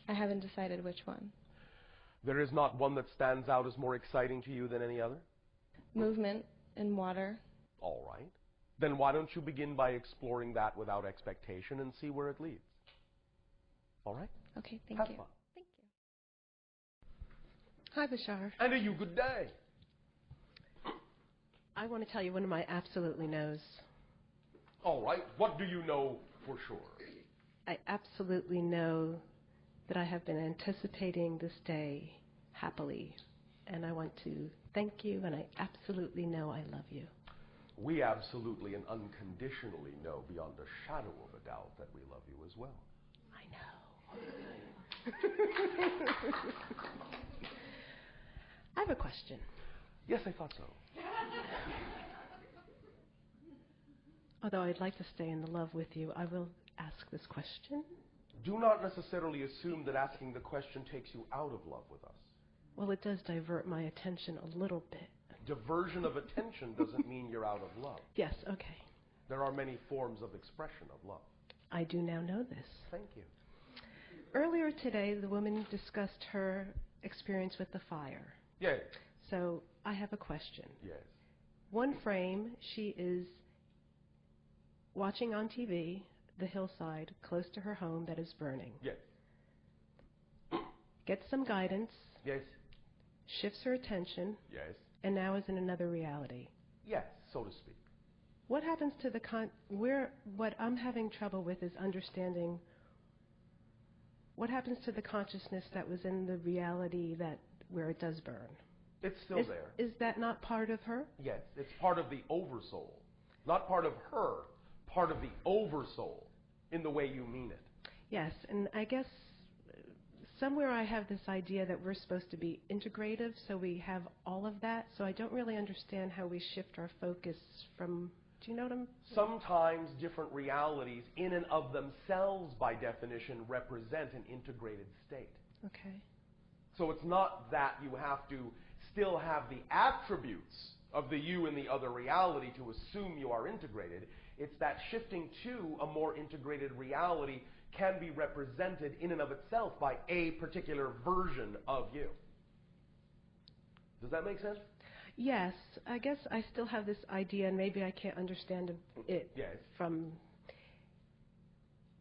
I haven't decided which one. There is not one that stands out as more exciting to you than any other? Movement in water. All right. Then why don't you begin by exploring that without expectation and see where it leads? All right? Okay, thank Have you. fun. Thank you. Hi, Bashar. And a you good day. I want to tell you one of my absolutely knows. All right. What do you know for sure? I absolutely know that I have been anticipating this day happily. And I want to thank you, and I absolutely know I love you. We absolutely and unconditionally know beyond a shadow of a doubt that we love you as well. I know. I have a question. Yes, I thought so. Although I'd like to stay in the love with you, I will ask this question. Do not necessarily assume that asking the question takes you out of love with us. Well, it does divert my attention a little bit. Diversion of attention doesn't mean you're out of love. Yes, okay. There are many forms of expression of love. I do now know this. Thank you. Earlier today, the woman discussed her experience with the fire. Yes. So I have a question. Yes. One frame, she is watching on TV the hillside close to her home that is burning. Yes. Gets some guidance, Yes. shifts her attention, Yes. and now is in another reality. Yes, so to speak. What happens to the what I'm having trouble with is understanding what happens to the consciousness that was in the reality where it does burn. It's still there. Is that not part of her? Yes, it's part of the oversoul. Not part of her, part of the oversoul in the way you mean it. Yes, and I guess somewhere I have this idea that we're supposed to be integrative, so we have all of that. So I don't really understand how we shift our focus from, do you know what I'm... Sometimes different realities in and of themselves, by definition, represent an integrated state. Okay. So it's not that you have to still have the attributes of the you in the other reality to assume you are integrated. It's that shifting to a more integrated reality can be represented in and of itself by a particular version of you. Does that make sense? Yes, I guess I still have this idea, and maybe I can't understand it Yes. from...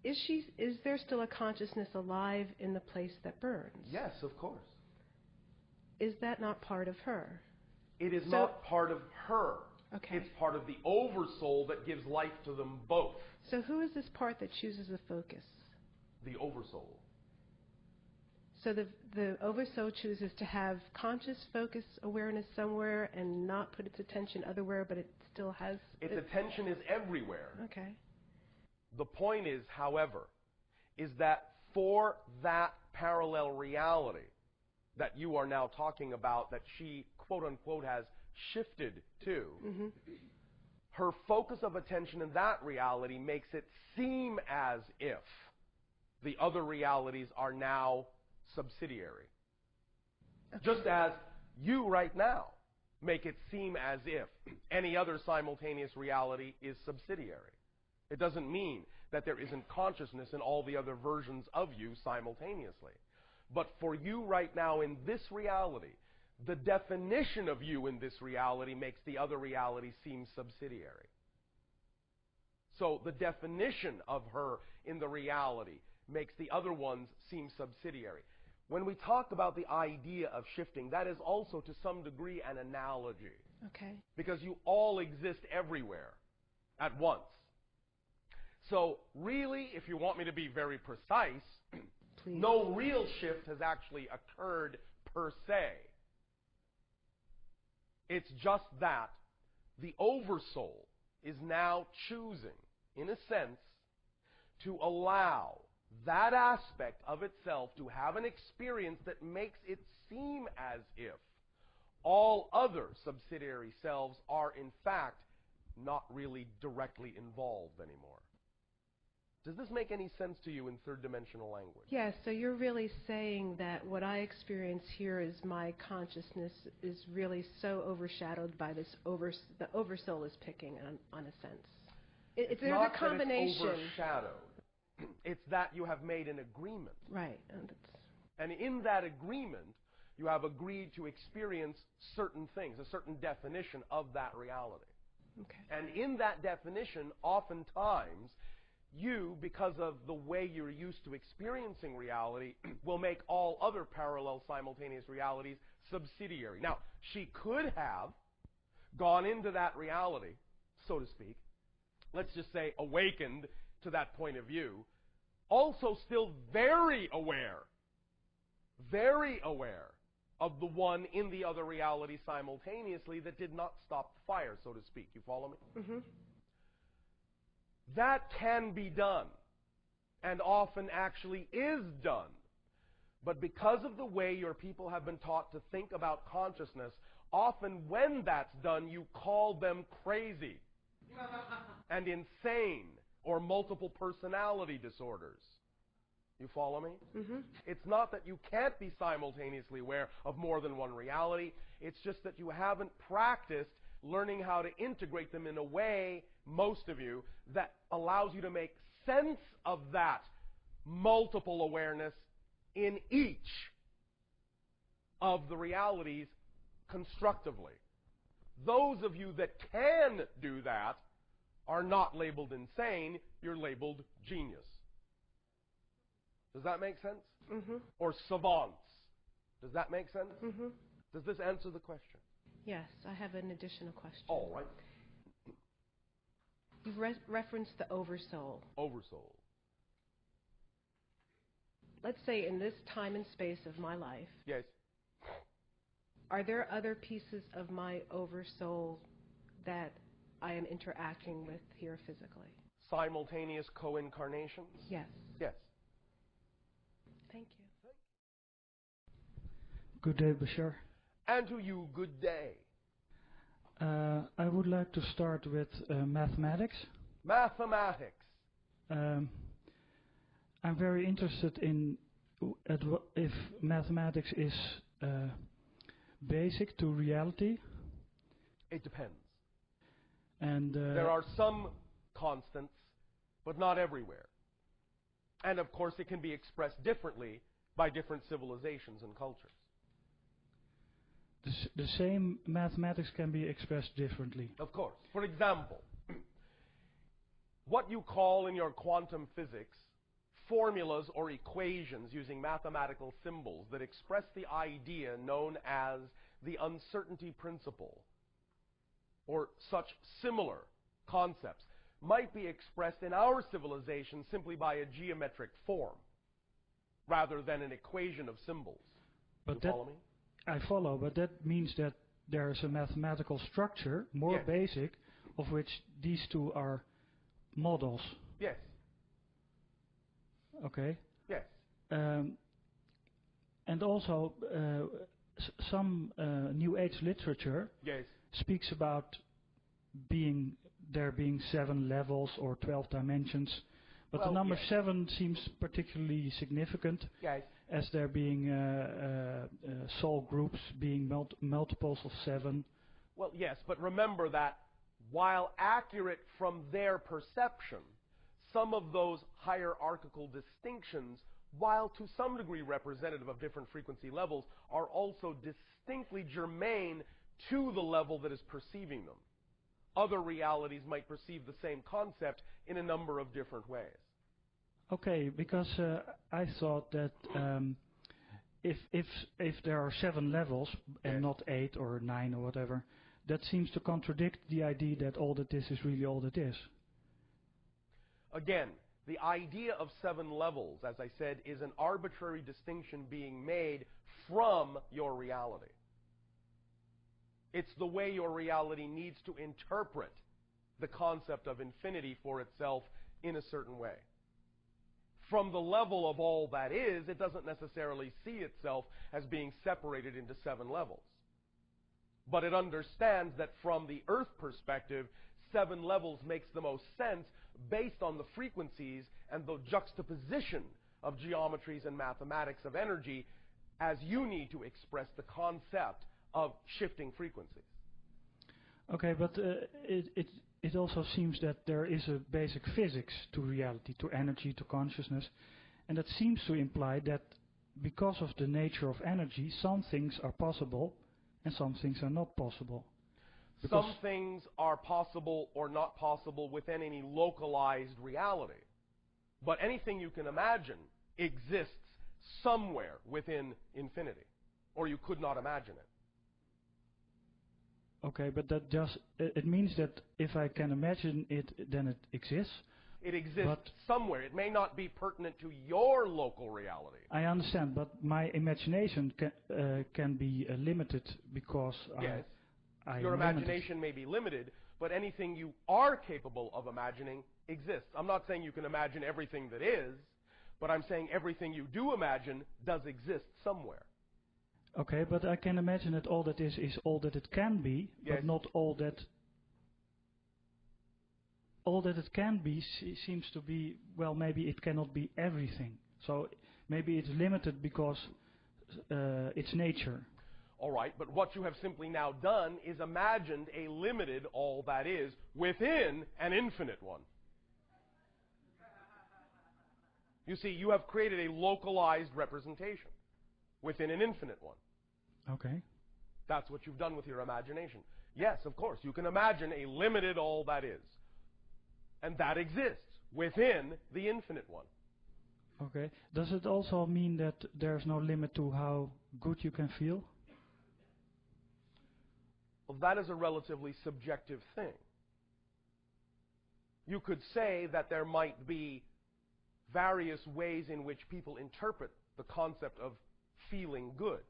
Is there still a consciousness alive in the place that burns? Yes, of course. Is that not part of her? It is not part of her. Okay. It's part of the oversoul that gives life to them both. So who is this part that chooses the focus? The oversoul. So the oversoul chooses to have conscious focus awareness somewhere and not put its attention otherwhere, but it still has... Its attention is everywhere. Okay. The point is, however, is that for that parallel reality that you are now talking about, that she, quote unquote, has shifted to, her focus of attention in that reality makes it seem as if the other realities are now subsidiary. Okay. Just as you right now make it seem as if any other simultaneous reality is subsidiary. It doesn't mean that there isn't consciousness in all the other versions of you simultaneously. But for you right now in this reality, the definition of you in this reality makes the other reality seem subsidiary. So the definition of her in the reality makes the other ones seem subsidiary. When we talk about the idea of shifting, that is also to some degree an analogy. Okay. Because you all exist everywhere at once. So really, if you want me to be very precise, no real shift has actually occurred per se. It's just that the oversoul is now choosing, in a sense, to allow that aspect of itself to have an experience that makes it seem as if all other subsidiary selves are, in fact, not really directly involved anymore. Does this make any sense to you in third-dimensional language? Yes, so you're really saying that what I experience here is my consciousness is really so overshadowed by this the oversoul is picking on a sense. It's there's not a combination. That it's overshadowed. It's that you have made an agreement. Right. And in that agreement, you have agreed to experience certain things, a certain definition of that reality. Okay. And in that definition, oftentimes, you, because of the way you're used to experiencing reality, will make all other parallel simultaneous realities subsidiary. Now, she could have gone into that reality, so to speak, let's just say awakened to that point of view, also still very aware of the one in the other reality simultaneously that did not stop the fire, so to speak. You follow me? Mm-hmm. That can be done, and often actually is done. But because of the way your people have been taught to think about consciousness, often when that's done, you call them crazy and insane or multiple personality disorders. You follow me? Mm-hmm. It's not that you can't be simultaneously aware of more than one reality. It's just that you haven't practiced learning how to integrate them in a way, most of you, that allows you to make sense of that multiple awareness in each of the realities constructively. Those of you that can do that are not labeled insane, you're labeled genius. Does that make sense? Mm-hmm. Or savants. Does that make sense? Mm-hmm. Does this answer the question? Yes, I have an additional question. All right. You've referenced the oversoul. Oversoul. Let's say in this time and space of my life, Yes. are there other pieces of my oversoul that I am interacting with here physically? Simultaneous co-incarnations? Yes. Yes. Thank you. Good day, Bashar. And to you, good day. I would like to start with mathematics. Mathematics. I'm very interested in if mathematics is basic to reality. It depends. And there are some constants, but not everywhere. And of course, it can be expressed differently by different civilizations and cultures. The same mathematics can be expressed differently. Of course. For example, what you call in your quantum physics formulas or equations using mathematical symbols that express the idea known as the uncertainty principle, or such similar concepts, might be expressed in our civilization simply by a geometric form, rather than an equation of symbols. But you follow me? I follow, but that means that there is a mathematical structure, more basic, of which these two are models. Yes. Okay. Yes. And also, some New Age literature speaks about there being 7 levels or 12 dimensions, but the number 7 seems particularly significant, as there being soul groups being multiples of 7. Well, yes, but remember that while accurate from their perception, some of those hierarchical distinctions, while to some degree representative of different frequency levels, are also distinctly germane to the level that is perceiving them. Other realities might perceive the same concept in a number of different ways. Okay, because I thought that if there are 7 levels and not 8 or 9 or whatever, that seems to contradict the idea that all that is really all that is. Again, the idea of 7 levels, as I said, is an arbitrary distinction being made from your reality. It's the way your reality needs to interpret the concept of infinity for itself in a certain way. From the level of all that is, it doesn't necessarily see itself as being separated into 7 levels. But it understands that from the Earth perspective, 7 levels makes the most sense based on the frequencies and the juxtaposition of geometries and mathematics of energy as you need to express the concept of shifting frequencies. Okay, but it also seems that there is a basic physics to reality, to energy, to consciousness, and that seems to imply that because of the nature of energy, some things are possible and some things are not possible. Some things are possible or not possible within any localized reality. But anything you can imagine exists somewhere within infinity, or you could not imagine it. Okay, but that it means that if I can imagine it, then it exists. It exists somewhere. It may not be pertinent to your local reality. I understand, but my imagination can be limited because your imagination may be limited, but anything you are capable of imagining exists. I'm not saying you can imagine everything that is, but I'm saying everything you do imagine does exist somewhere. Okay, but I can imagine that all that is all that it can be, but not all that. All that it can be seems to be, well, maybe it cannot be everything. So maybe it's limited because it's nature. All right, but what you have simply now done is imagined a limited all that is within an infinite one. You see, you have created a localized representation within an infinite one. Okay. That's what you've done with your imagination. Yes, of course, you can imagine a limited all that is. And that exists within the infinite one. Okay. Does it also mean that there's no limit to how good you can feel? Well, that is a relatively subjective thing. You could say that there might be various ways in which people interpret the concept of feeling good.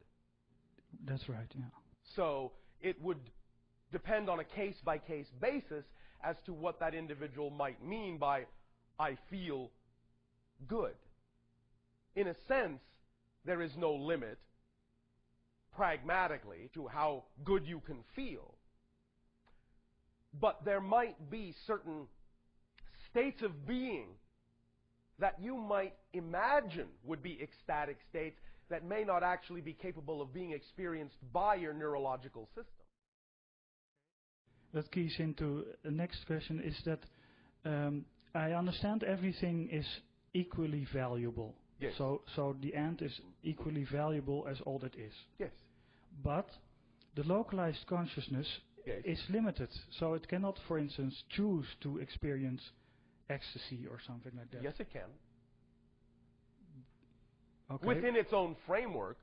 That's right, yeah. So it would depend on a case-by-case basis as to what that individual might mean by, I feel good. In a sense, there is no limit, pragmatically, to how good you can feel. But there might be certain states of being that you might imagine would be ecstatic states that may not actually be capable of being experienced by your neurological system. That keys into the next question is that I understand everything is equally valuable. Yes. So the end is equally valuable as all that is. Yes. But the localized consciousness is limited. So it cannot, for instance, choose to experience ecstasy or something like that. Yes, it can. Okay. Within its own framework,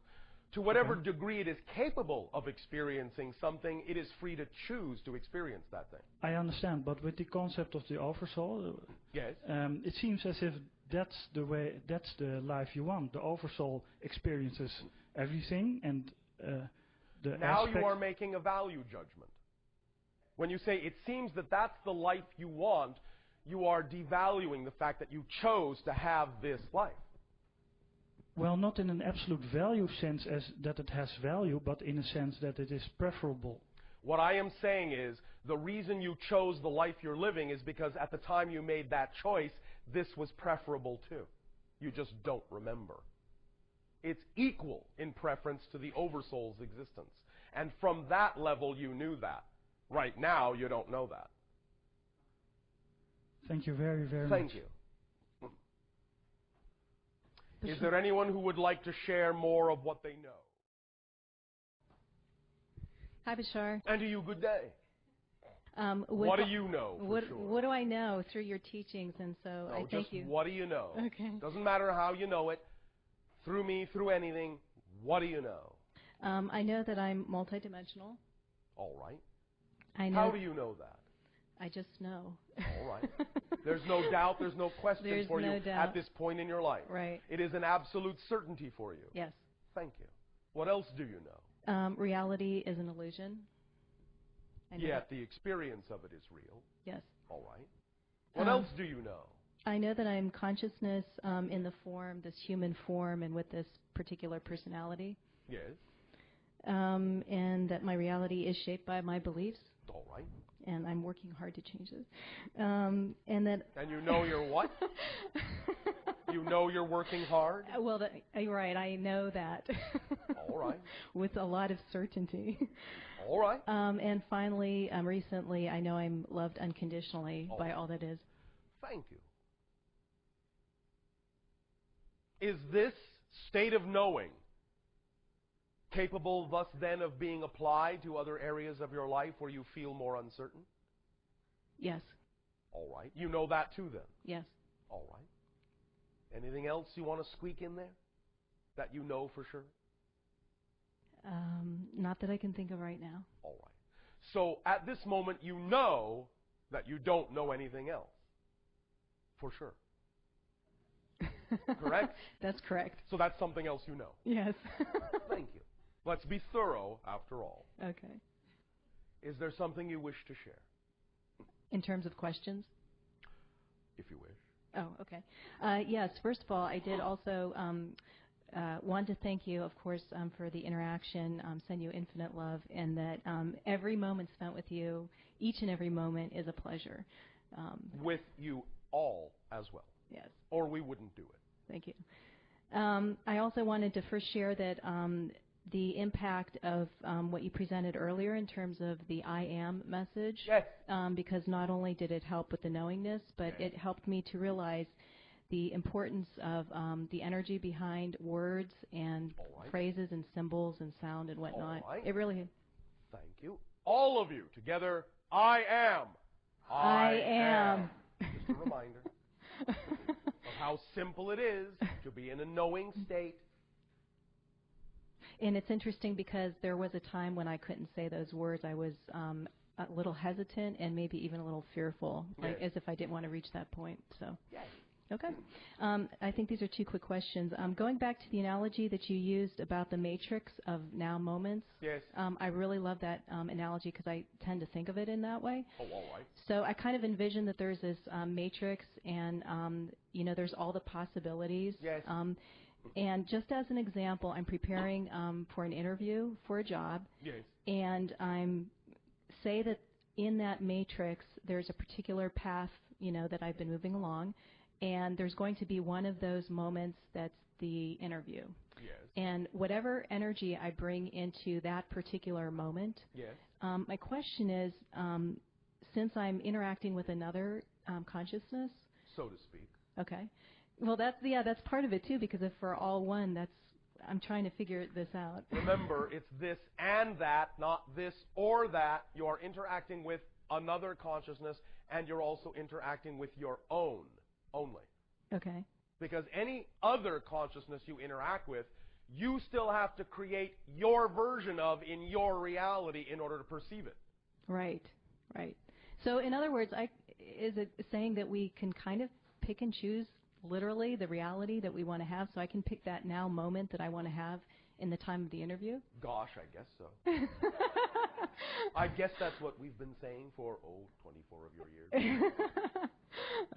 to whatever degree it is capable of experiencing something, it is free to choose to experience that thing. I understand, but with the concept of the oversoul, yes, it seems as if that's the life you want. The oversoul experiences everything, and the now you are making a value judgment. When you say it seems that that's the life you want, you are devaluing the fact that you chose to have this life. Well, not in an absolute value sense as that it has value, but in a sense that it is preferable. What I am saying is, the reason you chose the life you're living is because at the time you made that choice, this was preferable too. You just don't remember. It's equal in preference to the oversoul's existence. And from that level, you knew that. Right now, you don't know that. Thank you very, very much. Thank you. Is there anyone who would like to share more of what they know? Hi, Bashar. And to you, good day. What do you know? What do I know through your teachings? And so I thank you. What do you know? Okay. Doesn't matter how you know it. Through me, through anything. What do you know? I know that I'm multidimensional. All right. I know. How do you know that? I just know. All right. There's no doubt, there's no question there's for no you doubt. at this point in your life. Right. It is an absolute certainty for you. Yes. Thank you. What else do you know? Reality is an illusion. Yet the experience of it is real. Yes. All right. What else do you know? I know that I'm consciousness in the form, this human form, and with this particular personality. Yes. And that my reality is shaped by my beliefs. All right. And I'm working hard to change it. And you know you're what? You know you're working hard? Well, right, I know that. All right. With a lot of certainty. All right. And finally, recently, I know I'm loved unconditionally by all that is. Thank you. Is this state of knowing capable thus then of being applied to other areas of your life where you feel more uncertain? Yes. All right. You know that too then? Yes. All right. Anything else you want to squeak in there that you know for sure? Not that I can think of right now. All right. So at this moment you know that you don't know anything else. For sure. Correct? That's correct. So that's something else you know. Yes. Thank you. Let's be thorough after all. Okay. Is there something you wish to share? In terms of questions? If you wish. Oh, okay. Yes, first of all, I did also want to thank you, of course, for the interaction, send you infinite love, and that every moment spent with you, each and every moment is a pleasure. With you all as well. Yes. Or we wouldn't do it. Thank you. I also wanted to first share that the impact of what you presented earlier in terms of the I am message, yes. Because not only did it help with the knowingness, but it helped me to realize the importance of the energy behind words and phrases and symbols and sound and whatnot. Right. It really Thank you. All of you together, I am. I am. Just a reminder of how simple it is to be in a knowing state. And it's interesting because there was a time when I couldn't say those words. I was a little hesitant and maybe even a little fearful, like as if I didn't want to reach that point. So, okay. I think these are two quick questions. Going back to the analogy that you used about the matrix of now moments. Yes. I really love that analogy because I tend to think of it in that way. Oh, all right. So I kind of envision that there's this matrix, and there's all the possibilities. Yes. And just as an example, I'm preparing for an interview for a job. Yes. And say that in that matrix there's a particular path, that I've been moving along, and there's going to be one of those moments that's the interview. Yes. And whatever energy I bring into that particular moment, yes. My question is, since I'm interacting with another consciousness, so to speak. Okay. Well, that's part of it too, because if we're all one, I'm trying to figure this out. Remember, it's this and that, not this or that. You are interacting with another consciousness, and you're also interacting with your own only. Okay. Because any other consciousness you interact with, you still have to create your version of in your reality in order to perceive it. Right. So in other words, is it saying that we can kind of pick and choose literally the reality that we want to have, so I can pick that now moment that I want to have in the time of the interview? Gosh, I guess so. I guess that's what we've been saying for, 24 of your years.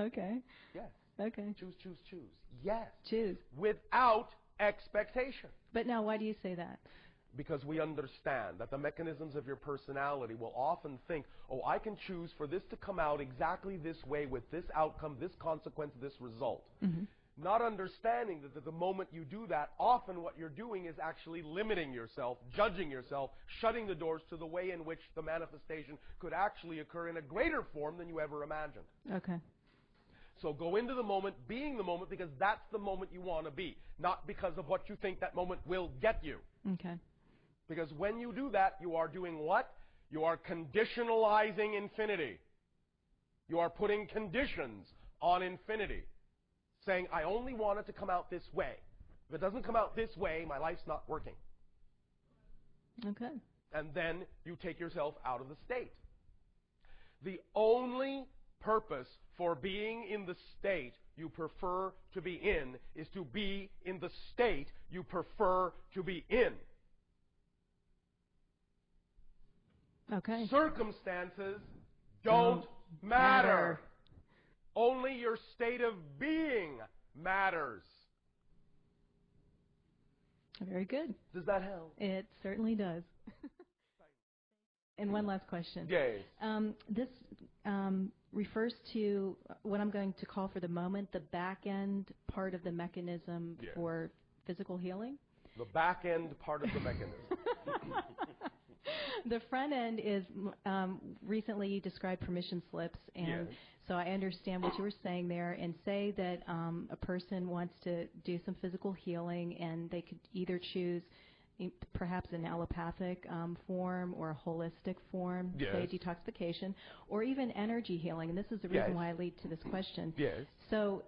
Okay. Yes. Okay. Choose. Yes. Choose. Without expectation. But now, why do you say that? Because we understand that the mechanisms of your personality will often think, I can choose for this to come out exactly this way with this outcome, this consequence, this result. Mm-hmm. Not understanding that the moment you do that, often what you're doing is actually limiting yourself, judging yourself, shutting the doors to the way in which the manifestation could actually occur in a greater form than you ever imagined. Okay. So go into the moment, being the moment, because that's the moment you want to be, not because of what you think that moment will get you. Okay. Because when you do that, you are doing what? You are conditionalizing infinity. You are putting conditions on infinity, saying, I only want it to come out this way. If it doesn't come out this way, my life's not working. Okay. And then you take yourself out of the state. The only purpose for being in the state you prefer to be in is to be in the state you prefer to be in. Okay. Circumstances don't matter. Only your state of being matters. Very good. Does that help? It certainly does. And one last question. Yes. This refers to what I'm going to call for the moment the back end part of the mechanism for physical healing. The back end part of the mechanism. The front end is recently you described permission slips, and so I understand what you were saying there. And say that a person wants to do some physical healing, and they could either choose perhaps an allopathic form or a holistic form, say detoxification, or even energy healing. And this is the reason why I lead to this question. Yes. So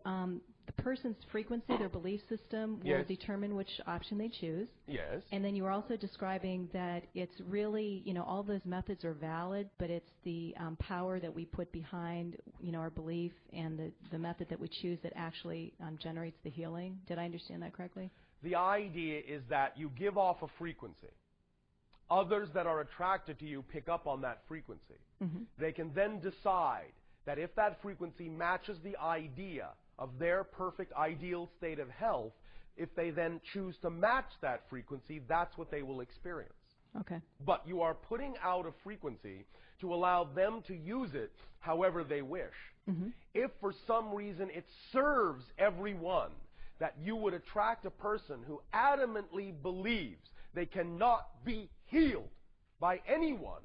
the person's frequency, their belief system, will determine which option they choose. Yes. And then you were also describing that it's really, all those methods are valid, but it's the power that we put behind, our belief and the method that we choose that actually generates the healing. Did I understand that correctly? The idea is that you give off a frequency. Others that are attracted to you pick up on that frequency. Mm-hmm. They can then decide that if that frequency matches the idea of their perfect ideal state of health, if they then choose to match that frequency, that's what they will experience. Okay. But you are putting out a frequency to allow them to use it however they wish. Mm-hmm. If for some reason it serves everyone that you would attract a person who adamantly believes they cannot be healed by anyone,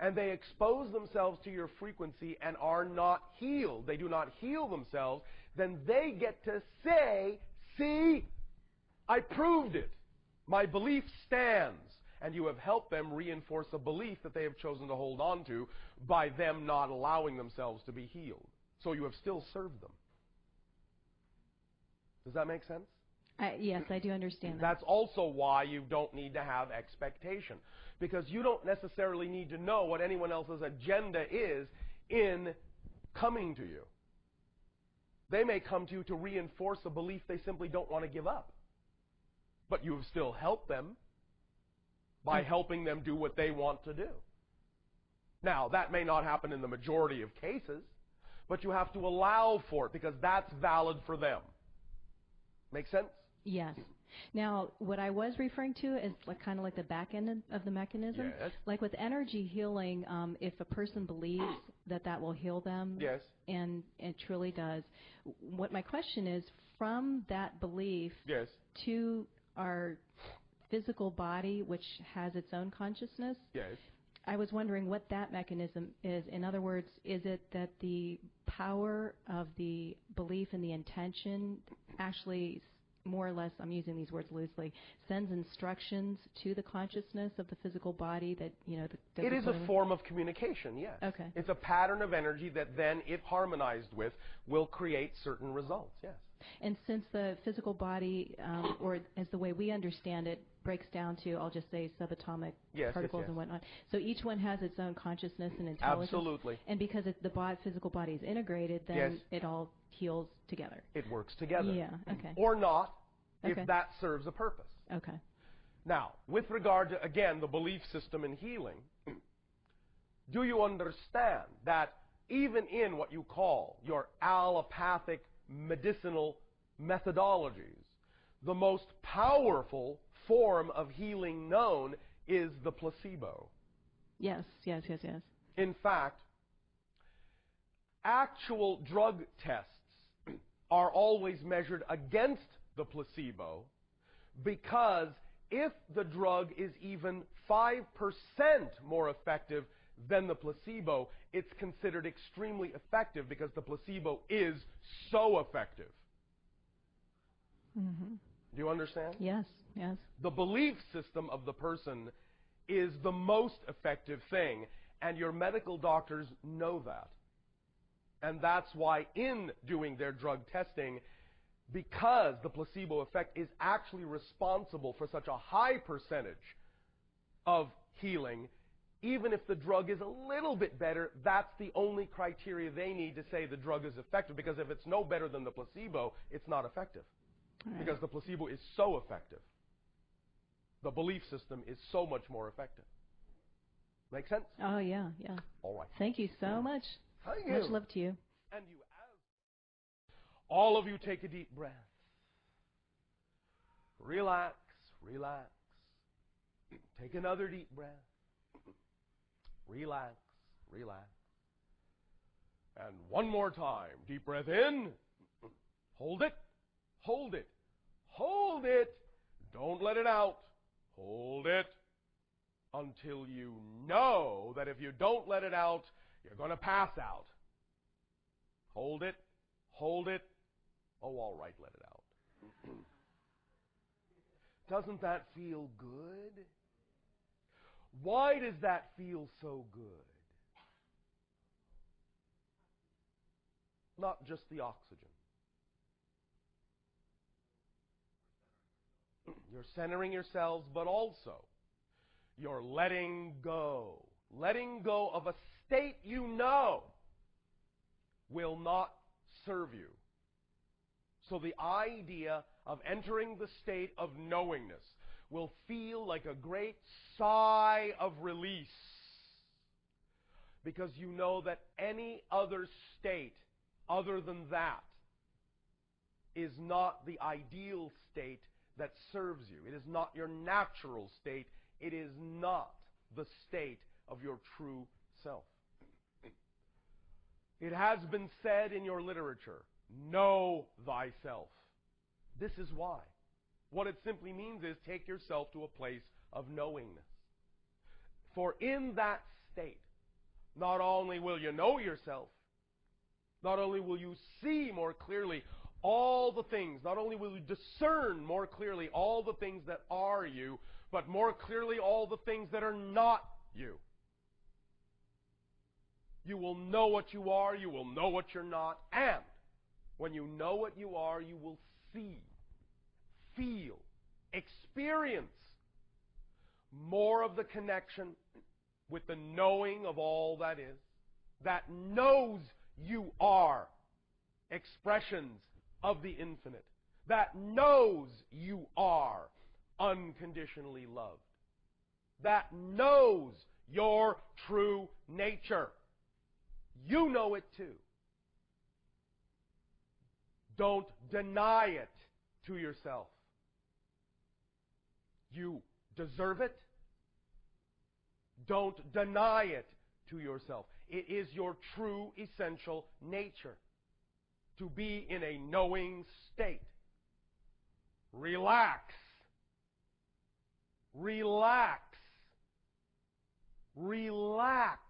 and they expose themselves to your frequency and are not healed, they do not heal themselves, then they get to say, see, I proved it. My belief stands. and you have helped them reinforce a belief that they have chosen to hold on to by them not allowing themselves to be healed. So you have still served them. Does that make sense? Yes, I do understand that. That's also why you don't need to have expectation, because you don't necessarily need to know what anyone else's agenda is in coming to you. They may come to you to reinforce a belief they simply don't want to give up. But you have still helped them by helping them do what they want to do. Now, that may not happen in the majority of cases, but you have to allow for it because that's valid for them. Make sense? Yes. Now, what I was referring to is kind of like the back end of the mechanism. Yes. Like with energy healing, if a person believes that will heal them, yes, and it truly does. What my question is, from that belief yes, to our physical body, which has its own consciousness, yes, I was wondering what that mechanism is. In other words, is it that the power of the belief and the intention actually, more or less, I'm using these words loosely, sends instructions to the consciousness of the physical body that, it is a form of communication, yes. Okay. It's a pattern of energy that then, if harmonized with, will create certain results, yes. And since the physical body, or as the way we understand it, breaks down to, I'll just say, subatomic particles and whatnot. So each one has its own consciousness and intelligence. Absolutely. And because the physical body is integrated, then it all heals together. It works together. Yeah, okay. Or not, if that serves a purpose. Okay. Now, with regard to, again, the belief system in healing, do you understand that even in what you call your allopathic medicinal methodologies, the most powerful form of healing known is the placebo? Yes. In fact, actual drug tests are always measured against the placebo, because if the drug is even 5% more effective than the placebo, it's considered extremely effective because the placebo is so effective. Mm-hmm. Do you understand? Yes. The belief system of the person is the most effective thing, and your medical doctors know that. And that's why in doing their drug testing, because the placebo effect is actually responsible for such a high percentage of healing, even if the drug is a little bit better, that's the only criteria they need to say the drug is effective, because if it's no better than the placebo, it's not effective. Right. Because the placebo is so effective. The belief system is so much more effective. Make sense? Oh, yeah. All right. Thank you so much. Thank you. Much love to you. And you, all of you, take a deep breath. Relax. Take another deep breath. Relax. And one more time. Deep breath in. Hold it. Don't let it out. Hold it until you know that if you don't let it out, you're going to pass out. Hold it. Oh, all right, let it out. Doesn't that feel good? Why does that feel so good? Not just the oxygen. You're centering yourselves, but also you're letting go. Letting go of a state you know will not serve you. So the idea of entering the state of knowingness will feel like a great sigh of release, because you know that any other state other than that is not the ideal state that serves you. It is not your natural state. It is not the state of your true self. It has been said in your literature, know thyself. This is why. What it simply means is take yourself to a place of knowingness. For in that state, not only will you know yourself, not only will you see more clearly all the things, not only will you discern more clearly all the things that are you, but more clearly all the things that are not you. You will know what you are, you will know what you're not, and when you know what you are, you will see, feel, experience more of the connection with the knowing of all that is, that knows you are expressions of the infinite, that knows you are unconditionally loved, that knows your true nature. You know it too. Don't deny it to yourself. You deserve it. Don't deny it to yourself. It is your true essential nature to be in a knowing state. Relax. Relax. Relax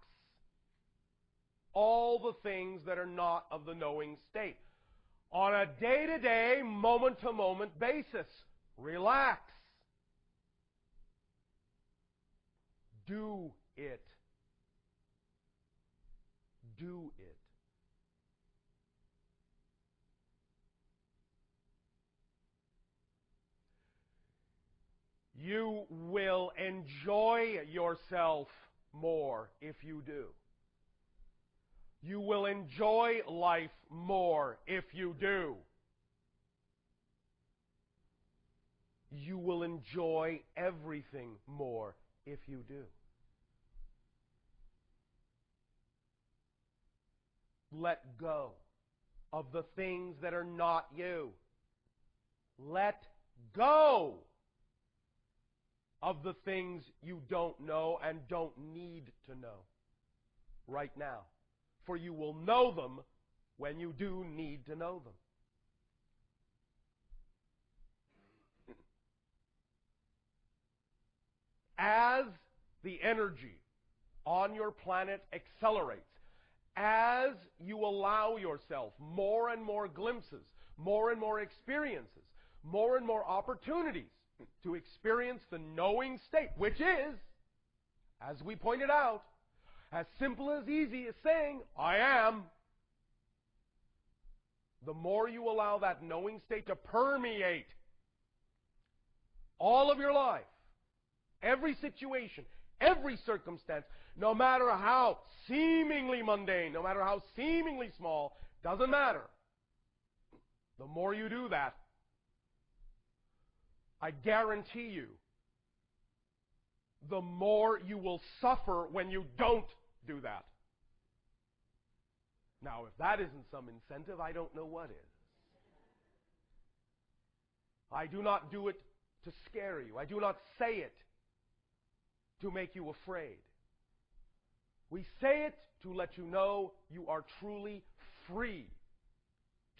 all the things that are not of the knowing state. On a day-to-day, moment-to-moment basis. Relax. Do it. Do it. You will enjoy yourself more if you do. You will enjoy life more if you do. You will enjoy everything more if you do. Let go of the things that are not you. Let go of the things you don't know and don't need to know right now. For you will know them when you do need to know them. As the energy on your planet accelerates, as you allow yourself more and more glimpses, more and more experiences, more and more opportunities to experience the knowing state, which is, as we pointed out, as simple as easy as saying, I am. The more you allow that knowing state to permeate all of your life, every situation, every circumstance, no matter how seemingly mundane, no matter how seemingly small, doesn't matter. The more you do that, I guarantee you, the more you will suffer when you don't do that. Now, if that isn't some incentive, I don't know what is. I do not do it to scare you. I do not say it to make you afraid. We say it to let you know you are truly free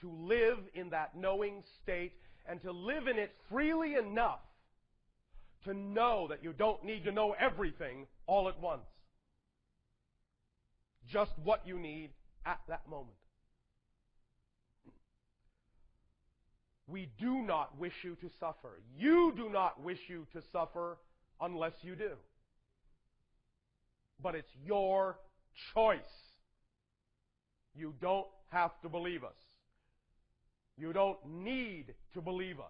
to live in that knowing state and to live in it freely enough to know that you don't need to know everything all at once. Just what you need at that moment. We do not wish you to suffer. You do not wish you to suffer unless you do. But it's your choice. You don't have to believe us. You don't need to believe us.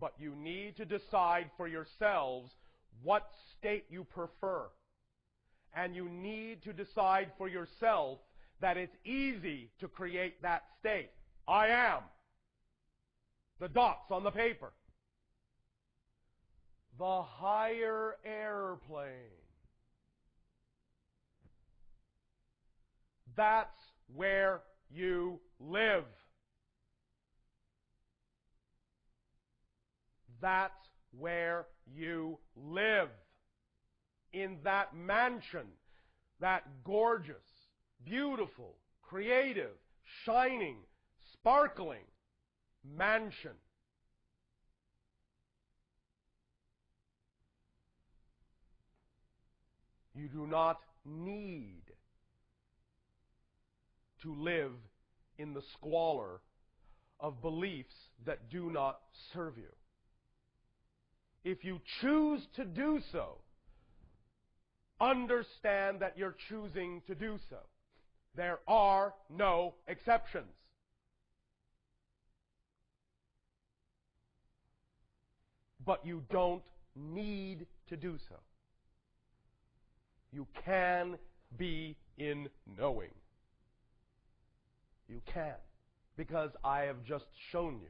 But you need to decide for yourselves what state you prefer. And you need to decide for yourself that it's easy to create that state. I am. The dots on the paper. The higher airplane. That's where you live. That's where you live. In that mansion, that gorgeous, beautiful, creative, shining, sparkling mansion. You do not need to live in the squalor of beliefs that do not serve you. If you choose to do so, understand that you're choosing to do so. There are no exceptions. But you don't need to do so. You can be in knowing. You can. Because I have just shown you.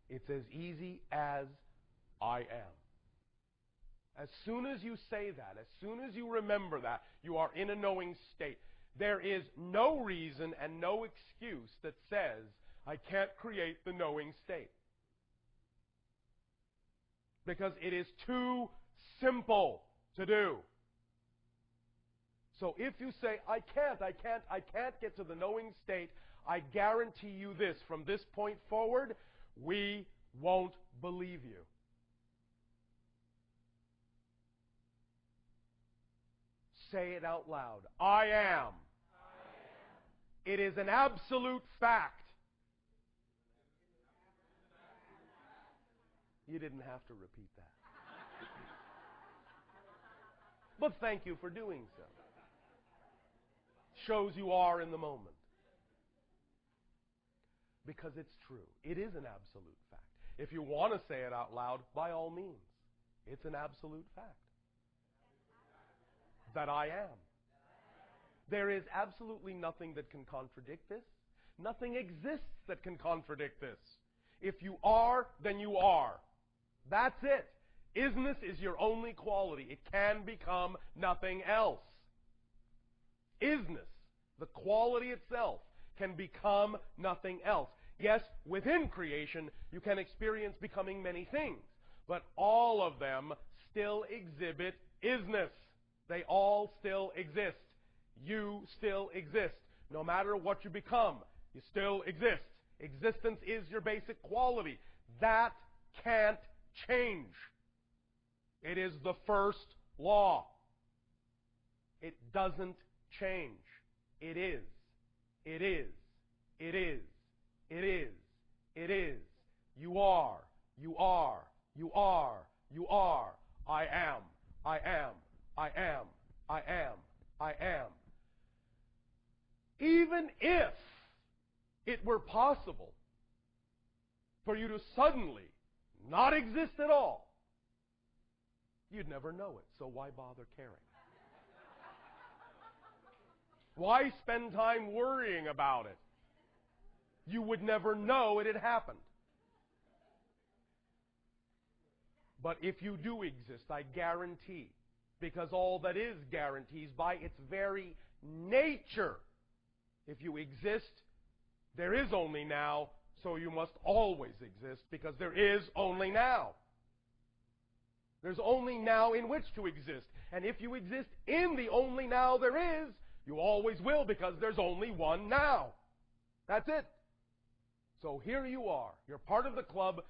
It's as easy as I am. As soon as you say that, as soon as you remember that, you are in a knowing state. There is no reason and no excuse that says, I can't create the knowing state. Because it is too simple to do. So if you say, I can't get to the knowing state, I guarantee you this, from this point forward, we won't believe you. Say it out loud. I am. It is an absolute fact. You didn't have to repeat that. But thank you for doing so. Shows you are in the moment. Because it's true. It is an absolute fact. If you want to say it out loud, by all means. It's an absolute fact. That I am. There is absolutely nothing that can contradict this. Nothing exists that can contradict this. If you are, then you are. That's it. Isness is your only quality. It can become nothing else. Isness, the quality itself, can become nothing else. Yes, within creation, you can experience becoming many things, but all of them still exhibit isness. They all still exist. You still exist. No matter what you become, you still exist. Existence is your basic quality. That can't change. It is the first law. It doesn't change. It is. It is. It is. It is. It is. You are. You are. You are. You are. I am. I am. I am. I am. I am. Even if it were possible for you to suddenly not exist at all, you'd never know it, so why bother caring? Why spend time worrying about it? You would never know it had happened. But if you do exist, I guarantee, because all that is guarantees by its very nature, if you exist, there is only now, so you must always exist, because there is only now. There's only now in which to exist. And if you exist in the only now there is, you always will, because there's only one now. That's it. So here you are. You're part of the club.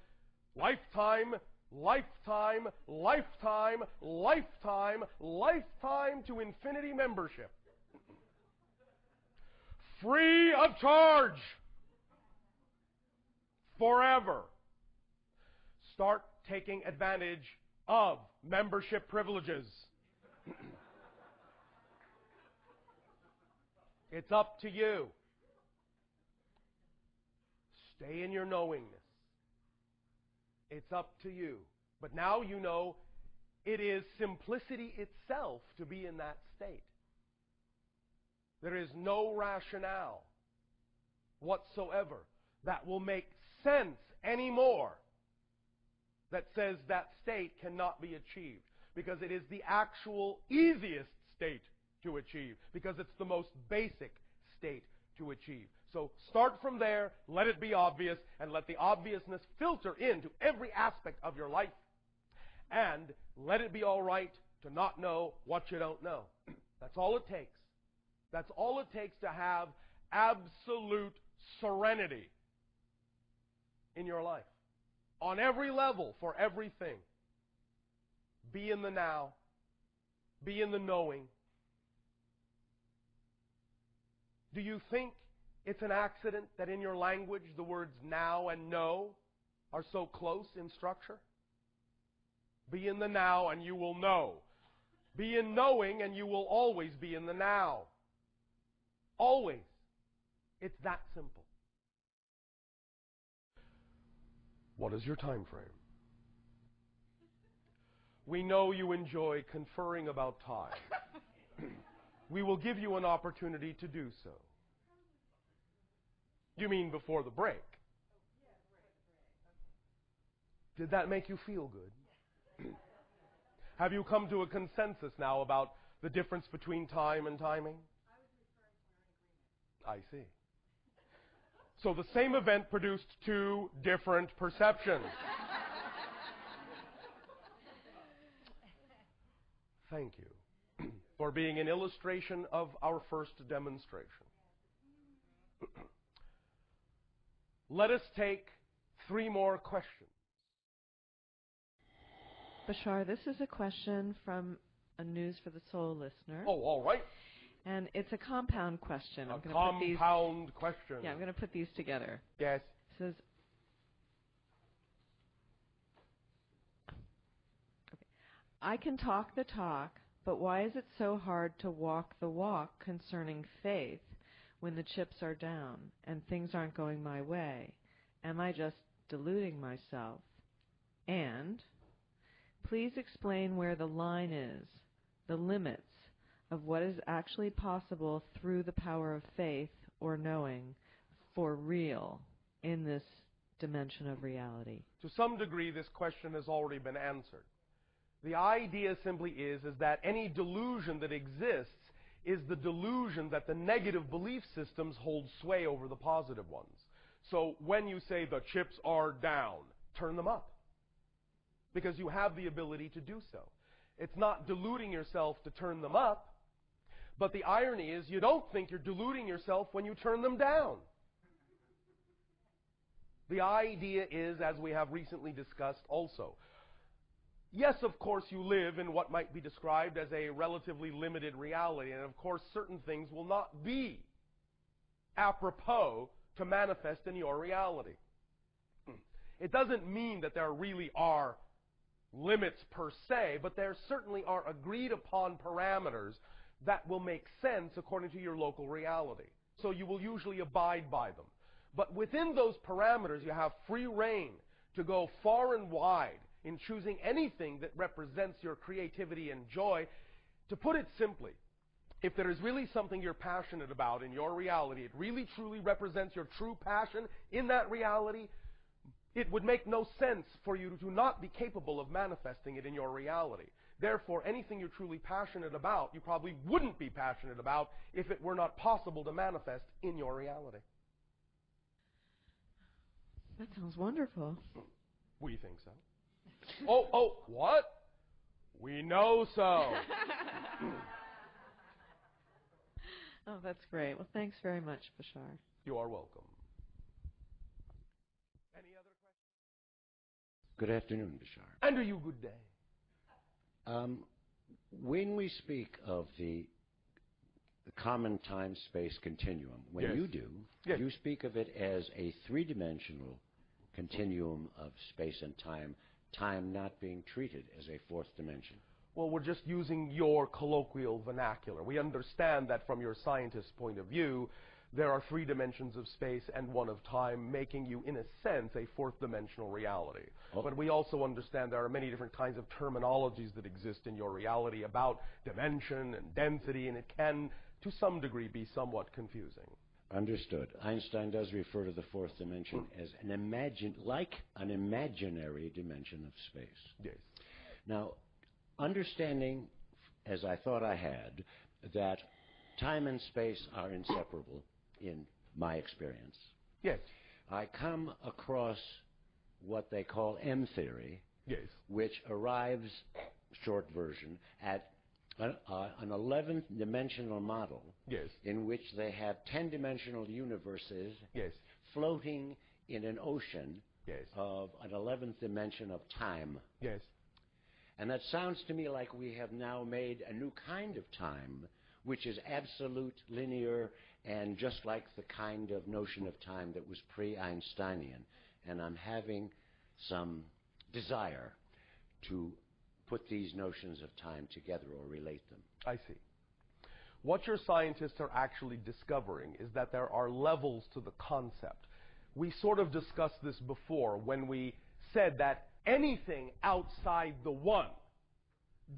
Lifetime, lifetime, lifetime, lifetime, lifetime to infinity membership. Free of charge. Forever. Start taking advantage of membership privileges. It's up to you. Stay in your knowingness. It's up to you. But now you know it is simplicity itself to be in that state. There is no rationale whatsoever that will make sense anymore that says that state cannot be achieved, because it is the actual easiest state to achieve, because it's the most basic state to achieve. So start from there, let it be obvious, and let the obviousness filter into every aspect of your life, and let it be all right to not know what you don't know. That's all it takes. That's all it takes to have absolute serenity in your life. On every level, for everything. Be in the now. Be in the knowing. Do you think it's an accident that in your language the words now and know are so close in structure? Be in the now and you will know. Be in knowing and you will always be in the now. Always. It's that simple. What is your time frame? We know you enjoy conferring about time. We will give you an opportunity to do so. You mean before the break? Did that make you feel good? Have you come to a consensus now about the difference between time and timing? I see. So the same event produced two different perceptions. Thank you for being an illustration of our first demonstration. Let us take 3 more questions. Bashar, this is a question from a News for the Soul listener. Oh, all right. And it's a compound question. A compound question. Yeah, I'm going to put these together. Yes. It says, okay, I can talk the talk, but why is it so hard to walk the walk concerning faith when the chips are down and things aren't going my way? Am I just deluding myself? And please explain where the line is, the limits of what is actually possible through the power of faith or knowing for real in this dimension of reality. To some degree, this question has already been answered. The idea simply is that any delusion that exists is the delusion that the negative belief systems hold sway over the positive ones. So when you say the chips are down, turn them up. Because you have the ability to do so. It's not deluding yourself to turn them up, but the irony is you don't think you're deluding yourself when you turn them down. The idea is, as we have recently discussed also, yes, of course, you live in what might be described as a relatively limited reality, and of course, certain things will not be apropos to manifest in your reality. It doesn't mean that there really are limits per se, but there certainly are agreed upon parameters that will make sense according to your local reality. So you will usually abide by them. But within those parameters, you have free rein to go far and wide in choosing anything that represents your creativity and joy. To put it simply, if there is really something you're passionate about in your reality, it really truly represents your true passion in that reality, it would make no sense for you to not be capable of manifesting it in your reality. Therefore, anything you're truly passionate about, you probably wouldn't be passionate about if it were not possible to manifest in your reality. That sounds wonderful. We think so. Oh, what? We know so. Oh, that's great. Well, thanks very much, Bashar. You are welcome. Any other questions? Good afternoon, Bashar. And to you, good day. When we speak of the common time-space continuum, when Yes. you do, Yes. you speak of it as a 3-dimensional continuum of space and time, time not being treated as a 4th dimension. Well, we're just using your colloquial vernacular. We understand that from your scientist's point of view, there are 3 dimensions of space and 1 of time, making you, in a sense, a 4th-dimensional reality. Oh. But we also understand there are many different kinds of terminologies that exist in your reality about dimension and density, and it can, to some degree, be somewhat confusing. Understood. Einstein does refer to the 4th dimension as an imaginary dimension of space. Yes. Now, understanding, as I thought I had, that time and space are inseparable in my experience. Yes. I come across what they call M theory, Yes. which arrives, short version, at an 11th dimensional model. Yes. In which they have 10-dimensional universes. Yes. Floating in an ocean. Yes. Of an 11th dimension of time. Yes. And that sounds to me like we have now made a new kind of time, which is absolute, linear, and just like the kind of notion of time that was pre-Einsteinian. And I'm having some desire to put these notions of time together or relate them. I see. What your scientists are actually discovering is that there are levels to the concept. We sort of discussed this before when we said that anything outside the one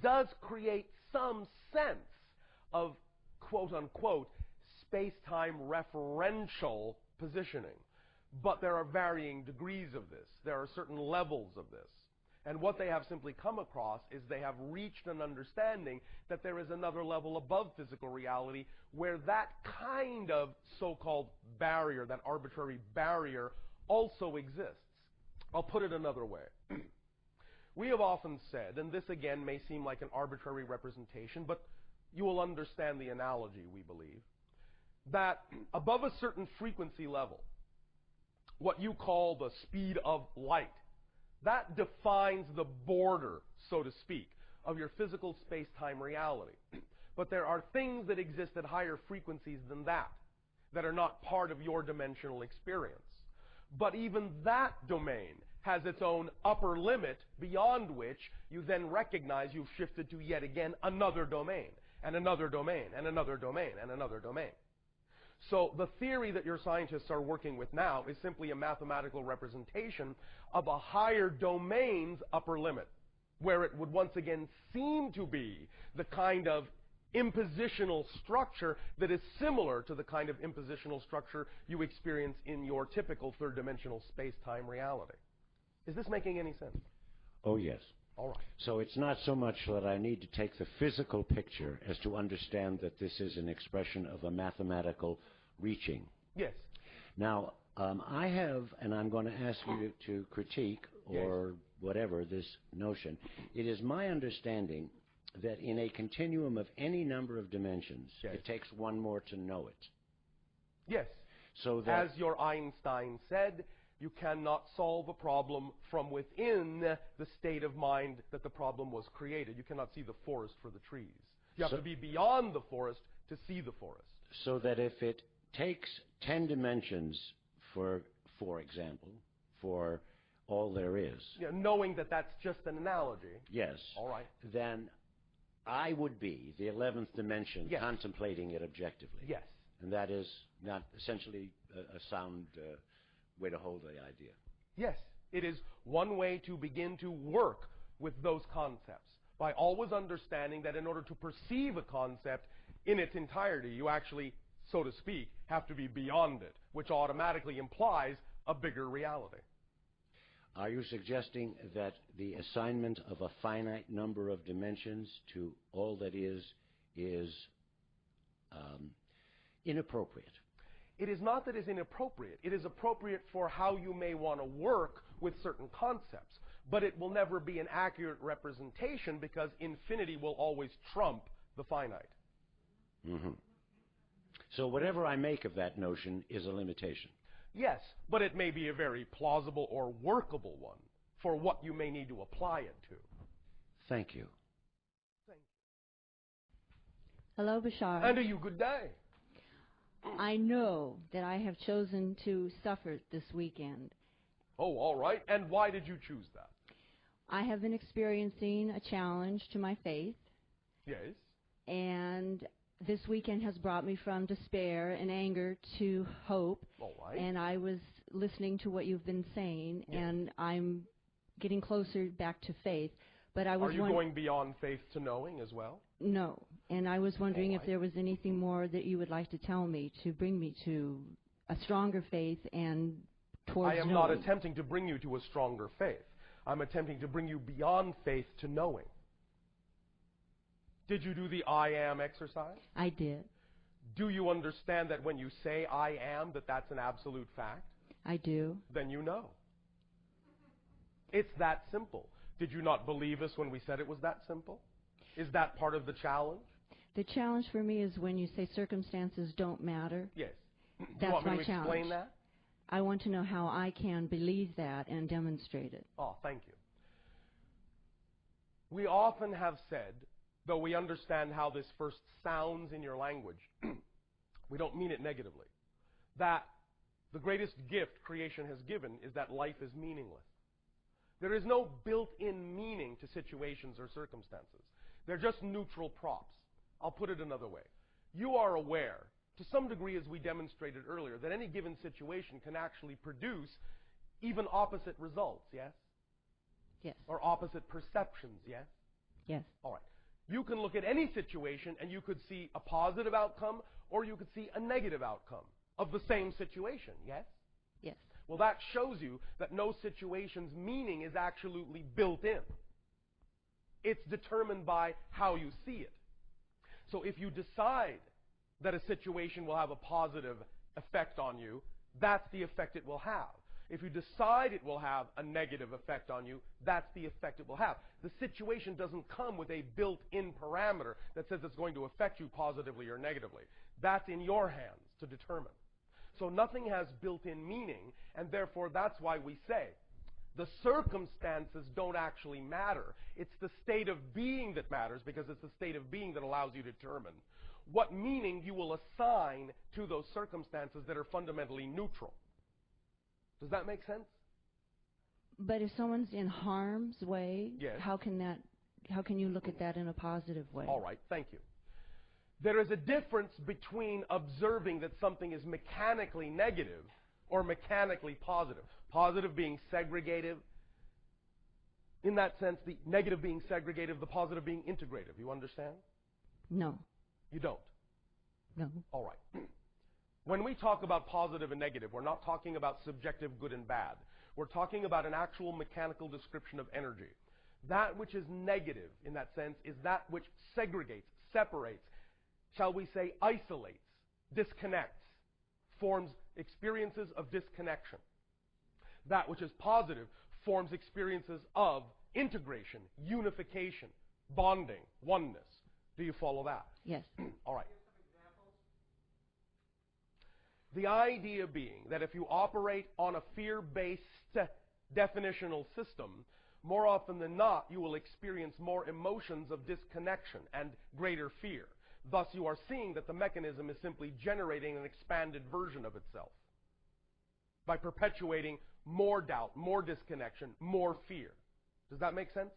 does create some sense of, quote-unquote, space-time referential positioning. But there are varying degrees of this. There are certain levels of this. And what they have simply come across is they have reached an understanding that there is another level above physical reality where that kind of so-called barrier, that arbitrary barrier, also exists. I'll put it another way. We have often said, and this again may seem like an arbitrary representation, but you will understand the analogy, we believe, that above a certain frequency level, what you call the speed of light, that defines the border, so to speak, of your physical space-time reality. But there are things that exist at higher frequencies than that are not part of your dimensional experience. But even that domain has its own upper limit beyond which you then recognize you've shifted to yet again another domain, and another domain, and another domain, and another domain. So the theory that your scientists are working with now is simply a mathematical representation of a higher domain's upper limit, where it would once again seem to be the kind of impositional structure that is similar to the kind of impositional structure you experience in your typical third-dimensional space-time reality. Is this making any sense? Oh, yes. All right. So it's not so much that I need to take the physical picture as to understand that this is an expression of a mathematical reaching. Yes. Now, I have, and I'm going to ask you to critique or whatever this notion. It is my understanding that in a continuum of any number of dimensions, it takes one more to know it. Yes. So that, as your Einstein said, you cannot solve a problem from within the state of mind that the problem was created. You cannot see the forest for the trees. You have to be beyond the forest to see the forest. So that if it takes 10 dimensions, for example, for all there is. Yeah, knowing that that's just an analogy. Yes. All right. Then I would be the 11th dimension contemplating it objectively. Yes. And that is not essentially a sound way to hold the idea. Yes. It is one way to begin to work with those concepts, by always understanding that in order to perceive a concept in its entirety, you actually, so to speak, have to be beyond it, which automatically implies a bigger reality. Are you suggesting that the assignment of a finite number of dimensions to all that is inappropriate? It is not that it's inappropriate. It is appropriate for how you may want to work with certain concepts. But it will never be an accurate representation because infinity will always trump the finite. Mm-hmm. So whatever I make of that notion is a limitation. Yes, but it may be a very plausible or workable one for what you may need to apply it to. Thank you. Hello, Bashar. And to you, good day. I know that I have chosen to suffer this weekend. Oh, all right. And why did you choose that? I have been experiencing a challenge to my faith. Yes. And this weekend has brought me from despair and anger to hope. All right. And I was listening to what you've been saying, and I'm getting closer back to faith. But I was Are you going beyond faith to knowing as well? No. And I was wondering if there was anything more that you would like to tell me to bring me to a stronger faith and towards I am knowing. not attempting to bring you to a stronger faith. I'm attempting to bring you beyond faith to knowing. Did you do the I am exercise? I did. Do you understand that when you say I am, that that's an absolute fact? I do. Then you know. It's that simple. Did you not believe us when we said it was that simple? Is that part of the challenge? The challenge for me is when you say circumstances don't matter. Yes. That's you want me my to challenge. Explain that? I want to know how I can believe that and demonstrate it. Oh, thank you. We often have said, though we understand how this first sounds in your language, we don't mean it negatively, that the greatest gift creation has given is that life is meaningless. There is no built-in meaning to situations or circumstances. They're just neutral props. I'll put it another way. You are aware, to some degree as we demonstrated earlier, that any given situation can actually produce even opposite results, yes? Yes. Or opposite perceptions, yes? Yes. All right. You can look at any situation and you could see a positive outcome or you could see a negative outcome of the same situation, yes? Yes. Well, that shows you that no situation's meaning is absolutely built in. It's determined by how you see it. So if you decide that a situation will have a positive effect on you, that's the effect it will have. If you decide it will have a negative effect on you, that's the effect it will have. The situation doesn't come with a built-in parameter that says it's going to affect you positively or negatively. That's in your hands to determine. So nothing has built-in meaning, and therefore that's why we say the circumstances don't actually matter. It's the state of being that matters, because it's the state of being that allows you to determine what meaning you will assign to those circumstances that are fundamentally neutral. Does that make sense? But if someone's in harm's way, yes. How can you look at that in a positive way? All right, thank you. There is a difference between observing that something is mechanically negative or mechanically positive. Positive being segregative. In that sense, the negative being segregative, the positive being integrative. You understand? No. You don't? No. All right. When we talk about positive and negative, we're not talking about subjective good and bad. We're talking about an actual mechanical description of energy. That which is negative, in that sense, is that which segregates, separates, shall we say, isolates, disconnects, forms experiences of disconnection. That which is positive forms experiences of integration, unification, bonding, oneness. Do you follow that? Yes. All right. The idea being that if you operate on a fear-based definitional system, more often than not, you will experience more emotions of disconnection and greater fear. Thus, you are seeing that the mechanism is simply generating an expanded version of itself by perpetuating more doubt, more disconnection, more fear. Does that make sense?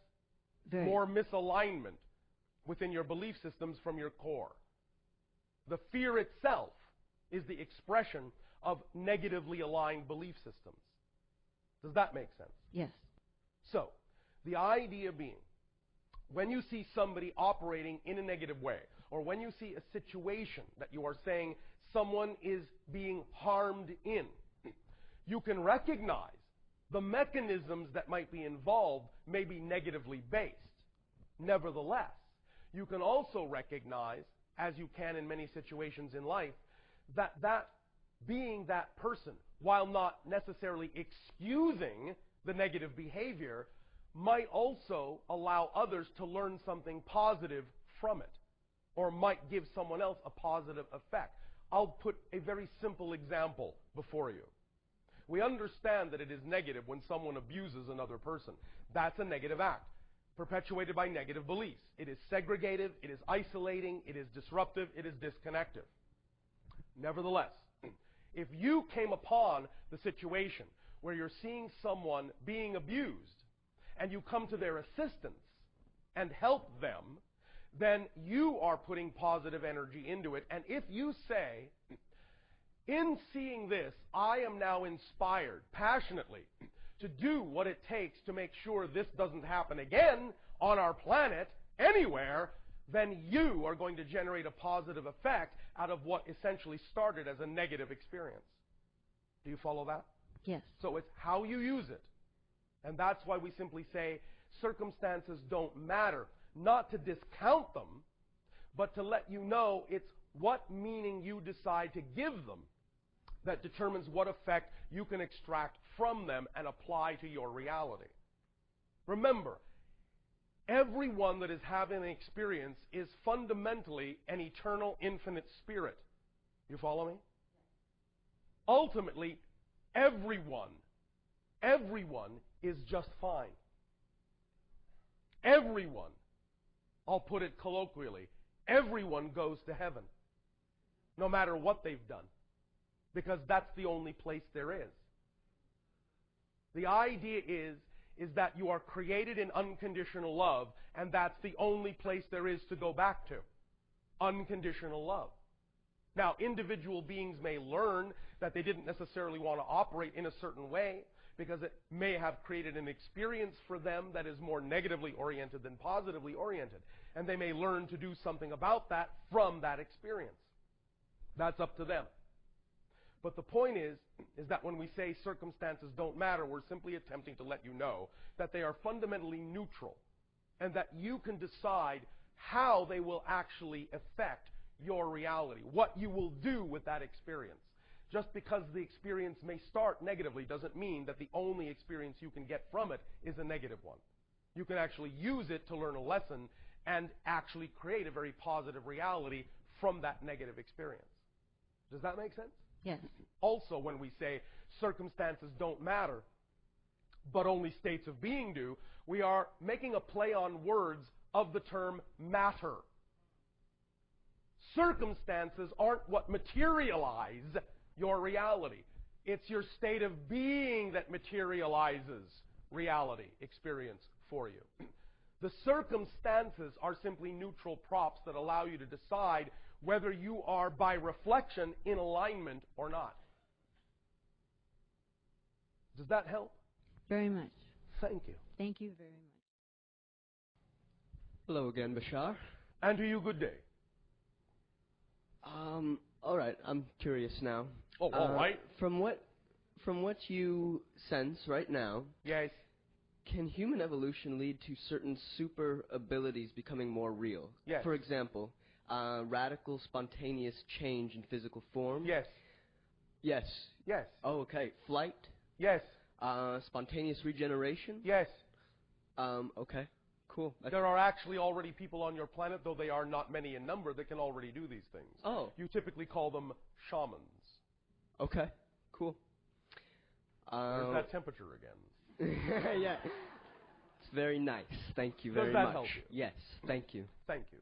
More misalignment within your belief systems from your core. The fear itself is the expression of negatively aligned belief systems. Does that make sense? Yes. So, the idea being, when you see somebody operating in a negative way, or when you see a situation that you are saying someone is being harmed in, you can recognize the mechanisms that might be involved may be negatively based. Nevertheless, you can also recognize, as you can in many situations in life, that being that person, while not necessarily excusing the negative behavior, might also allow others to learn something positive from it, or might give someone else a positive effect. I'll put a very simple example before you. We understand that it is negative when someone abuses another person. That's a negative act, perpetuated by negative beliefs. It is segregative, it is isolating, it is disruptive, it is disconnective. Nevertheless, if you came upon the situation where you're seeing someone being abused, and you come to their assistance and help them, then you are putting positive energy into it. And if you say, in seeing this, I am now inspired passionately to do what it takes to make sure this doesn't happen again on our planet, anywhere, then you are going to generate a positive effect out of what essentially started as a negative experience. Do you follow that? Yes. So it's how you use it. And that's why we simply say circumstances don't matter. Not to discount them, but to let you know it's what meaning you decide to give them that determines what effect you can extract from them and apply to your reality. Remember, everyone that is having an experience is fundamentally an eternal, infinite spirit. You follow me? Ultimately, everyone is just fine. Everyone, I'll put it colloquially, everyone goes to heaven, no matter what they've done, because that's the only place there is. The idea is, is that you are created in unconditional love, and that's the only place there is to go back to. Unconditional love. Now, individual beings may learn that they didn't necessarily want to operate in a certain way because it may have created an experience for them that is more negatively oriented than positively oriented. And they may learn to do something about that from that experience. That's up to them. But the point is that when we say circumstances don't matter, we're simply attempting to let you know that they are fundamentally neutral and that you can decide how they will actually affect your reality, what you will do with that experience. Just because the experience may start negatively doesn't mean that the only experience you can get from it is a negative one. You can actually use it to learn a lesson and actually create a very positive reality from that negative experience. Does that make sense? Yes. Also, when we say circumstances don't matter, but only states of being do, we are making a play on words of the term matter. Circumstances aren't what materialize your reality. It's your state of being that materializes reality, experience for you. The circumstances are simply neutral props that allow you to decide whether you are, by reflection, in alignment or not. Does that help? Very much. Thank you. Thank you very much. Hello again, Bashar. And to you, good day. All right, I'm curious now. Oh, all right. From what you sense right now, yes, can human evolution lead to certain super abilities becoming more real? Yes. For example, radical, spontaneous change in physical form? Yes. Yes. Yes. Oh, okay. Flight? Yes. Spontaneous regeneration? Yes. Okay. Cool. There are actually already people on your planet, though they are not many in number, that can already do these things. Oh. You typically call them shamans. Okay. Cool. There's that temperature again. Yeah. It's very nice. Thank you very much. Does that help you? Yes. Thank you. Thank you.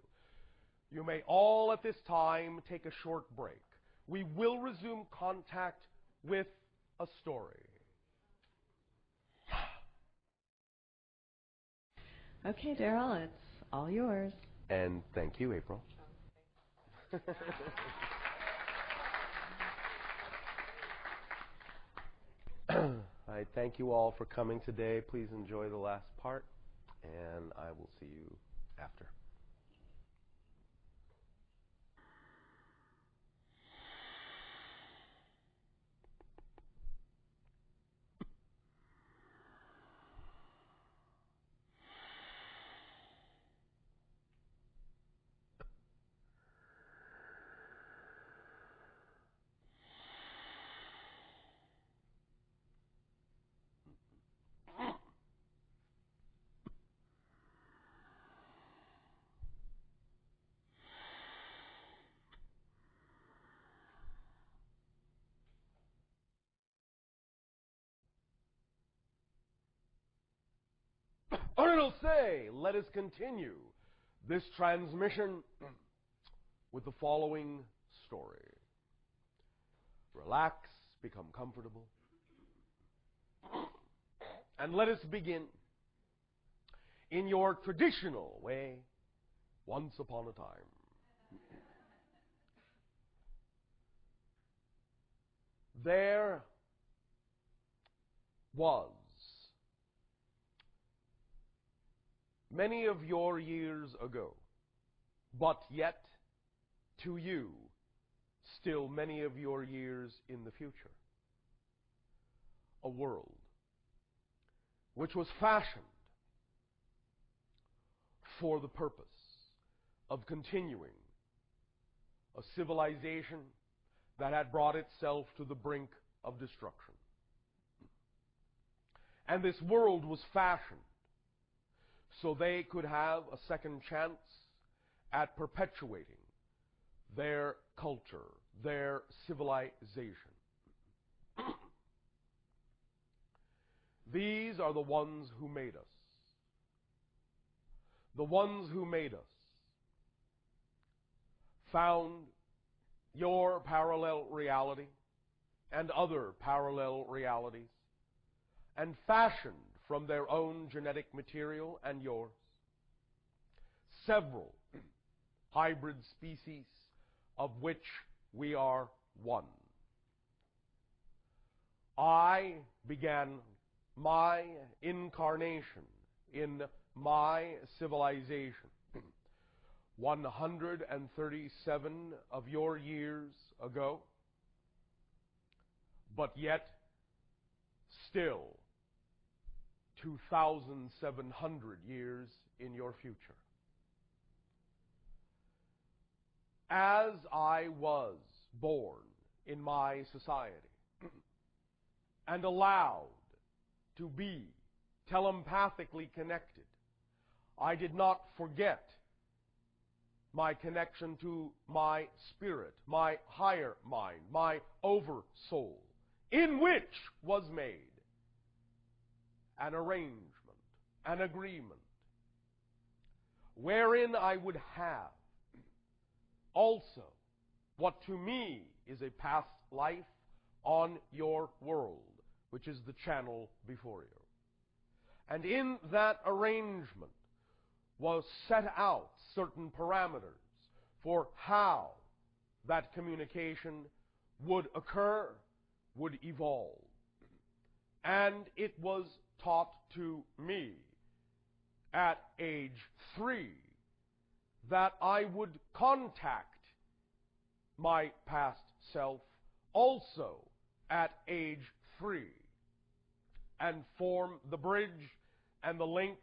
You may all at this time take a short break. We will resume contact with a story. Okay, Daryl, it's all yours. And thank you, April. I thank you all for coming today. Please enjoy the last part, and I will see you after. Or it'll say, let us continue this transmission with the following story. Relax, become comfortable, and let us begin in your traditional way, once upon a time. There was many of your years ago, but yet to you, still many of your years in the future, a world which was fashioned for the purpose of continuing a civilization that had brought itself to the brink of destruction. And this world was fashioned so they could have a second chance at perpetuating their culture, their civilization. These are the ones who made us. The ones who made us found your parallel reality and other parallel realities and fashioned from their own genetic material and yours. Several hybrid species of which we are one. I began my incarnation in my civilization 137 of your years ago, but yet still 2,700 years in your future. As I was born in my society and allowed to be telepathically connected, I did not forget my connection to my spirit, my higher mind, my oversoul, in which was made an arrangement, an agreement, wherein I would have also what to me is a past life on your world, which is the channel before you. And in that arrangement was set out certain parameters for how that communication would occur, would evolve. And it was taught to me at age 3 that I would contact my past self also at age 3 and form the bridge and the link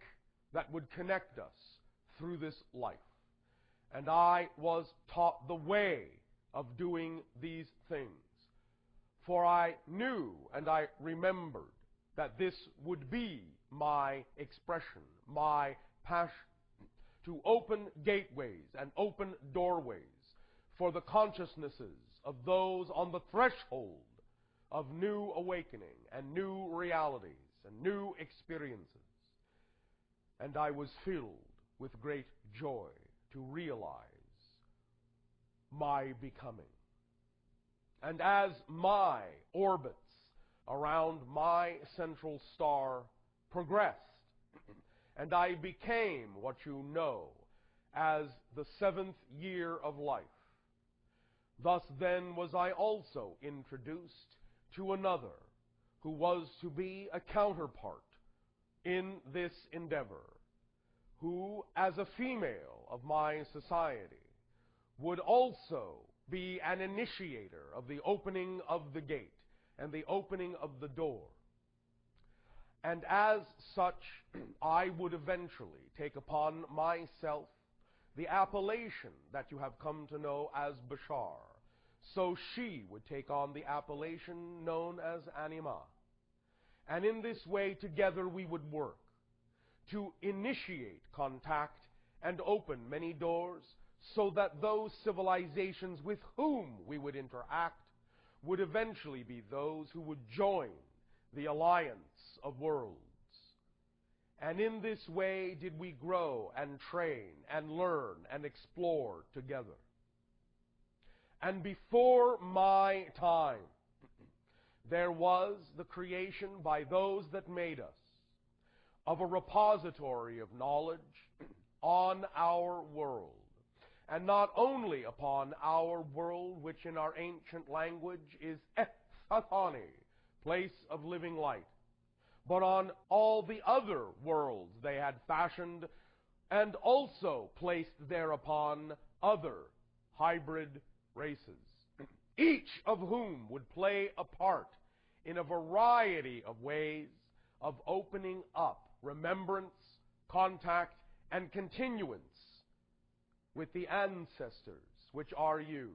that would connect us through this life. And I was taught the way of doing these things. For I knew and I remembered that this would be my expression, my passion, to open gateways and open doorways for the consciousnesses of those on the threshold of new awakening and new realities and new experiences. And I was filled with great joy to realize my becoming. And as my orbits around my central star progressed, and I became what you know as the 7th year of life, thus then was I also introduced to another who was to be a counterpart in this endeavor, who, as a female of my society, would also be an initiator of the opening of the gate and the opening of the door. And as such, I would eventually take upon myself the appellation that you have come to know as Bashar. So she would take on the appellation known as Anima. And in this way, together we would work to initiate contact and open many doors so that those civilizations with whom we would interact would eventually be those who would join the alliance of worlds. And in this way did we grow and train and learn and explore together. And before my time, there was the creation by those that made us of a repository of knowledge on our world. And not only upon our world, which in our ancient language is Eththani, place of living light, but on all the other worlds they had fashioned and also placed thereupon other hybrid races, each of whom would play a part in a variety of ways of opening up remembrance, contact, and continuance with the ancestors, which are you,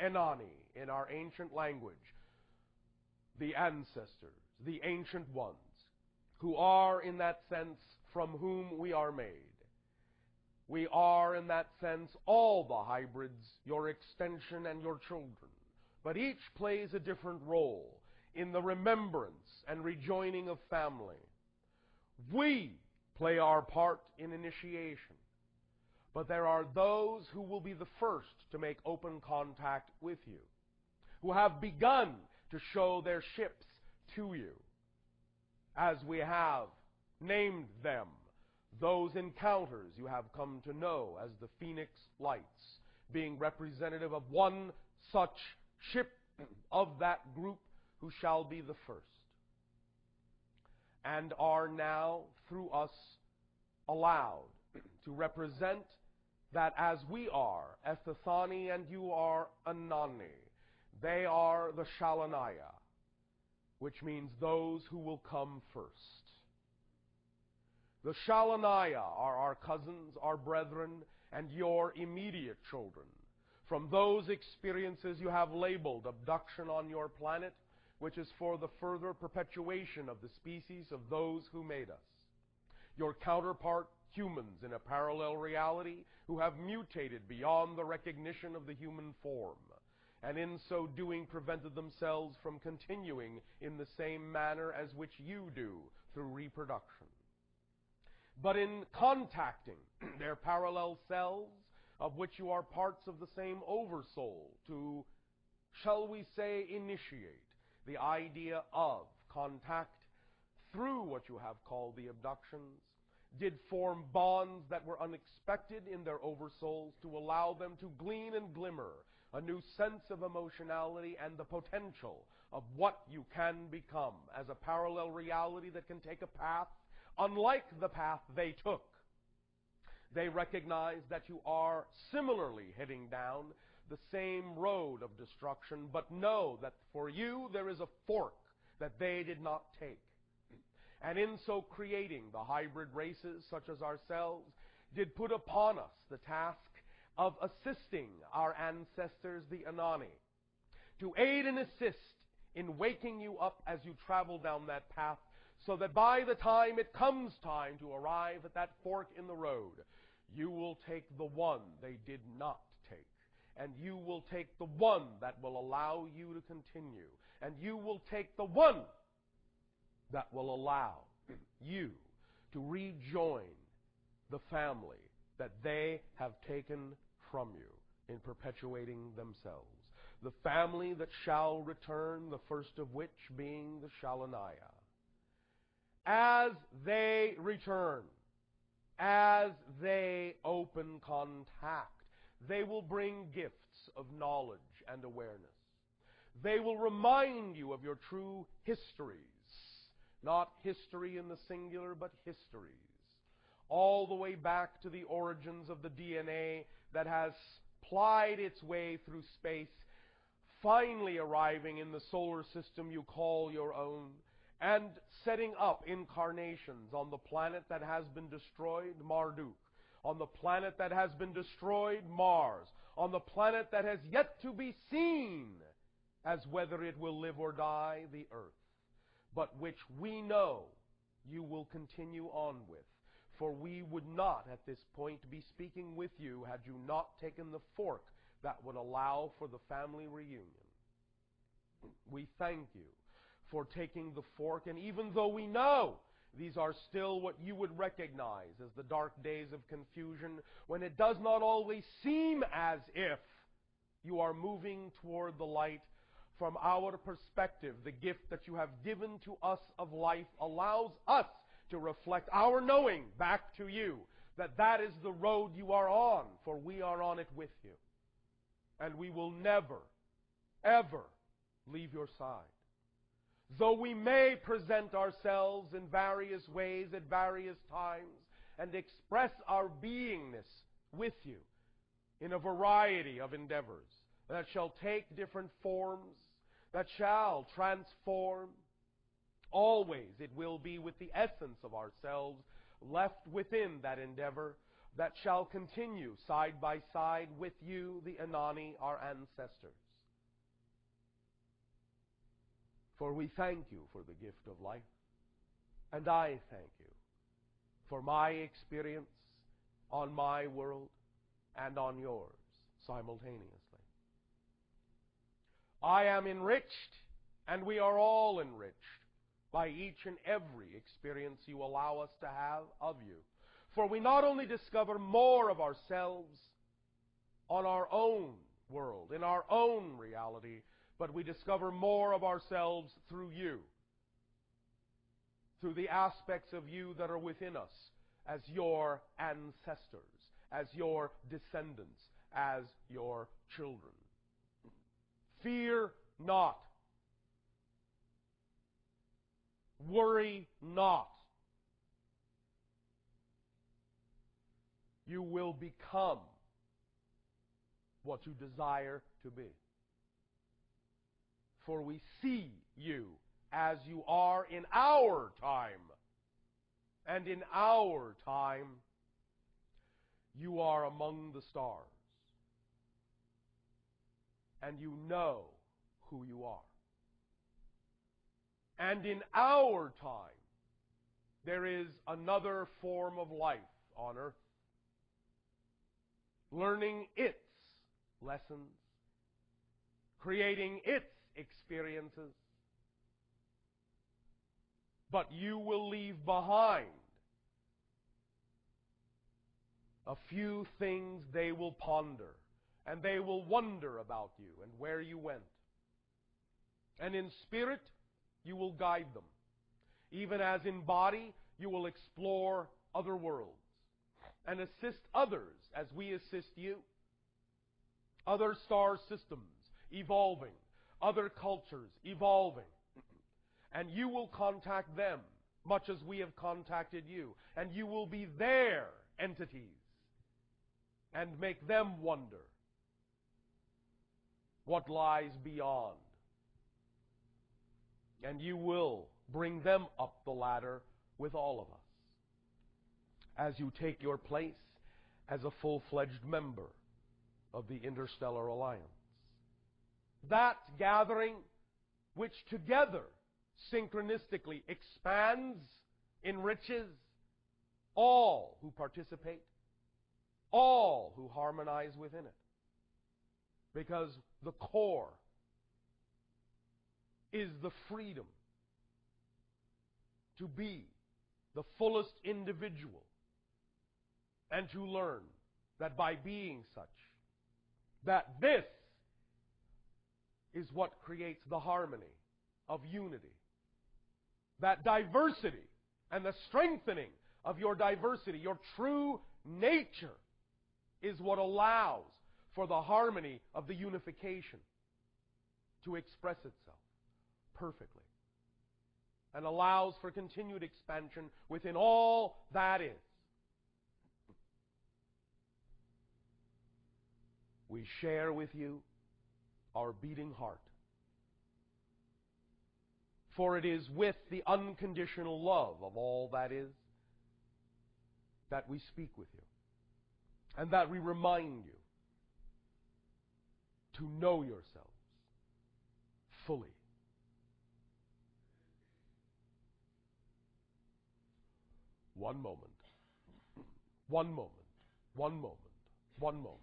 Enani, in our ancient language, the ancestors, the ancient ones, who are in that sense from whom we are made. We are in that sense all the hybrids, your extension and your children, but each plays a different role in the remembrance and rejoining of family. We play our part in initiation, but there are those who will be the first to make open contact with you, who have begun to show their ships to you, as we have named them. Those encounters you have come to know as the Phoenix Lights, being representative of one such ship of that group who shall be the first, and are now, through us, allowed to represent that as we are Ethithani and you are Anani, they are the Shalanaya, which means those who will come first. The Shalanaya are our cousins, our brethren, and your immediate children. From those experiences you have labeled abduction on your planet, which is for the further perpetuation of the species of those who made us. Your counterpart humans in a parallel reality who have mutated beyond the recognition of the human form, and in so doing prevented themselves from continuing in the same manner as which you do through reproduction. But in contacting their parallel selves, of which you are parts of the same oversoul, to, shall we say, initiate the idea of contact through what you have called the abductions, did form bonds that were unexpected in their oversouls to allow them to glean and glimmer a new sense of emotionality and the potential of what you can become as a parallel reality that can take a path unlike the path they took. They recognize that you are similarly heading down the same road of destruction, but know that for you there is a fork that they did not take. And in so creating the hybrid races, such as ourselves, did put upon us the task of assisting our ancestors, the Anani, to aid and assist in waking you up as you travel down that path, so that by the time it comes time to arrive at that fork in the road, you will take the one they did not take. And you will take the one that will allow you to continue. And you will take the one that will allow you to rejoin the family that they have taken from you in perpetuating themselves. The family that shall return, the first of which being the Shalanaya. As they return, as they open contact, they will bring gifts of knowledge and awareness. They will remind you of your true histories, not history in the singular, but histories, all the way back to the origins of the DNA that has plied its way through space, finally arriving in the solar system you call your own, and setting up incarnations on the planet that has been destroyed, Marduk, on the planet that has been destroyed, Mars, on the planet that has yet to be seen as whether it will live or die, the Earth, but which we know you will continue on with. For we would not at this point be speaking with you had you not taken the fork that would allow for the family reunion. We thank you for taking the fork, and even though we know these are still what you would recognize as the dark days of confusion, when it does not always seem as if you are moving toward the light, from our perspective, the gift that you have given to us of life allows us to reflect our knowing back to you that that is the road you are on, for we are on it with you. And we will never, ever leave your side. Though we may present ourselves in various ways at various times and express our beingness with you in a variety of endeavors that shall take different forms, that shall transform, always it will be with the essence of ourselves left within that endeavor that shall continue side by side with you, the Anani, our ancestors. For we thank you for the gift of life, and I thank you for my experience on my world and on yours simultaneously. I am enriched, and we are all enriched by each and every experience you allow us to have of you. For we not only discover more of ourselves on our own world, in our own reality, but we discover more of ourselves through you, through the aspects of you that are within us as your ancestors, as your descendants, as your children. Fear not. Worry not. You will become what you desire to be. For we see you as you are in our time. And in our time, you are among the stars. And you know who you are. And in our time, there is another form of life on earth, learning its lessons, creating its experiences. But you will leave behind a few things they will ponder, and they will wonder about you and where you went. And in spirit, you will guide them. Even as in body, you will explore other worlds and assist others as we assist you. Other star systems evolving, other cultures evolving. And you will contact them much as we have contacted you. And you will be their entities and make them wonder what lies beyond. And you will bring them up the ladder with all of us as you take your place as a full-fledged member of the Interstellar Alliance. That gathering, which together synchronistically expands, enriches all who participate, all who harmonize within it. Because the core is the freedom to be the fullest individual and to learn that by being such, that this is what creates the harmony of unity. That diversity and the strengthening of your diversity, your true nature, is what allows for the harmony of the unification to express itself perfectly and allows for continued expansion within all that is. We share with you our beating heart. For it is with the unconditional love of all that is that we speak with you and that we remind you to know yourselves fully. One moment. One moment. One moment. One moment.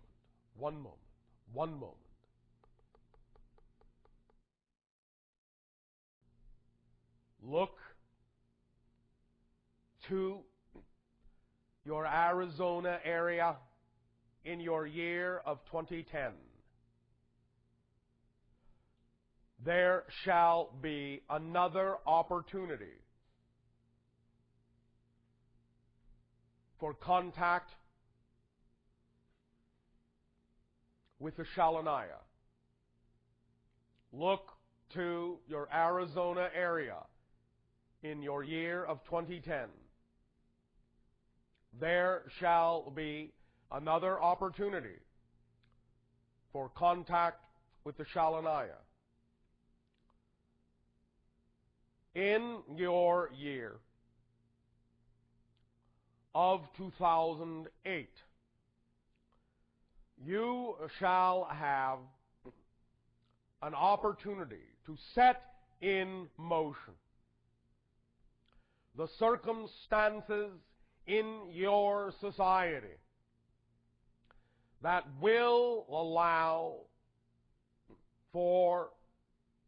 One moment. One moment. Look to your Arizona area in your year of 2010. There shall be another opportunity for contact with the Shalanaya. Look to your Arizona area in your year of 2010. There shall be another opportunity for contact with the Shalanaya. In your year of 2008, you shall have an opportunity to set in motion the circumstances in your society that will allow for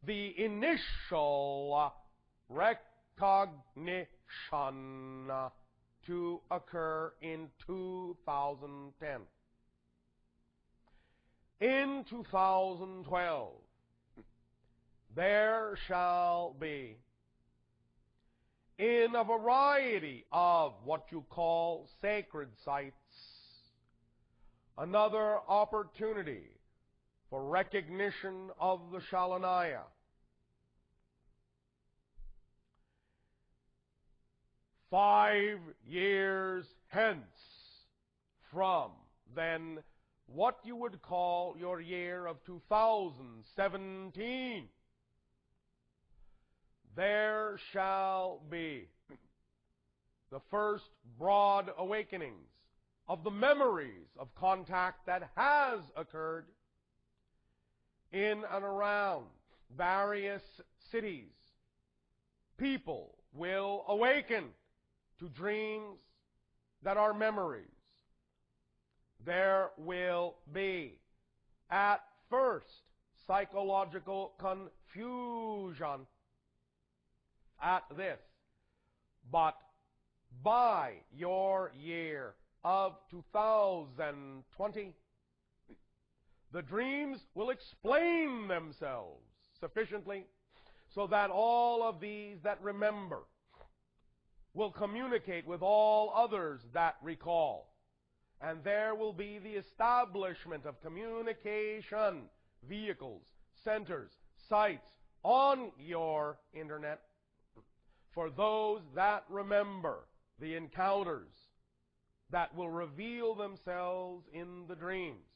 the initial recognition to occur in 2010. In 2012, there shall be in a variety of what you call sacred sites. Another opportunity for recognition of the Shalanaya. "5 years hence from then what you would call your year of 2017, there shall be the first broad awakenings of the memories of contact that has occurred in and around various cities. People will awaken to dreams that are memories. There will be, at first, psychological confusion at this, but by your year of 2020, the dreams will explain themselves sufficiently so that all of these that remember will communicate with all others that recall. And there will be the establishment of communication vehicles, centers, sites on your internet for those that remember the encounters that will reveal themselves in the dreams.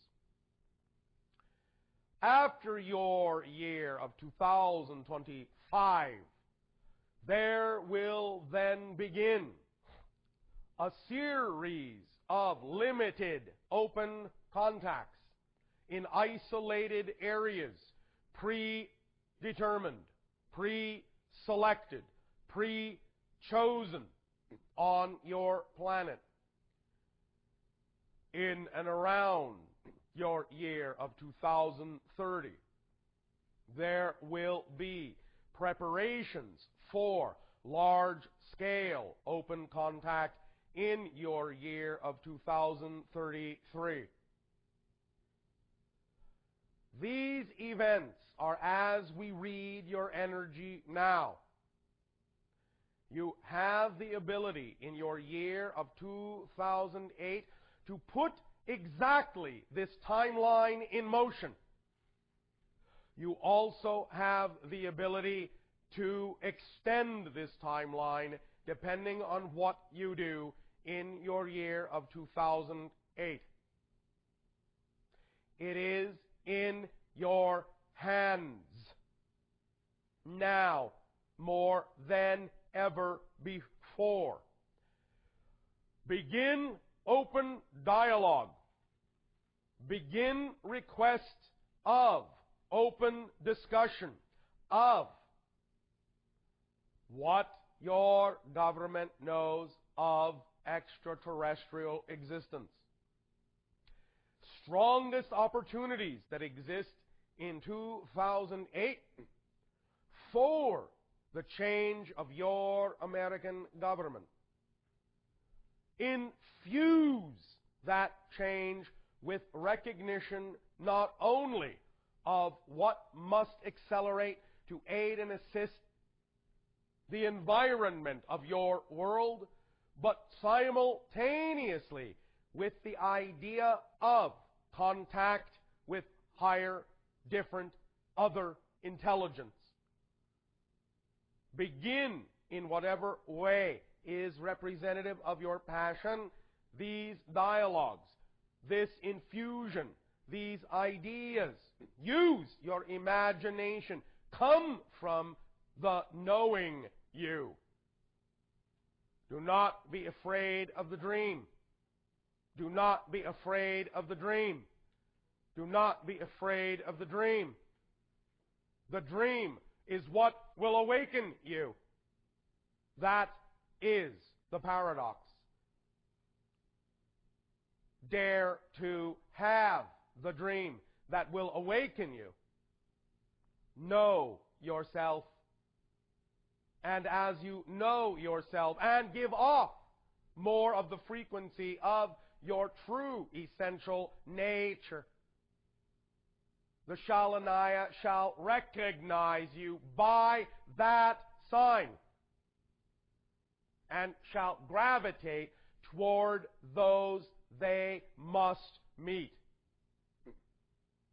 After your year of 2025, there will then begin a series of limited open contacts in isolated areas, predetermined, pre-selected, pre-chosen on your planet in and around your year of 2030. There will be preparations for large-scale open contact in your year of 2033. These events are as we read your energy now. You have the ability in your year of 2008 to put exactly this timeline in motion. You also have the ability to extend this timeline depending on what you do in your year of 2008. It is in your hands now more than ever before. Begin open dialogue. Begin request of open discussion of what your government knows of extraterrestrial existence. Strongest opportunities that exist in 2008 for the change of your American government. Infuse that change with recognition not only of what must accelerate to aid and assist the environment of your world, but simultaneously with the idea of contact with higher, different, other intelligence. Begin in whatever way is representative of your passion, these dialogues, this infusion, these ideas. Use your imagination. Come from the knowing you. Do not be afraid of the dream. Do not be afraid of the dream. Do not be afraid of the dream. The dream is what will awaken you. That is the paradox. Dare to have the dream that will awaken you. Know yourself. And as you know yourself and give off more of the frequency of your true essential nature, the Shalanaya shall recognize you by that sign. and shall gravitate toward those they must meet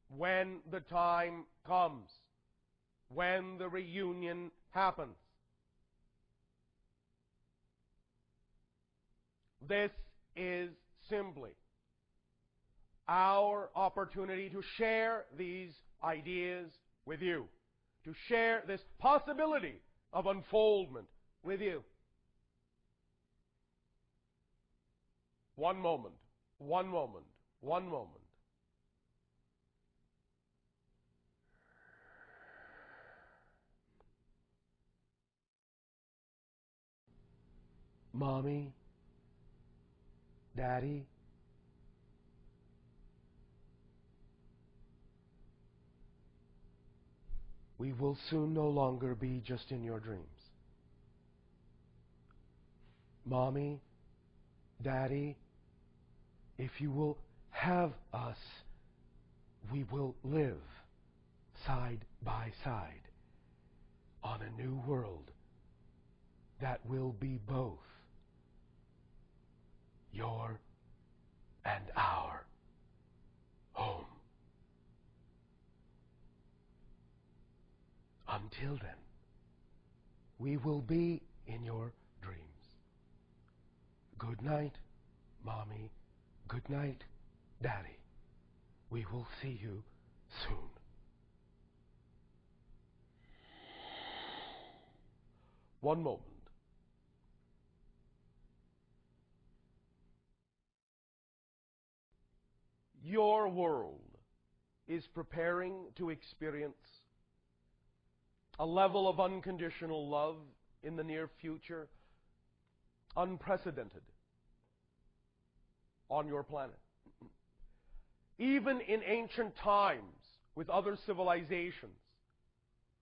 when the time comes, when the reunion happens. This is simply our opportunity to share these ideas with you, to share this possibility of unfoldment with you. One moment, one moment, one moment. Mommy, Daddy, we will soon no longer be just in your dreams. Mommy, Daddy, if you will have us, we will live side by side on a new world that will be both your and our home. Until then, we will be in your dreams. Good night, Mommy. Good night, Daddy. We will see you soon. One moment. Your world is preparing to experience a level of unconditional love in the near future unprecedented on your planet. Even in ancient times, with other civilizations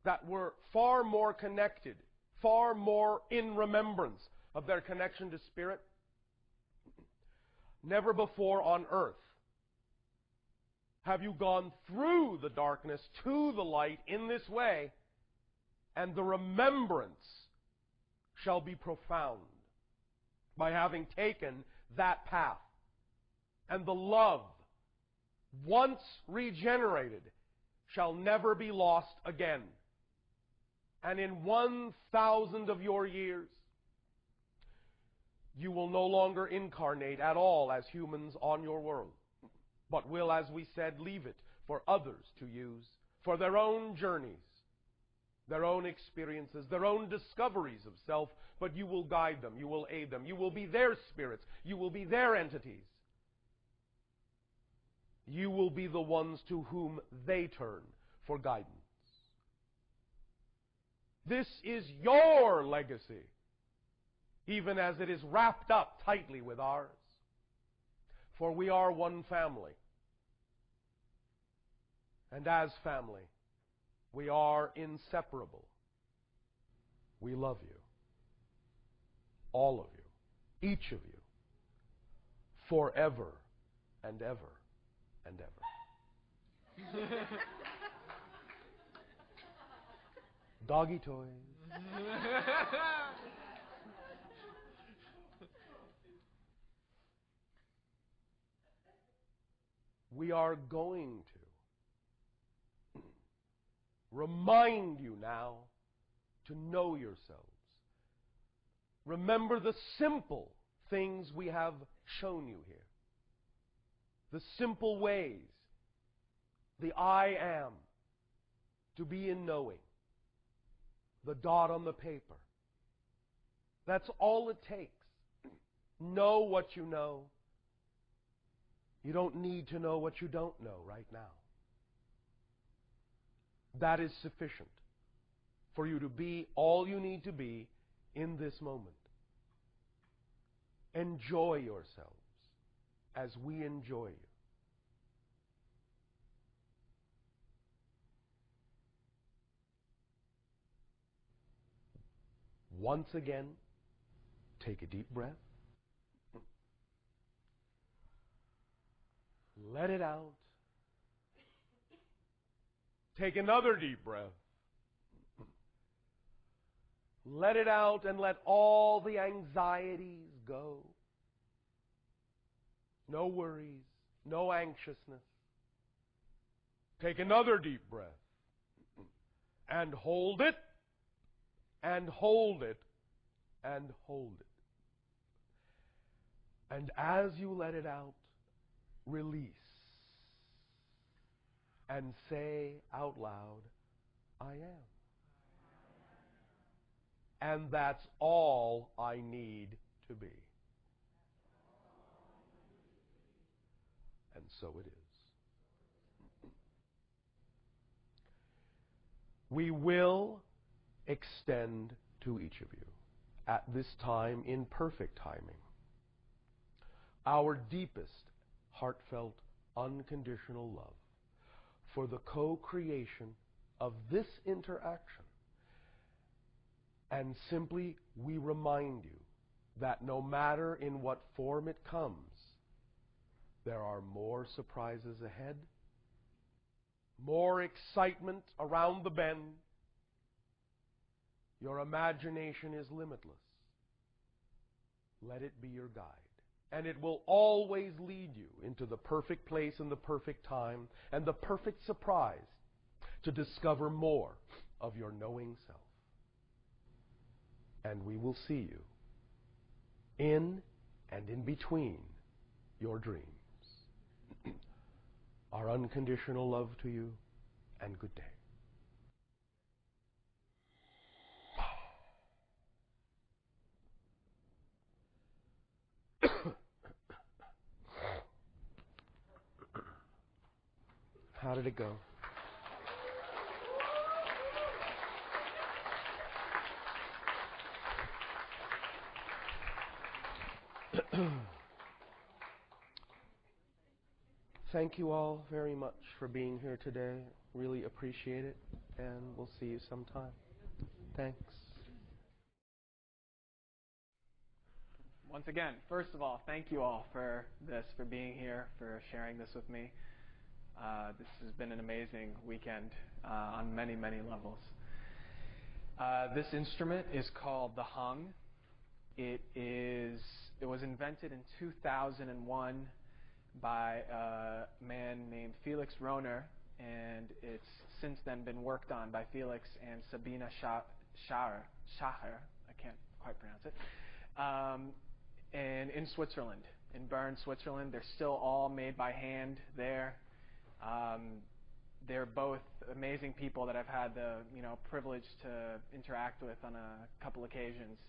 that were far more connected, far more in remembrance of their connection to spirit, never before on earth have you gone through the darkness to the light in this way, and the remembrance shall be profound by having taken that path. And the love, once regenerated, shall never be lost again. And in 1,000 of your years, you will no longer incarnate at all as humans on your world, but will, as we said, leave it for others to use for their own journeys, their own experiences, their own discoveries of self, but you will guide them, you will aid them, you will be their spirits, you will be their entities. You will be the ones to whom they turn for guidance. This is your legacy, even as it is wrapped up tightly with ours. For we are one family. And as family, we are inseparable. We love you. All of you. Each of you. Forever and ever and ever. Doggy toys. We are going to remind you now to know yourselves. Remember the simple things we have shown you here. The simple ways. The I am. To be in knowing. The dot on the paper. That's all it takes. Know what you know. You don't need to know what you don't know right now. That is sufficient for you to be all you need to be in this moment. Enjoy yourselves as we enjoy you. Once again, take a deep breath. Let it out. Take another deep breath. Let it out and let all the anxieties go. No worries, no anxiousness. Take another deep breath. And hold it, and hold it, and hold it. And as you let it out, release. And say out loud, I am. And that's all I need to be. And so it is. We will extend to each of you at this time in perfect timing our deepest, heartfelt, unconditional love for the co-creation of this interaction. And simply, we remind you that no matter in what form it comes, there are more surprises ahead, more excitement around the bend. Your imagination is limitless. Let it be your guide. And it will always lead you into the perfect place and the perfect time and the perfect surprise to discover more of your knowing self. And we will see you in and in between your dreams. Our unconditional love to you, and good day. How did it go? Thank you all very much for being here today. Really appreciate it, and we'll see you sometime. Thanks. Once again, first of all, thank you all for this, for being here, for sharing this with me. This has been an amazing weekend on many, many levels. This instrument is called the hung. It was invented in 2001 by a man named Felix Rohner, and it's since then been worked on by Felix and Sabina Schacher. I can't quite pronounce it. And in Switzerland, in Bern, Switzerland. They're still all made by hand there. They're both amazing people that I've had the privilege to interact with on a couple occasions.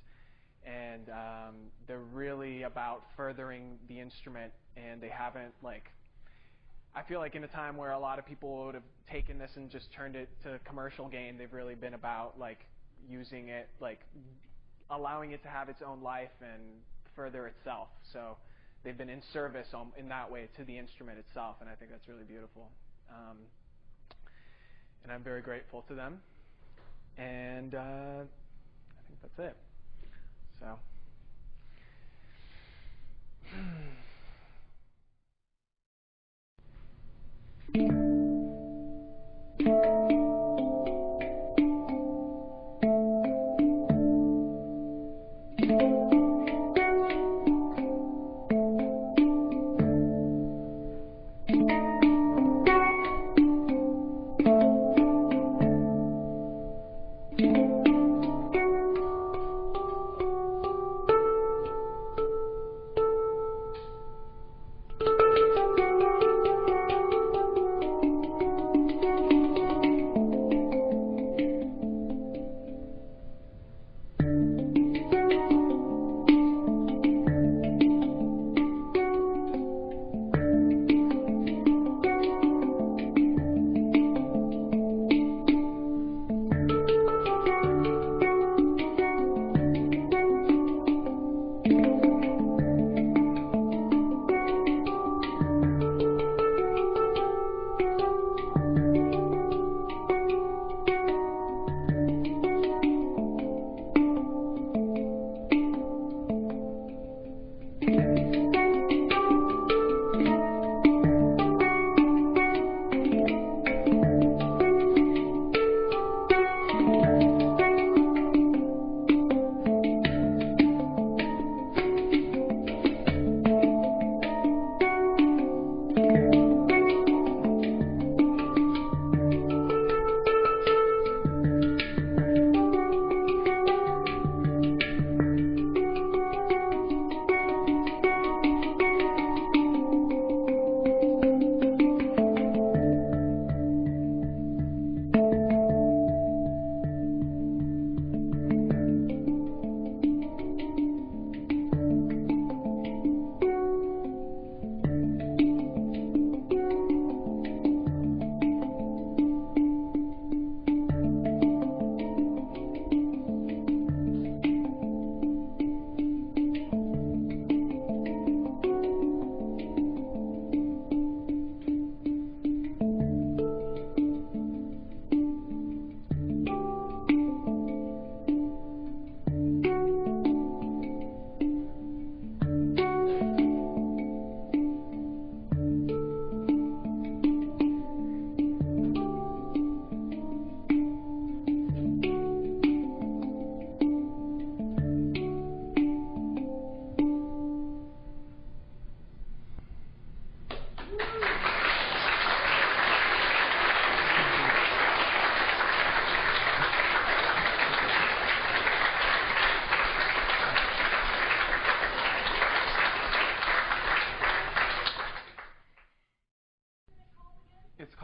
And they're really about furthering the instrument, and they haven't, I feel like in a time where a lot of people would have taken this and just turned it to commercial gain, they've really been about using it, allowing it to have its own life and further itself. So they've been in service in that way to the instrument itself, and I think that's really beautiful. And I'm very grateful to them. And I think that's it. So.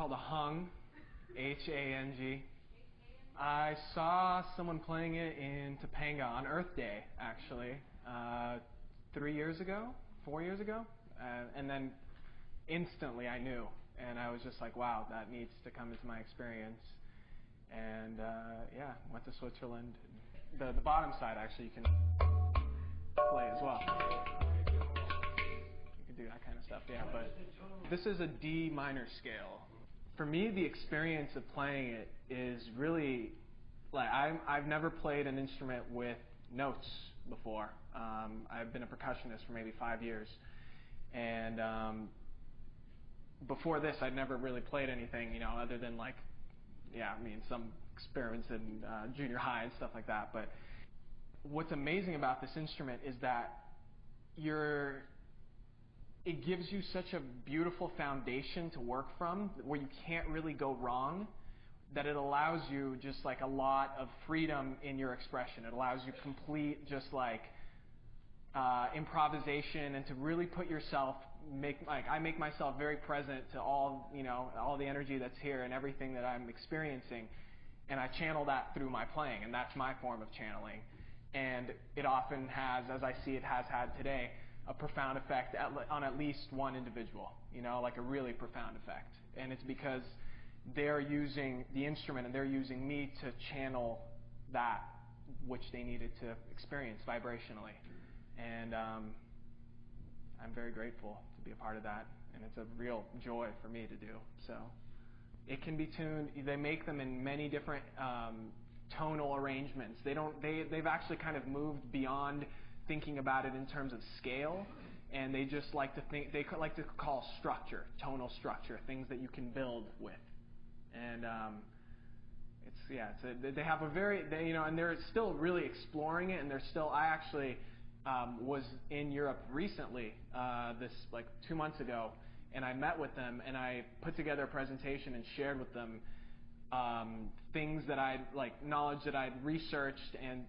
called a hung, H-A-N-G. I saw someone playing it in Topanga on Earth Day, actually, 4 years ago, and then instantly I knew, and I was just like, wow, that needs to come into my experience. And yeah, went to Switzerland. The bottom side, actually, you can play as well. You can do that kind of stuff, yeah. But this is a D minor scale. For me, the experience of playing it is really like I've never played an instrument with notes before. I've been a percussionist for maybe 5 years, and before this, I'd never really played anything, other than some experiments in junior high and stuff like that. But what's amazing about this instrument is that it gives you such a beautiful foundation to work from, where you can't really go wrong, that it allows you just like a lot of freedom in your expression. It allows you complete just like improvisation, and to really put yourself, I make myself very present to all the energy that's here and everything that I'm experiencing, and I channel that through my playing, and that's my form of channeling. And it often has, as I see it has had today, a profound effect on at least one individual, like a really profound effect. And it's because they're using the instrument and they're using me to channel that which they needed to experience vibrationally. And I'm very grateful to be a part of that, and it's a real joy for me to do. So it can be tuned. They make them in many different tonal arrangements. They've actually kind of moved beyond thinking about it in terms of scale, and they just like to think. They like to call structure, tonal structure, things that you can build with. And they have a very, and they're still really exploring it, and they're still. I actually was in Europe recently, 2 months ago, and I met with them, and I put together a presentation and shared with them things that knowledge that I'd researched and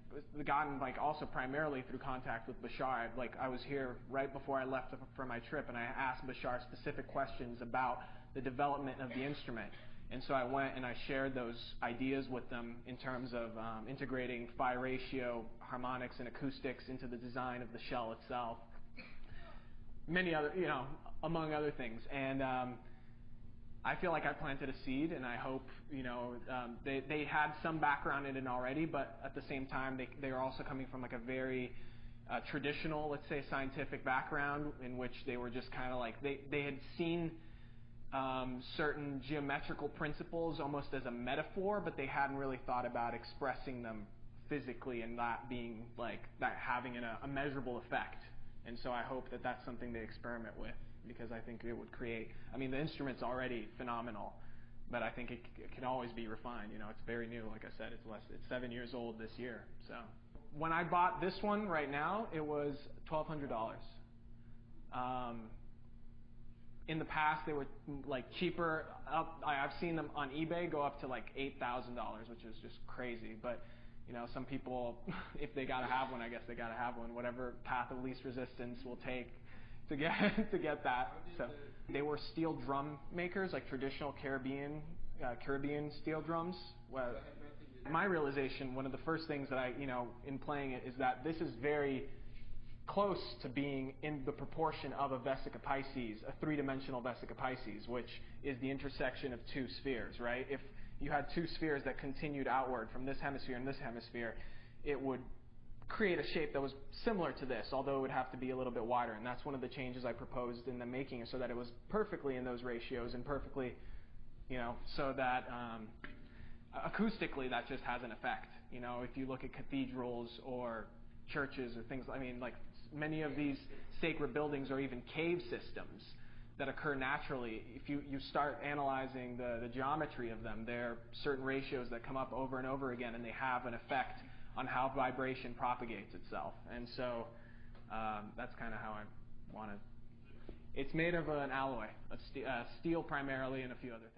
gotten also primarily through contact with Bashar. I was here right before I left for my trip, and I asked Bashar specific questions about the development of the instrument. And so I went and I shared those ideas with them in terms of integrating phi ratio, harmonics, and acoustics into the design of the shell itself. Many other, among other things. And I feel like I planted a seed, and I hope, they had some background in it already, but at the same time, they are also coming from a very traditional, let's say, scientific background, in which they were just kind of they had seen certain geometrical principles almost as a metaphor, but they hadn't really thought about expressing them physically and that being that having a measurable effect. And so I hope that that's something they experiment with, because I think it would create. The instrument's already phenomenal, but I think it can always be refined. It's very new. Like I said, it's 7 years old this year. So when I bought this one right now, it was $1,200. In the past, they were cheaper. I've seen them on eBay go up to $8,000, which is just crazy. But some people, if they gotta have one, I guess they gotta have one. Whatever path of least resistance will take to get that. So they were steel drum makers, traditional Caribbean steel drums. Well, my realization, one of the first things that I, in playing it, is that this is very close to being in the proportion of a Vesica Pisces, a three-dimensional Vesica Pisces, which is the intersection of two spheres, right? If you had two spheres that continued outward from this hemisphere and this hemisphere, it would create a shape that was similar to this, although it would have to be a little bit wider. And that's one of the changes I proposed in the making, so that it was perfectly in those ratios and perfectly, so that acoustically that just has an effect. If you look at cathedrals or churches or things, many of these sacred buildings or even cave systems that occur naturally, if you start analyzing the geometry of them, there are certain ratios that come up over and over again, and they have an effect on how vibration propagates itself. And so that's kind of how I want to. It's made of an alloy, steel primarily, and a few other things.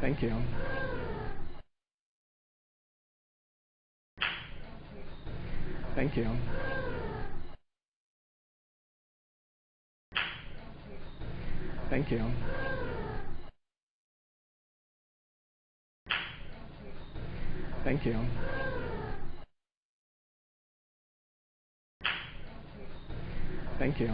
Thank you. Thank you. Thank you. Thank you. Thank you.